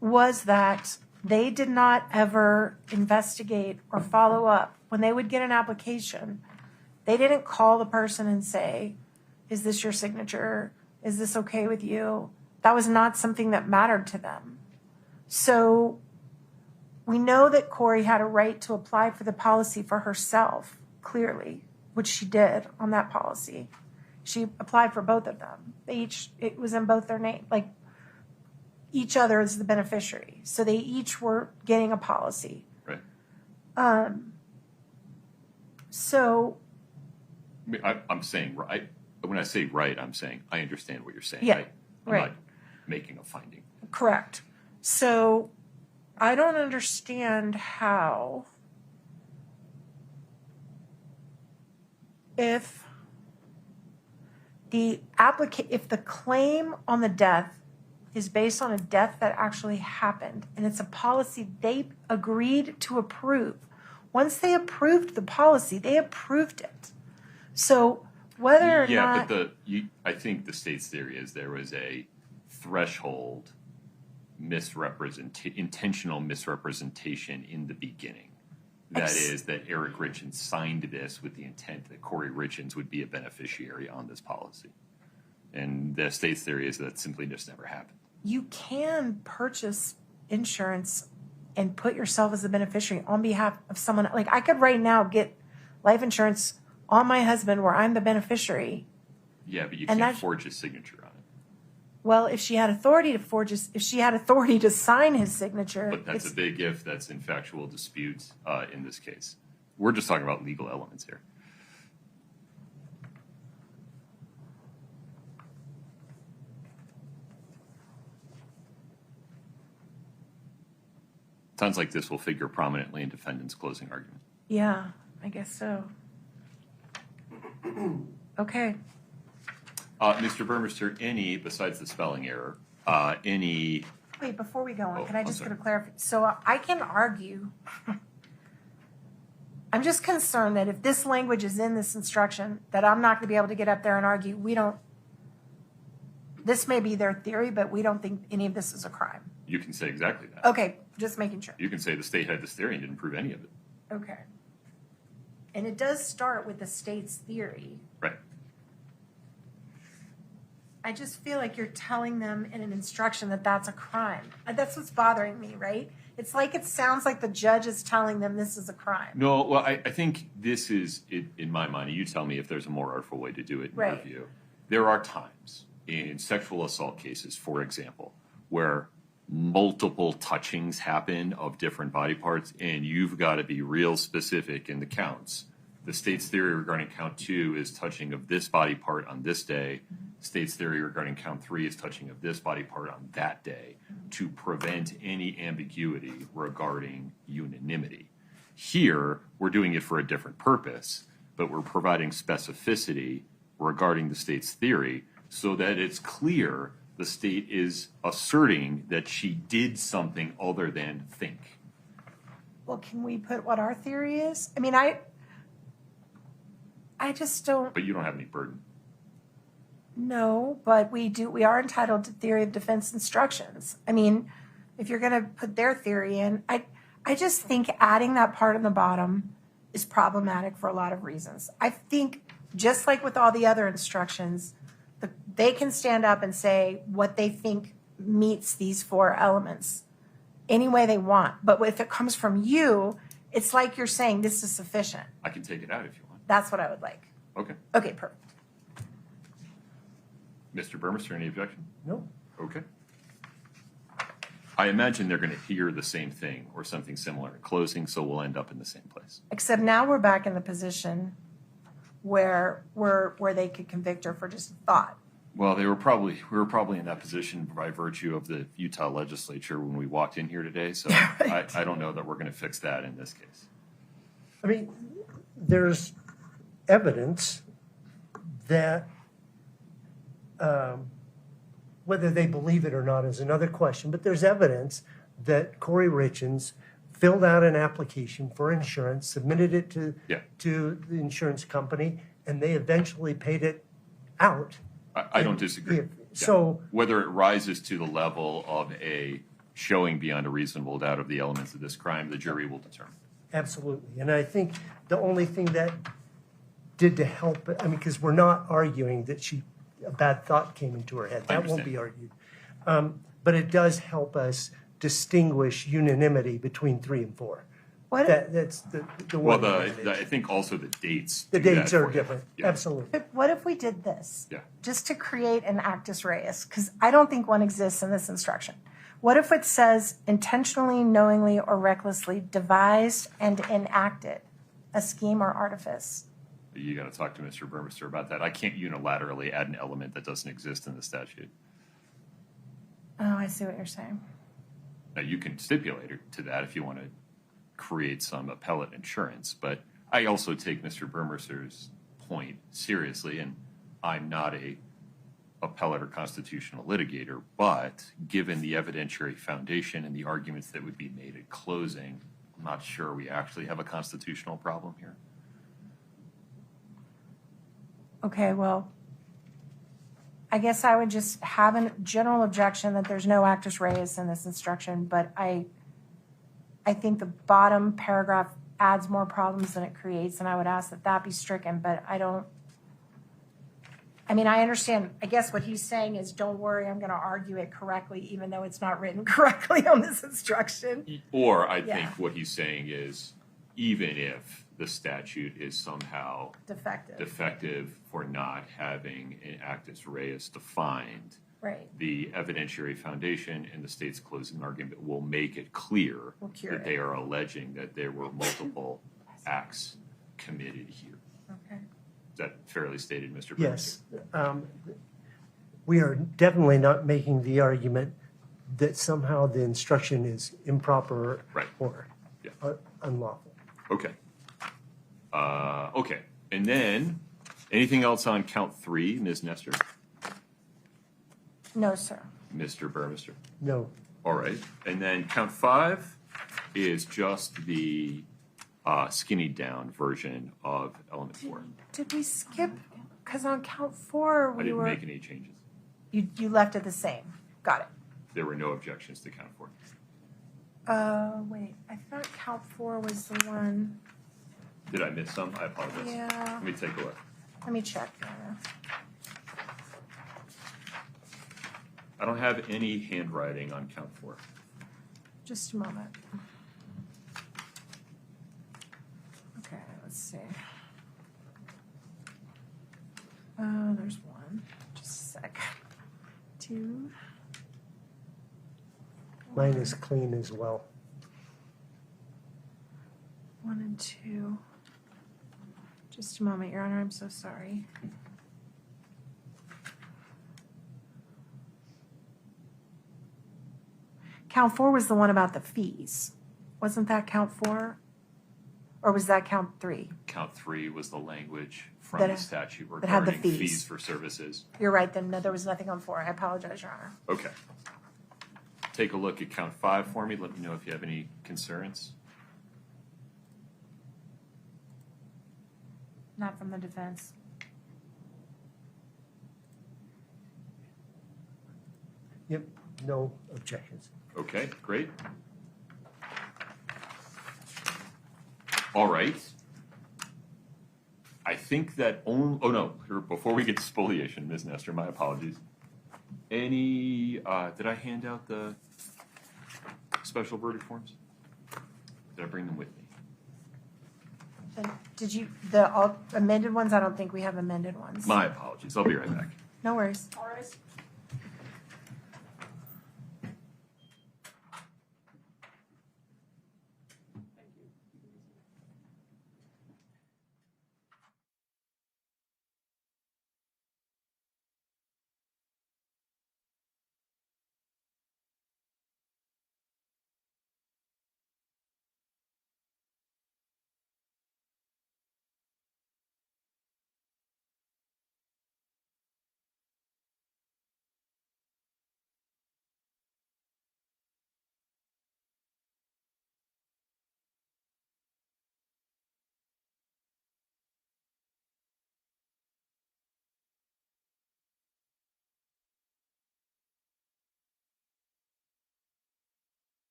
Speaker 4: Was that they did not ever investigate or follow up. When they would get an application, they didn't call the person and say, is this your signature? Is this okay with you? That was not something that mattered to them. So we know that Kouri had a right to apply for the policy for herself, clearly, which she did on that policy. She applied for both of them. It was in both their name, like each other is the beneficiary. So they each were getting a policy.
Speaker 3: Right.
Speaker 4: So
Speaker 3: I'm saying right. When I say right, I'm saying I understand what you're saying.
Speaker 4: Yeah,
Speaker 3: I'm
Speaker 4: right.
Speaker 3: not making a finding.
Speaker 4: correct. So I don't understand how if the claim on the death is based on a death that actually happened and it's a policy they agreed to approve. Once they approved the policy, they approved it. So whether or not
Speaker 3: But I think the state's theory is there was a threshold intentional misrepresentation in the beginning. That is that Eric Richins signed this with the intent that Kouri Richins would be a beneficiary on this policy. And the state's theory is that simply just never happened.
Speaker 4: you can purchase insurance and put yourself as a beneficiary on behalf of someone. Like I could right now get life insurance on my husband where I'm the beneficiary.
Speaker 3: Yeah, but you
Speaker 4: And
Speaker 3: can't
Speaker 4: that's-
Speaker 3: forge his signature on it.
Speaker 4: Well, if she had authority to if she had authority to sign his signature,
Speaker 3: But that's a big if. That's in factual dispute in this case. We're just talking about legal elements here. Sounds like this will figure prominently in defendant's closing argument.
Speaker 4: Yeah, I guess so. Okay.
Speaker 3: Mr. Burmester, any, besides the spelling error, any,
Speaker 4: Wait, before we go on,
Speaker 3: Oh,
Speaker 4: can I
Speaker 3: I'm
Speaker 4: just get
Speaker 3: sorry.
Speaker 4: a clarification? So I can argue. I'm just concerned that if this language is in this instruction, that I'm not going to be able to get up there and argue, this may be their theory, but we don't think any of this is a crime.
Speaker 3: you can say exactly that.
Speaker 4: Okay, just making sure.
Speaker 3: You can say the state had this theory and didn't prove any of it.
Speaker 4: Okay. And it does start with the state's theory.
Speaker 3: Right.
Speaker 4: I just feel like you're telling them in an instruction that that's a crime. That's what's bothering me, right? It's like it sounds like the judge is telling them this is a crime.
Speaker 3: No, well, I think this is, in my mind, and you tell me if there's a more artful way to do it in your
Speaker 4: Right.
Speaker 3: view. There are times in sexual assault cases, for example, where multiple touchings happen of different body parts, and you've got to be real specific in the counts. The state's theory regarding count 2 is touching of this body part on this day. State's theory regarding count 3 is touching of this body part on that day to prevent any ambiguity regarding unanimity. Here, we're doing it for a different purpose, but we're providing specificity regarding the state's theory so that it's clear the state is asserting that she did something other than think.
Speaker 4: Well, can we put what our theory is? I mean, I just don't
Speaker 3: But you don't have any burden.
Speaker 4: know, but we are entitled to theory of defense instructions. I mean, if you're going to put their theory in, I just think adding that part in the bottom is problematic for a lot of reasons. I think just like with all the other instructions, they can stand up and say what they think meets these 4 elements any way they want. But if it comes from you, it's like you're saying this is sufficient.
Speaker 3: I can take it out if you want.
Speaker 4: That's what I would like.
Speaker 3: Okay.
Speaker 4: Okay, perfect.
Speaker 3: Mr. Burmester, any objection?
Speaker 1: No?
Speaker 3: Okay. I imagine they're going to hear the same thing or something similar in closing, so we'll end up in the same place.
Speaker 4: Except now we're back in the position where they could convict her for just thought.
Speaker 3: Well, we were probably in that position by virtue of the Utah legislature when we walked in here today, so
Speaker 4: Right.
Speaker 3: I don't know that we're going to fix that in this case.
Speaker 1: I mean, there's evidence that whether they believe it or not is another question, but there's evidence that Kouri Richins filled out an application for insurance, submitted it to the insurance company, and they eventually paid it out.
Speaker 3: I don't disagree.
Speaker 1: Yeah.
Speaker 3: Yeah.
Speaker 1: So-
Speaker 3: whether it rises to the level of a showing beyond a reasonable doubt of the elements of this crime, the jury will determine.
Speaker 1: Absolutely. And I think the only thing that did to help, I mean, because we're not arguing that a bad thought came into her head.
Speaker 3: I
Speaker 1: That won't
Speaker 3: understand.
Speaker 1: be argued. But it does help us distinguish unanimity between 3 and 4.
Speaker 4: What?
Speaker 1: That's the
Speaker 3: Well,
Speaker 1: one. advantage.
Speaker 3: I think also the dates.
Speaker 1: The
Speaker 3: do
Speaker 1: dates
Speaker 3: that
Speaker 1: are
Speaker 3: for you.
Speaker 1: different.
Speaker 3: Yeah.
Speaker 1: Absolutely.
Speaker 4: But what if we did this?
Speaker 3: Yeah.
Speaker 4: Just to create an actus reus, because I don't think one exists in this instruction. What if it says intentionally, knowingly, or recklessly devised and enacted a scheme or artifice?
Speaker 3: You got to talk to Mr. Burmester about that. I can't unilaterally add an element that doesn't exist in the statute.
Speaker 4: Oh, I see what you're saying.
Speaker 3: Now, you can stipulate it to that if you want to create some appellate insurance, but I also take Mr. Burmester's point seriously, and I'm not a appellate or constitutional litigator, but given the evidentiary foundation and the arguments that would be made at closing, I'm not sure we actually have a constitutional problem here.
Speaker 4: Okay, well, I guess I would just have a general objection that there's no actus reus in this instruction, but I think the bottom paragraph adds more problems than it creates, and I would ask that that be stricken, but I understand, I guess what he's saying is, don't worry, I'm gonna argue it correctly, even though it's not written correctly on this instruction.
Speaker 3: Or I
Speaker 4: Yeah.
Speaker 3: think what he's saying is, even if the statute is somehow
Speaker 4: Defective,
Speaker 3: defective for not having an actus reus defined,
Speaker 4: right,
Speaker 3: the evidentiary foundation and the state's closing argument will make it clear
Speaker 4: Will cure
Speaker 3: that
Speaker 4: it.
Speaker 3: they are alleging that there were multiple acts committed here.
Speaker 4: Okay.
Speaker 3: Is that fairly stated, Mr.
Speaker 1: Yes. We are definitely not making the argument that somehow the instruction is improper
Speaker 3: Right.
Speaker 1: or
Speaker 3: Yeah.
Speaker 1: unlawful.
Speaker 3: Okay. Okay. And then, anything else on count 3, Ms. Nestor?
Speaker 4: No, sir.
Speaker 3: Mr. Burmester?
Speaker 1: No.
Speaker 3: All right. And then count 5 is just the skinny down version of element 4.
Speaker 4: Did we skip? Because on count 4,
Speaker 3: I
Speaker 4: we
Speaker 3: didn't
Speaker 4: were,
Speaker 3: make any changes.
Speaker 4: you left it the same. Got it.
Speaker 3: There were no objections to count 4.
Speaker 4: Wait, I thought count 4 was the one.
Speaker 3: Did I miss some? I apologize.
Speaker 4: Yeah.
Speaker 3: Let me take a look.
Speaker 4: Let me check.
Speaker 3: I don't have any handwriting on count 4.
Speaker 4: Just a moment. Okay, let's see. There's 1. Just a sec. 2.
Speaker 1: Mine is clean as well.
Speaker 4: 1 and 2. Just a moment, Your Honor. I'm so sorry. Count 4 was the one about the fees. Wasn't that count 4? Or was that count 3?
Speaker 3: Count 3 was the language from
Speaker 4: That-
Speaker 3: the statute
Speaker 4: that had the
Speaker 3: regarding
Speaker 4: fees.
Speaker 3: fees for services.
Speaker 4: You're right, then no, there was nothing on 4. I apologize, Your Honor.
Speaker 3: Okay. Take a look at count 5 for me. Let me know if you have any concerns.
Speaker 4: Not from the defense.
Speaker 1: Yep, no objections.
Speaker 3: Okay, great. All right. I think that only, oh no, here, before we get to spoliation, Ms. Nestor, my apologies. Any, did I hand out the special verdict forms? Did I bring them with me?
Speaker 4: Then did you, the all amended ones? I don't think we have amended ones.
Speaker 3: My apologies. I'll be right back.
Speaker 4: No worries.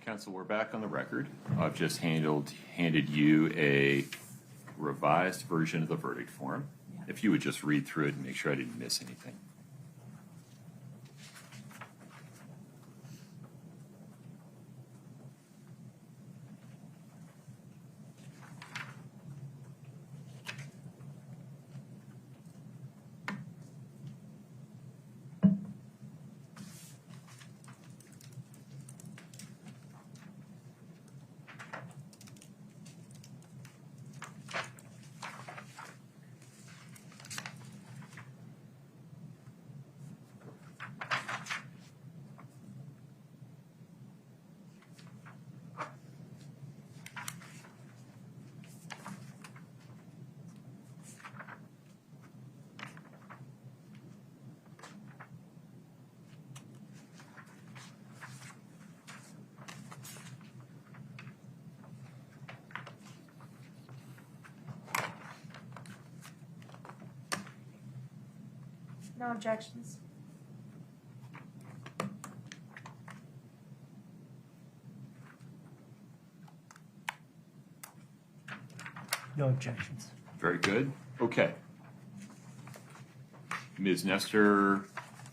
Speaker 3: Council, we're back on the record. I've just handed you a revised version of the verdict form. If you would just read through it and make sure I didn't miss anything.
Speaker 4: No objections.
Speaker 1: No objections.
Speaker 3: Very good. Okay. Ms. Nestor,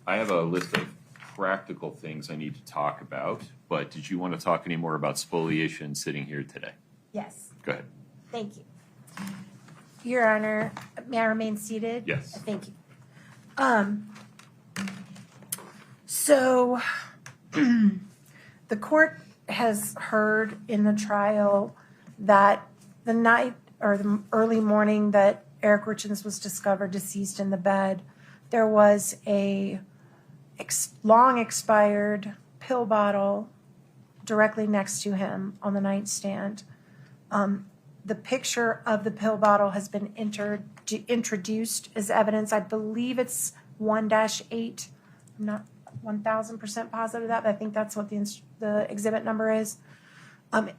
Speaker 3: I have a list of practical things I need to talk about, but did you want to talk any more about spoliation sitting here today?
Speaker 4: Yes.
Speaker 3: Go ahead.
Speaker 4: Thank you. Your Honor, may I remain seated?
Speaker 3: Yes.
Speaker 4: Thank you. So the court has heard in the trial that the night or the early morning that Eric Richins was discovered deceased in the bed, there was a long expired pill bottle directly next to him on the nightstand. The picture of the pill bottle has been introduced as evidence. I believe it's 1-8. I'm not 1,000% positive of that, but I think that's what the exhibit number is.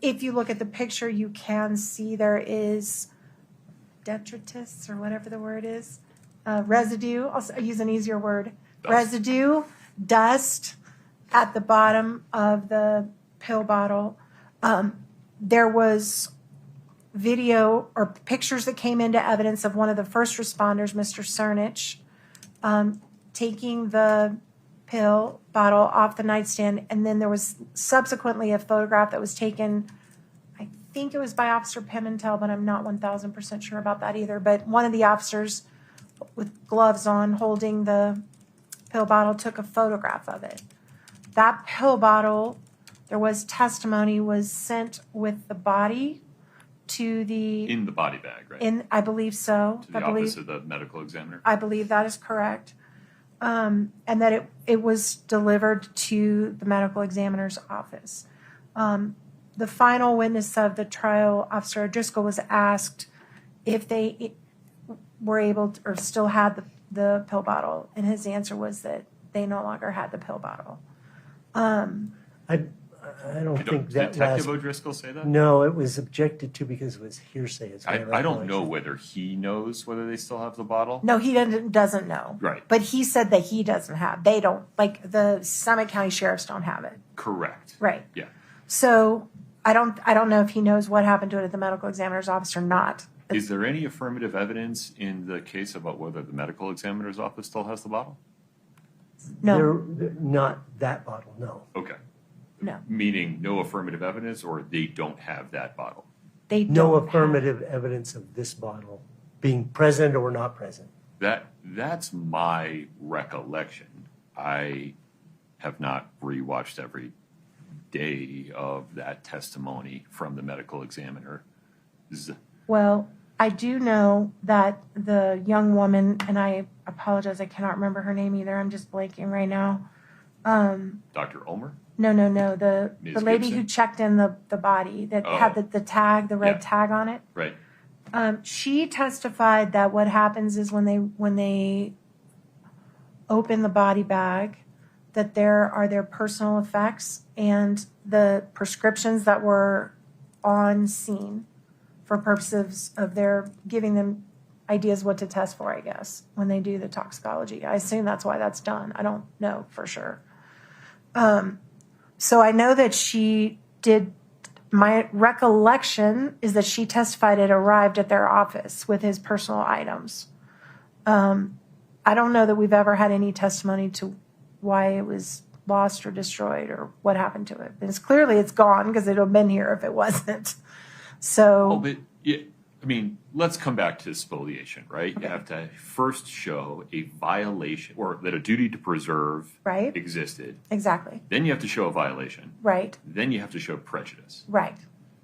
Speaker 4: If you look at the picture, you can see there is detritus or whatever the word is, residue. I'll use an easier word.
Speaker 3: Dust.
Speaker 4: Residue, dust at the bottom of the pill bottle. There was video or pictures that came into evidence of one of the first responders, Mr. Cernich, taking the pill bottle off the nightstand, and then there was subsequently a photograph that was taken, I think it was by Officer Pimentel, but I'm not 1,000% sure about that either, but one of the officers with gloves on holding the pill bottle took a photograph of it. That pill bottle, there was testimony, was sent with the body to the...
Speaker 3: In the body bag, right?
Speaker 4: I believe so.
Speaker 3: To the office of the medical examiner?
Speaker 4: I believe that is correct. And that it was delivered to the medical examiner's office. The final witness of the trial, Officer O'Driscoll, was asked if they were able to, or still had the pill bottle, and his answer was that they no longer had the pill bottle.
Speaker 1: I don't think that
Speaker 3: Detective O'Driscoll say that?
Speaker 1: No, it was objected to because it was hearsay.
Speaker 3: I don't know whether he knows whether they still have the bottle.
Speaker 4: No, he doesn't know.
Speaker 3: Right.
Speaker 4: But he said that he doesn't have. They don't, like the Summit County Sheriffs don't have it.
Speaker 3: Correct.
Speaker 4: Right.
Speaker 3: Yeah.
Speaker 4: So I don't know if he knows what happened to it at the medical examiner's office or not.
Speaker 3: Is there any affirmative evidence in the case about whether the medical examiner's office still has the bottle?
Speaker 4: No.
Speaker 1: Not that bottle, no.
Speaker 3: Okay.
Speaker 4: No.
Speaker 3: Meaning no affirmative evidence, or they don't have that bottle?
Speaker 4: They don't
Speaker 1: No
Speaker 4: have-
Speaker 1: affirmative evidence of this bottle being present or not present.
Speaker 3: That's my recollection. I have not rewatched every day of that testimony from the medical examiner.
Speaker 4: Well, I do know that the young woman, and I apologize, I cannot remember her name either. I'm just blanking right now.
Speaker 3: Dr. Ulmer?
Speaker 4: No. The
Speaker 3: Ms.
Speaker 4: lady
Speaker 3: Gibson?
Speaker 4: who checked in the body that had the tag, the red
Speaker 3: Yeah.
Speaker 4: tag on it.
Speaker 3: Right.
Speaker 4: She testified that what happens is when they open the body bag, that there are their personal effects and the prescriptions that were on scene for purposes of their giving them ideas what to test for, I guess, when they do the toxicology. I assume that's why that's done. I don't know for sure. So I know that she my recollection is that she testified it arrived at their office with his personal items. I don't know that we've ever had any testimony to why it was lost or destroyed or what happened to it. And it's gone because it would have been here if it wasn't. So.
Speaker 3: Oh, but yeah, I mean, let's come back to spoliation, right?
Speaker 4: Okay.
Speaker 3: You have to first show a violation or that a duty to preserve
Speaker 4: Right.
Speaker 3: existed.
Speaker 4: Exactly.
Speaker 3: Then you have to show a violation.
Speaker 4: Right.
Speaker 3: Then you have to show prejudice.
Speaker 4: Right.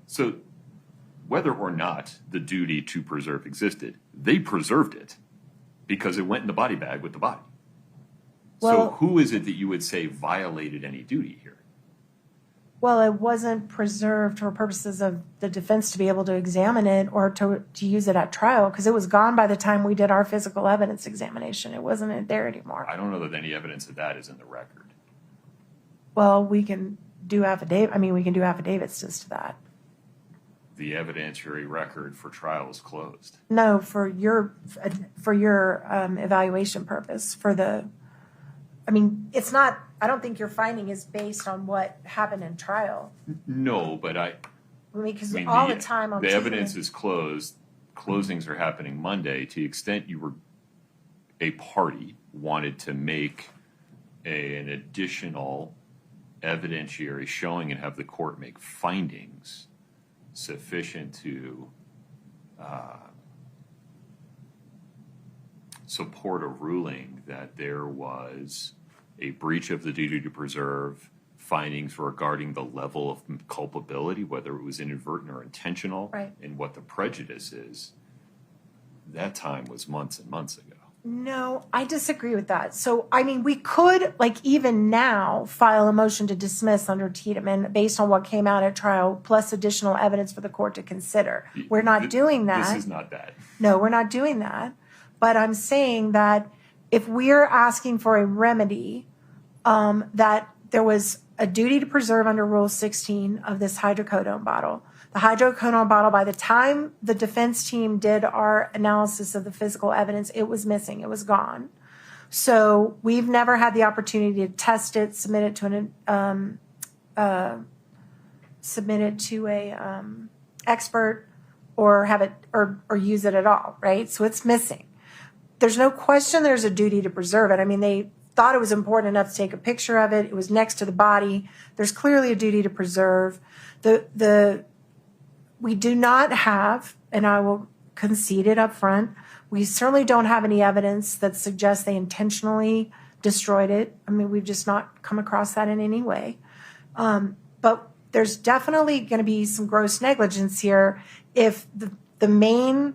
Speaker 3: So whether or not the duty to preserve existed, they preserved it because it went in the body bag with the body.
Speaker 4: Well-
Speaker 3: So who is it that you would say violated any duty here?
Speaker 4: Well, it wasn't preserved for purposes of the defense to be able to examine it or to use it at trial because it was gone by the time we did our physical evidence examination. It wasn't there anymore.
Speaker 3: I don't know that any evidence of that is in the record.
Speaker 4: Well, we can do affidavits as to that.
Speaker 3: The evidentiary record for trial is closed.
Speaker 4: No, for your evaluation purpose, it's not, I don't think your finding is based on what happened in trial.
Speaker 3: No, but
Speaker 4: Because
Speaker 3: I mean,
Speaker 4: all the time on
Speaker 3: the
Speaker 4: TV
Speaker 3: evidence is closed. Closings are happening Monday. To the extent you were a party wanted to make an additional evidentiary showing and have the court make findings sufficient to support a ruling that there was a breach of the duty to preserve, findings regarding the level of culpability, whether it was inadvertent or intentional,
Speaker 4: Right.
Speaker 3: and what the prejudice is. That time was months and months ago.
Speaker 4: No, I disagree with that. So, we could, even now, file a motion to dismiss under Tiedemann based on what came out at trial, plus additional evidence for the court to consider. We're not doing that.
Speaker 3: This is not that.
Speaker 4: No, we're not doing that. But I'm saying that if we're asking for a remedy, that there was a duty to preserve under Rule 16 of this hydrocodone bottle. The hydrocodone bottle, by the time the defense team did our analysis of the physical evidence, it was missing. It was gone. So we've never had the opportunity to test it, submit it to a expert, or have it or use it at all. Right. So it's missing. There's no question there's a duty to preserve it. They thought it was important enough to take a picture of it. It was next to the body. There's clearly a duty to preserve. We do not have, and I will concede it up front, we certainly don't have any evidence that suggests they intentionally destroyed it. We've just not come across that in any way. But there's definitely going to be some gross negligence here if the main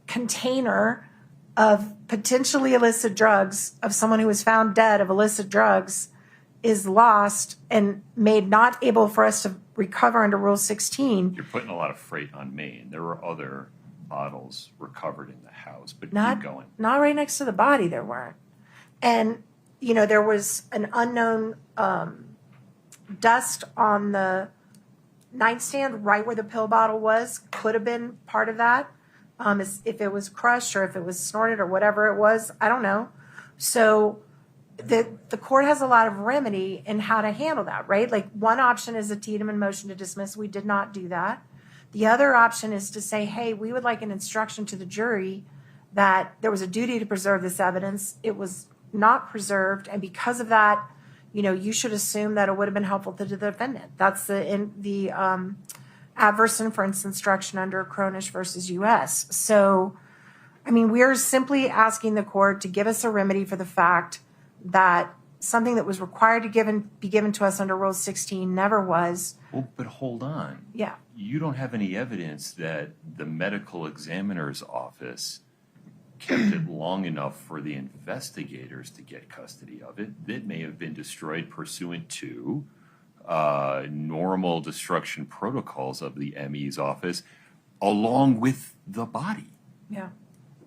Speaker 4: container of potentially illicit drugs, of someone who was found dead of illicit drugs, is lost and made not able for us to recover under Rule 16.
Speaker 3: You're putting a lot of freight on Maine. There were other bottles recovered in the house, but
Speaker 4: Not,
Speaker 3: keep going.
Speaker 4: not right next to the body, there weren't. And, there was an unknown dust on the nightstand right where the pill bottle was. Could have been part of that. If it was crushed or if it was snorted or whatever it was, I don't know. So the court has a lot of remedy in how to handle that, right? One option is a Tiedemann motion to dismiss. We did not do that. The other option is to say, hey, we would like an instruction to the jury that there was a duty to preserve this evidence. It was not preserved, and because of that, you should assume that it would have been helpful to the defendant. That's the adverse inference instruction under Cronish versus U.S. So, we're simply asking the court to give us a remedy for the fact that something that was required to be given to us under Rule 16 never was.
Speaker 3: Well, but hold on.
Speaker 4: Yeah.
Speaker 3: You don't have any evidence that the medical examiner's office kept it long enough for the investigators to get custody of it. It may have been destroyed pursuant to normal destruction protocols of the ME's office, along with the body.
Speaker 4: Yeah.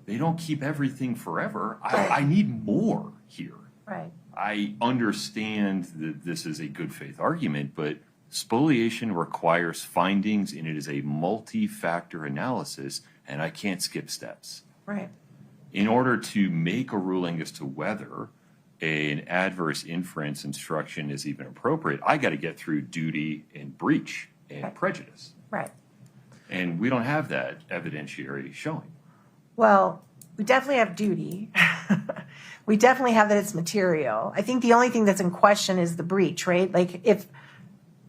Speaker 3: They don't keep everything forever. I need more here.
Speaker 4: Right.
Speaker 3: I understand that this is a good faith argument, but spoliation requires findings and it is a multi-factor analysis, and I can't skip steps.
Speaker 4: Right.
Speaker 3: In order to make a ruling as to whether an adverse inference instruction is even appropriate, I got to get through duty and breach and
Speaker 4: Right.
Speaker 3: prejudice.
Speaker 4: Right.
Speaker 3: And we don't have that evidentiary showing.
Speaker 4: Well, we definitely have duty. We definitely have that it's material. I think the only thing that's in question is the breach, right? Like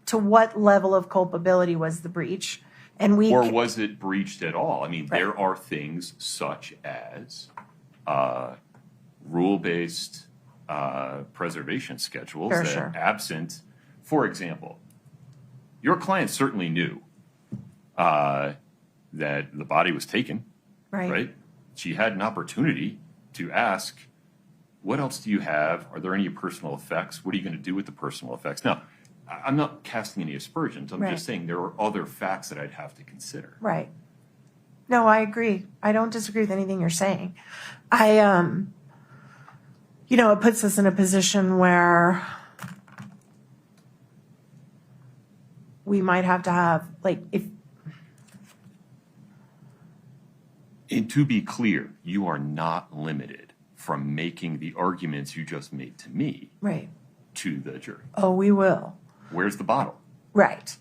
Speaker 4: to what level of culpability was the breach? And
Speaker 3: Or was it breached at all? I mean,
Speaker 4: Right.
Speaker 3: there are things such as rule-based preservation schedules
Speaker 4: Sure,
Speaker 3: that
Speaker 4: sure.
Speaker 3: absent, for example, your client certainly knew that the body was taken, right? She had an opportunity to ask, what else do you have? Are there any personal effects? What are you going to do with the personal effects? Now, I'm not casting any aspersions. I'm
Speaker 4: Right.
Speaker 3: just saying there are other facts that I'd have to consider.
Speaker 4: Right. No, I agree. I don't disagree with anything you're saying. It puts us in a position where we might have to have,
Speaker 3: And to be clear, you are not limited from making the arguments you just made to me
Speaker 4: right.
Speaker 3: to the jury.
Speaker 4: Oh, we will.
Speaker 3: Where's the bottle?
Speaker 4: Right.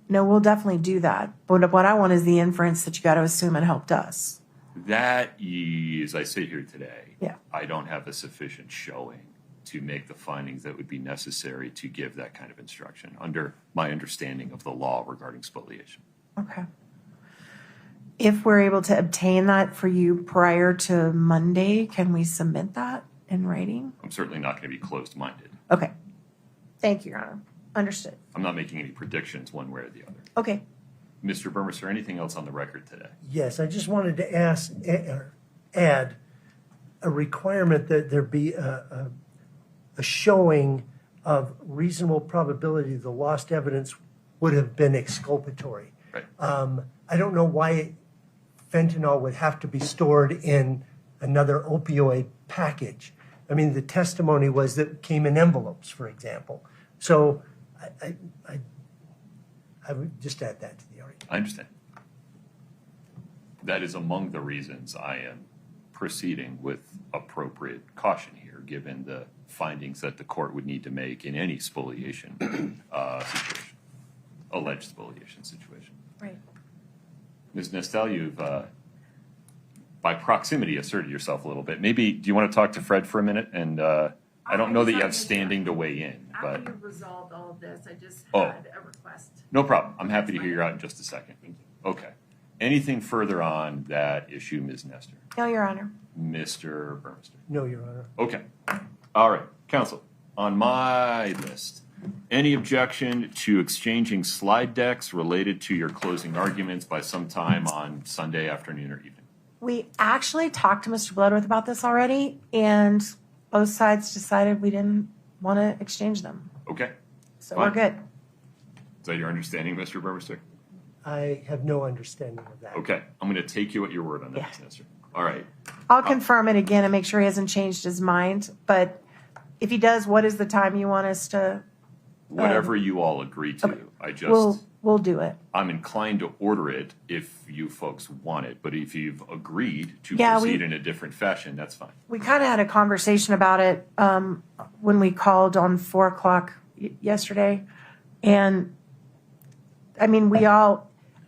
Speaker 4: No, we'll definitely do that. But what I want is the inference that you got to assume it helped us.
Speaker 3: That is, I sit here today,
Speaker 4: Yeah.
Speaker 3: I don't have a sufficient showing to make the findings that would be necessary to give that kind of instruction under my understanding of the law regarding spoliation.
Speaker 4: Okay. If we're able to obtain that for you prior to Monday, can we submit that in writing?
Speaker 3: I'm certainly not going to be closed-minded.
Speaker 4: Okay. Thank you, Your Honor. Understood.
Speaker 3: I'm not making any predictions one way or the other.
Speaker 4: Okay.
Speaker 3: Mr. Burmester, anything else on the record today?
Speaker 1: Yes, I just wanted to add a requirement that there be a showing of reasonable probability the lost evidence would have been exculpatory.
Speaker 3: Right.
Speaker 1: I don't know why fentanyl would have to be stored in another opioid package. I mean, the testimony was that it came in envelopes, for example. So I would just add that to the argument.
Speaker 3: I understand. That is among the reasons I am proceeding with appropriate caution here, given the findings that the court would need to make in any spoliation situation, alleged spoliation situation.
Speaker 4: Right.
Speaker 3: Ms. Nestel, you've, by proximity, asserted yourself a little bit. Maybe, do you want to talk to Fred for a minute? And I don't know that you have standing to weigh in, but
Speaker 7: After you've resolved all of this, I just
Speaker 3: Oh.
Speaker 7: had a request.
Speaker 3: no problem. I'm happy to hear you out in just a second. Okay. Anything further on that issue, Ms. Nestor?
Speaker 4: No, Your Honor.
Speaker 3: Mr. Burmester?
Speaker 1: No, Your Honor.
Speaker 3: Okay. All right. Counsel, on my list, any objection to exchanging slide decks related to your closing arguments by sometime on Sunday afternoon or evening?
Speaker 4: We actually talked to Mr. Bloodworth about this already, and both sides decided we didn't want to exchange them.
Speaker 3: Okay.
Speaker 4: So
Speaker 3: Fine.
Speaker 4: we're good.
Speaker 3: Is that your understanding, Mr. Burmester?
Speaker 1: I have no understanding of that.
Speaker 3: Okay. I'm going to take you at your word on that,
Speaker 4: Yeah.
Speaker 3: Ms. Nestor. All right.
Speaker 4: I'll confirm it again and make sure he hasn't changed his mind. But if he does, what is the time you want us to?
Speaker 3: Whatever you all agree to.
Speaker 4: okay.
Speaker 3: I just,
Speaker 4: We'll do it.
Speaker 3: I'm inclined to order it if you folks want it. But if you've agreed to
Speaker 4: Yeah,
Speaker 3: proceed in a different fashion, that's fine.
Speaker 4: We kind of had a conversation about it when we called on 4:00 yesterday, and I mean,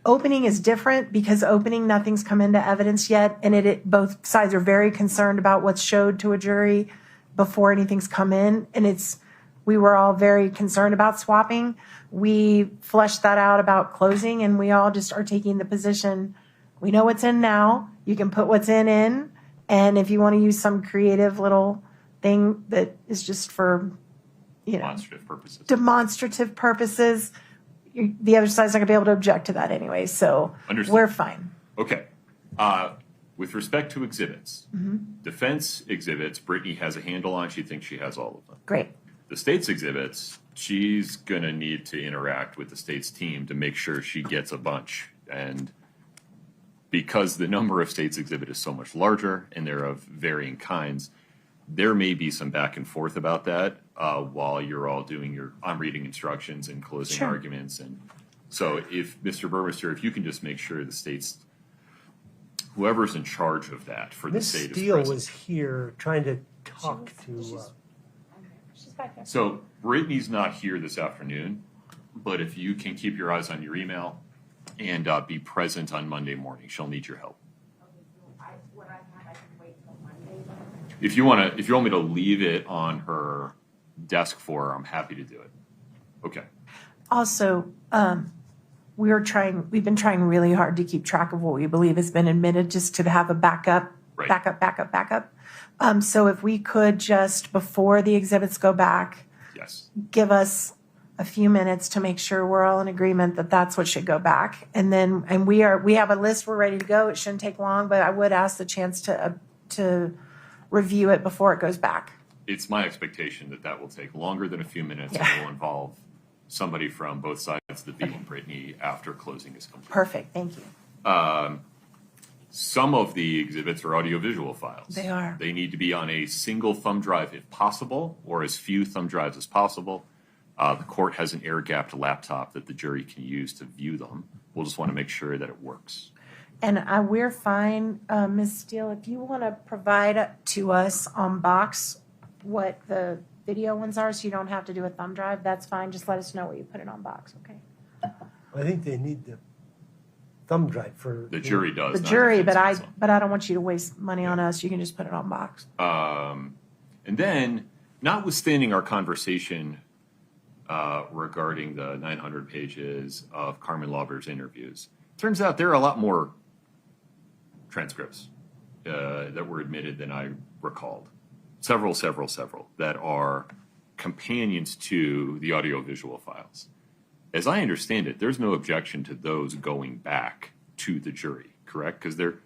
Speaker 4: opening is different because opening, nothing's come into evidence yet, and both sides are very concerned about what's showed to a jury before anything's come in, and we were all very concerned about swapping. We fleshed that out about closing, and we all just are taking the position, we know what's in now, you can put what's in, and if you want to use some creative little thing that is just for,
Speaker 3: Demonstrative purposes.
Speaker 4: demonstrative purposes, the other side's not going to be able to object to that anyway, so
Speaker 3: Understood.
Speaker 4: we're fine.
Speaker 3: Okay. With respect to exhibits, defense exhibits, Brittany has a handle on. She thinks she has all of them.
Speaker 4: Great.
Speaker 3: The state's exhibits, she's going to need to interact with the state's team to make sure she gets a bunch. And because the number of state's exhibit is so much larger and they're of varying kinds, there may be some back and forth about that while you're all doing I'm reading instructions and closing
Speaker 4: Sure.
Speaker 3: arguments. And so if Mr. Burmester, if you can just make sure the state's, whoever's in charge of that for the
Speaker 1: Ms.
Speaker 3: state is
Speaker 1: Steele
Speaker 3: present.
Speaker 1: was here trying to talk to
Speaker 4: back there.
Speaker 3: So Brittany's not here this afternoon, but if you can keep your eyes on your email and be present on Monday morning, she'll need your help.
Speaker 7: What I can wait till Monday.
Speaker 3: If you want me to leave it on her desk for her, I'm happy to do it. Okay.
Speaker 4: Also, we've been trying really hard to keep track of what we believe has been admitted, just to have a backup.
Speaker 3: Right.
Speaker 4: Backup. So if we could just, before the exhibits go back,
Speaker 3: Yes.
Speaker 4: give us a few minutes to make sure we're all in agreement that that's what should go back. And we have a list, we're ready to go. It shouldn't take long, but I would ask the chance to review it before it goes back.
Speaker 3: It's my expectation that that will take longer than a few minutes
Speaker 4: Yeah.
Speaker 3: and will involve somebody from both sides of the beat, Brittany, after closing is complete.
Speaker 4: Perfect, thank you.
Speaker 3: Some of the exhibits are audiovisual files.
Speaker 4: They are.
Speaker 3: They need to be on a single thumb drive if possible, or as few thumb drives as possible. The court has an air-gapped laptop that the jury can use to view them. We'll just want to make sure that it works.
Speaker 4: And we're fine, Ms. Steele, if you want to provide to us on box what the video ones are, so you don't have to do a thumb drive, that's fine. Just let us know what you put it on box, okay?
Speaker 1: I think they need the thumb drive for.
Speaker 3: The jury does.
Speaker 4: The
Speaker 3: not
Speaker 4: jury,
Speaker 3: defense
Speaker 4: but I don't want you to waste money on us. You can just put it on box.
Speaker 3: counsel. And then, notwithstanding our conversation regarding the 900 pages of Carmen Lauber's interviews, turns out there are a lot more transcripts that were admitted than I recalled. Several that are companions to the audiovisual files. As I understand it, there's no objection to those going back to the jury, correct? Because they're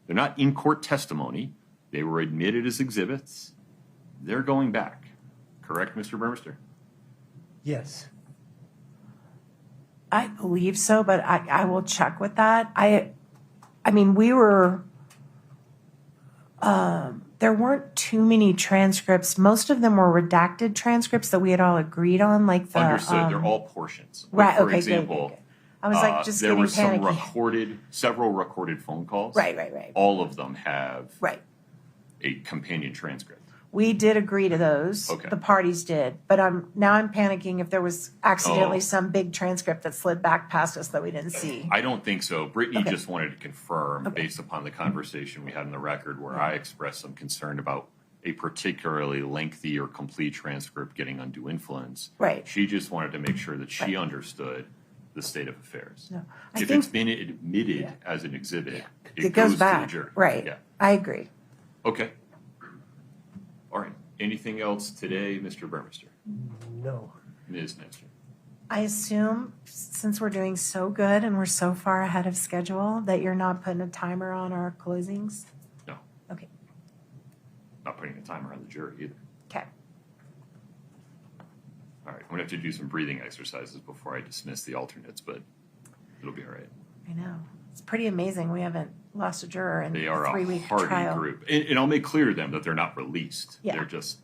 Speaker 3: not in court testimony. They were admitted as exhibits. They're going back, correct, Mr. Burmester?
Speaker 1: Yes.
Speaker 4: I believe so, but I will check with that. I mean, we were, there weren't too many transcripts. Most of them were redacted transcripts that we had all agreed on, like the.
Speaker 3: Understood. They're all portions.
Speaker 4: Right,
Speaker 3: For
Speaker 4: okay,
Speaker 3: example,
Speaker 4: good. I was like, just
Speaker 3: there
Speaker 4: getting
Speaker 3: were some
Speaker 4: panicky.
Speaker 3: several recorded phone calls.
Speaker 4: Right.
Speaker 3: All of them have
Speaker 4: Right.
Speaker 3: a companion transcript.
Speaker 4: We did agree to those.
Speaker 3: Okay.
Speaker 4: The parties did, but I'm panicking if there was accidentally
Speaker 3: Oh.
Speaker 4: some big transcript that slid back past us that we didn't see.
Speaker 3: I don't think so. Brittany
Speaker 4: Okay.
Speaker 3: just wanted to confirm,
Speaker 4: Okay.
Speaker 3: based upon the conversation we had on the record, where I expressed some concern about a particularly lengthy or complete transcript getting undue influence.
Speaker 4: Right.
Speaker 3: She just wanted to make sure that she
Speaker 4: Right.
Speaker 3: understood the state of affairs.
Speaker 4: No, I
Speaker 3: If
Speaker 4: think
Speaker 3: it's been admitted as an exhibit,
Speaker 4: it goes
Speaker 3: to
Speaker 4: back.
Speaker 3: the jury.
Speaker 4: Right.
Speaker 3: Yeah.
Speaker 4: I agree.
Speaker 3: Okay. All right. Anything else today, Mr. Burmester?
Speaker 1: No.
Speaker 3: Ms. Nestor?
Speaker 4: I assume, since we're doing so good and we're so far ahead of schedule, that you're not putting a timer on our closings?
Speaker 3: No.
Speaker 4: Okay.
Speaker 3: Not putting a timer on the jury either.
Speaker 4: Okay.
Speaker 3: All right. I'm going to have to do some breathing exercises before I dismiss the alternates, but it'll be all right.
Speaker 4: I know. It's pretty amazing. We haven't lost a juror in
Speaker 3: They
Speaker 4: a
Speaker 3: are a
Speaker 4: 3-week
Speaker 3: hardy
Speaker 4: trial.
Speaker 3: group. And I'll make clear to them that they're not released.
Speaker 4: Yeah.
Speaker 3: They're just,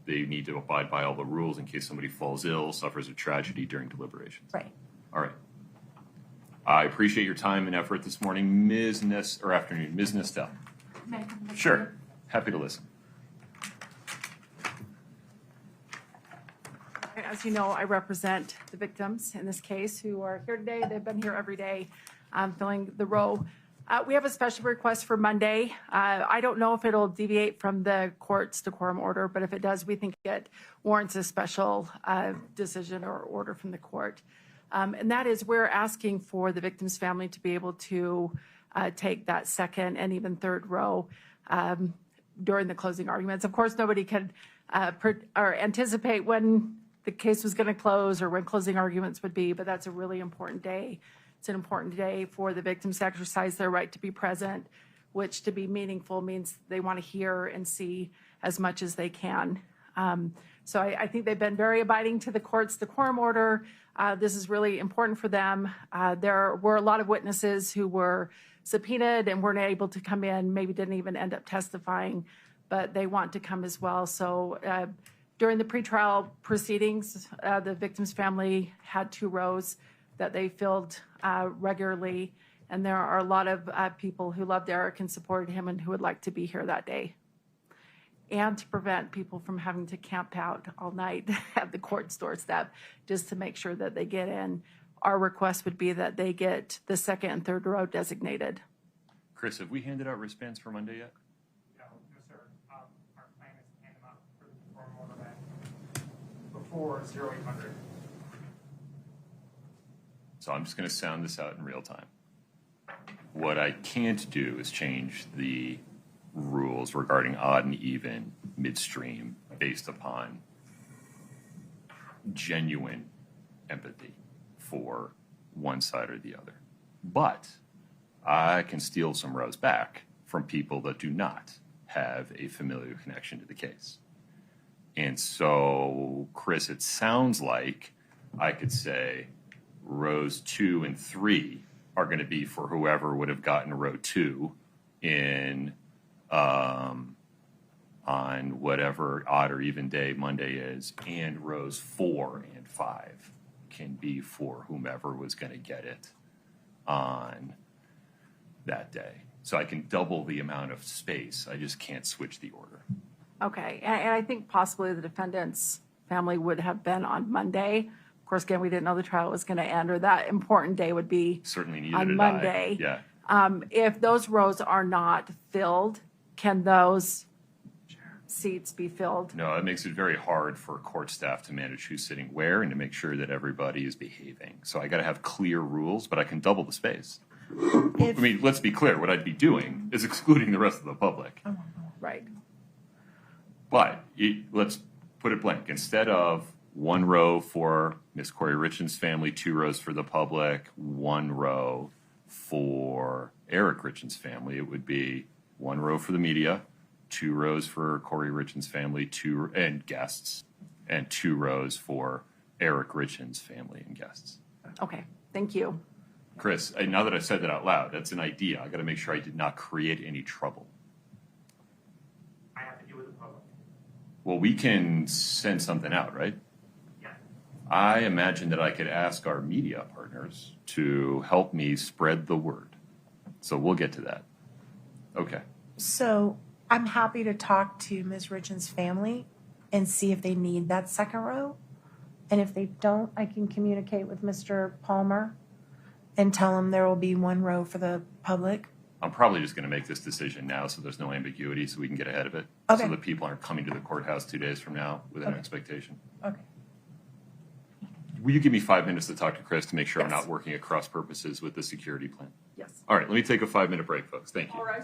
Speaker 3: they need to abide by all the rules in case somebody falls ill, suffers a tragedy during deliberations.
Speaker 4: Right.
Speaker 3: All right. I appreciate your time and effort this morning, Ms. Afternoon, Ms. Nestel. Sure. Happy to listen.
Speaker 7: As you know, I represent the victims in this case who are here today. They've been here every day filling the row. We have a special request for Monday. I don't know if it'll deviate from the court's decorum order, but if it does, we think it warrants a special decision or order from the court. And that is, we're asking for the victim's family to be able to take that second and even third row during the closing arguments. Of course, nobody can or anticipate when the case was going to close or when closing arguments would be, but that's a really important day. It's an important day for the victims to exercise their right to be present, which to be meaningful means they want to hear and see as much as they can. So I think they've been very abiding to the court's decorum order. This is really important for them. There were a lot of witnesses who were subpoenaed and weren't able to come in, maybe didn't even end up testifying, but they want to come as well. So during the pretrial proceedings, the victim's family had 2 rows that they filled regularly, and there are a lot of people who loved Eric and supported him and who would like to be here that day. and to prevent people from having to camp out all night at the court's doorstep, just to make sure that they get in. Our request would be that they get the second and third row designated.
Speaker 3: Chris, have we handed out wristbands for Monday yet?
Speaker 8: No, sir. Our plan is to hand them out for the formal event before 0800.
Speaker 3: So I'm just going to sound this out in real time. What I can't do is change the rules regarding odd and even midstream based upon genuine empathy for one side or the other. But I can steal some rows back from people that do not have a familiar connection to the case. And so, Chris, it sounds like I could say rows 2 and 3 are going to be for whoever would have gotten row 2 in on whatever odd or even day Monday is, and rows 4 and 5 can be for whomever was going to get it on that day. So I can double the amount of space. I just can't switch the order.
Speaker 7: Okay, and I think possibly the defendant's family would have been on Monday. Of course, again, we didn't know the trial was going to end, or that important day would be
Speaker 3: Certainly needed
Speaker 7: on
Speaker 3: a
Speaker 7: Monday.
Speaker 3: die. Yeah.
Speaker 7: If those rows are not filled, can those seats be filled?
Speaker 3: No, it makes it very hard for court staff to manage who's sitting where and to make sure that everybody is behaving. So I got to have clear rules, but I can double the space. I mean, let's be clear. What I'd be doing is excluding the rest of the public.
Speaker 7: Right.
Speaker 3: But let's put it blank. Instead of 1 row for Miss Kouri Richins' family, 2 rows for the public, 1 row for Eric Richins' family, it would be 1 row for the media, 2 rows for Kouri Richins' family, 2 and guests, and 2 rows for Eric Richins' family and guests.
Speaker 7: Okay, thank you.
Speaker 3: Chris, now that I've said that out loud, that's an idea. I got to make sure I did not create any trouble.
Speaker 8: I have to deal with the public.
Speaker 3: Well, we can send something out, right?
Speaker 8: Yeah.
Speaker 3: I imagine that I could ask our media partners to help me spread the word. So we'll get to that. Okay.
Speaker 4: So I'm happy to talk to Ms. Richins' family and see if they need that second row. And if they don't, I can communicate with Mr. Palmer and tell him there will be 1 row for the public.
Speaker 3: I'm probably just going to make this decision now so there's no ambiguity so we can get ahead of it.
Speaker 4: Okay.
Speaker 3: So that people aren't coming to the courthouse 2 days from now with an expectation.
Speaker 4: Okay.
Speaker 3: Will you give me 5 minutes to talk to Chris to make sure I'm
Speaker 7: Yes.
Speaker 3: not working at cross purposes with the security plan?
Speaker 7: Yes.
Speaker 3: All right, let me take a 5-minute break, folks. Thank you.
Speaker 7: All right.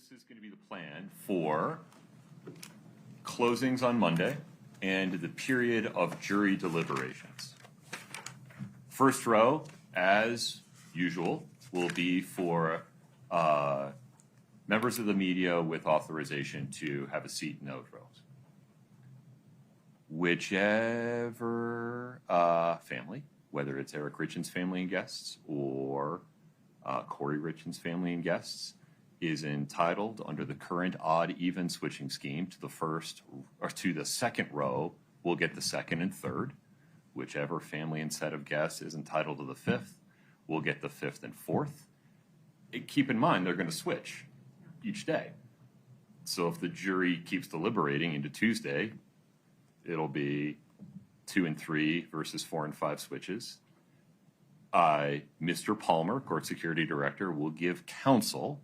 Speaker 3: this is going to be the plan for closings on Monday and the period of jury deliberations. First row, as usual, will be for members of the media with authorization to have a seat in those rows. Whichever family, whether it's Eric Richins' family and guests or Kouri Richins' family and guests, is entitled under the current odd-even switching scheme to the first or to the second row will get the second and third. Whichever family and set of guests is entitled to the fifth will get the fifth and fourth. Keep in mind, they're going to switch each day. So if the jury keeps deliberating into Tuesday, it'll be 2 and 3 versus 4 and 5 switches. Mr. Palmer, Court Security Director, will give counsel,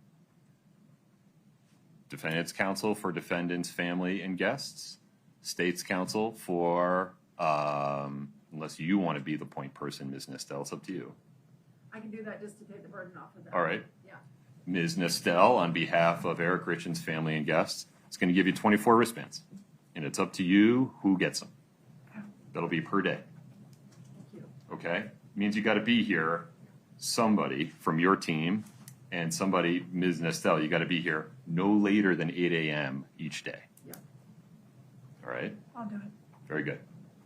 Speaker 3: defendant's counsel for defendant's family and guests, state's counsel for, unless you want to be the point person, Ms. Nestel, it's up to you.
Speaker 7: I can do that just to take the burden off of them.
Speaker 3: All right.
Speaker 7: Yeah.
Speaker 3: Ms. Nestel, on behalf of Eric Richins' family and guests, is going to give you 24 wristbands. And it's up to you who gets them. That'll be per day.
Speaker 7: Thank you.
Speaker 3: Okay? Means you got to be here, somebody from your team and somebody, Ms. Nestel, you got to be here no later than 8 a.m. each day.
Speaker 7: Yeah.
Speaker 3: All right?
Speaker 4: I'll do it.
Speaker 3: Very good.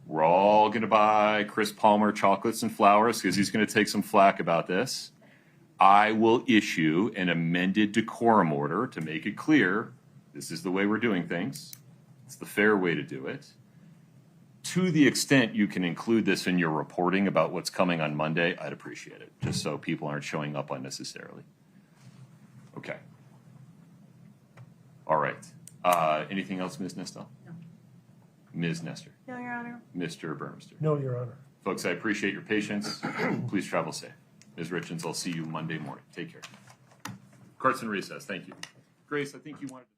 Speaker 3: We're all going to buy Chris Palmer chocolates and flowers because he's going to take some flack about this. I will issue an amended decorum order to make it clear this is the way we're doing things. It's the fair way to do it. To the extent you can include this in your reporting about what's coming on Monday, I'd appreciate it, just so people aren't showing up unnecessarily. Okay. All right. Anything else, Ms. Nestel?
Speaker 7: No.
Speaker 3: Ms. Nestor?
Speaker 4: No, Your Honor.
Speaker 3: Mr. Burmester?
Speaker 1: No, Your Honor.
Speaker 3: Folks, I appreciate your patience. Please travel safe. Ms. Richins, I'll see you Monday morning. Take care. Court's in recess. Thank you. Grace, I think you wanted to...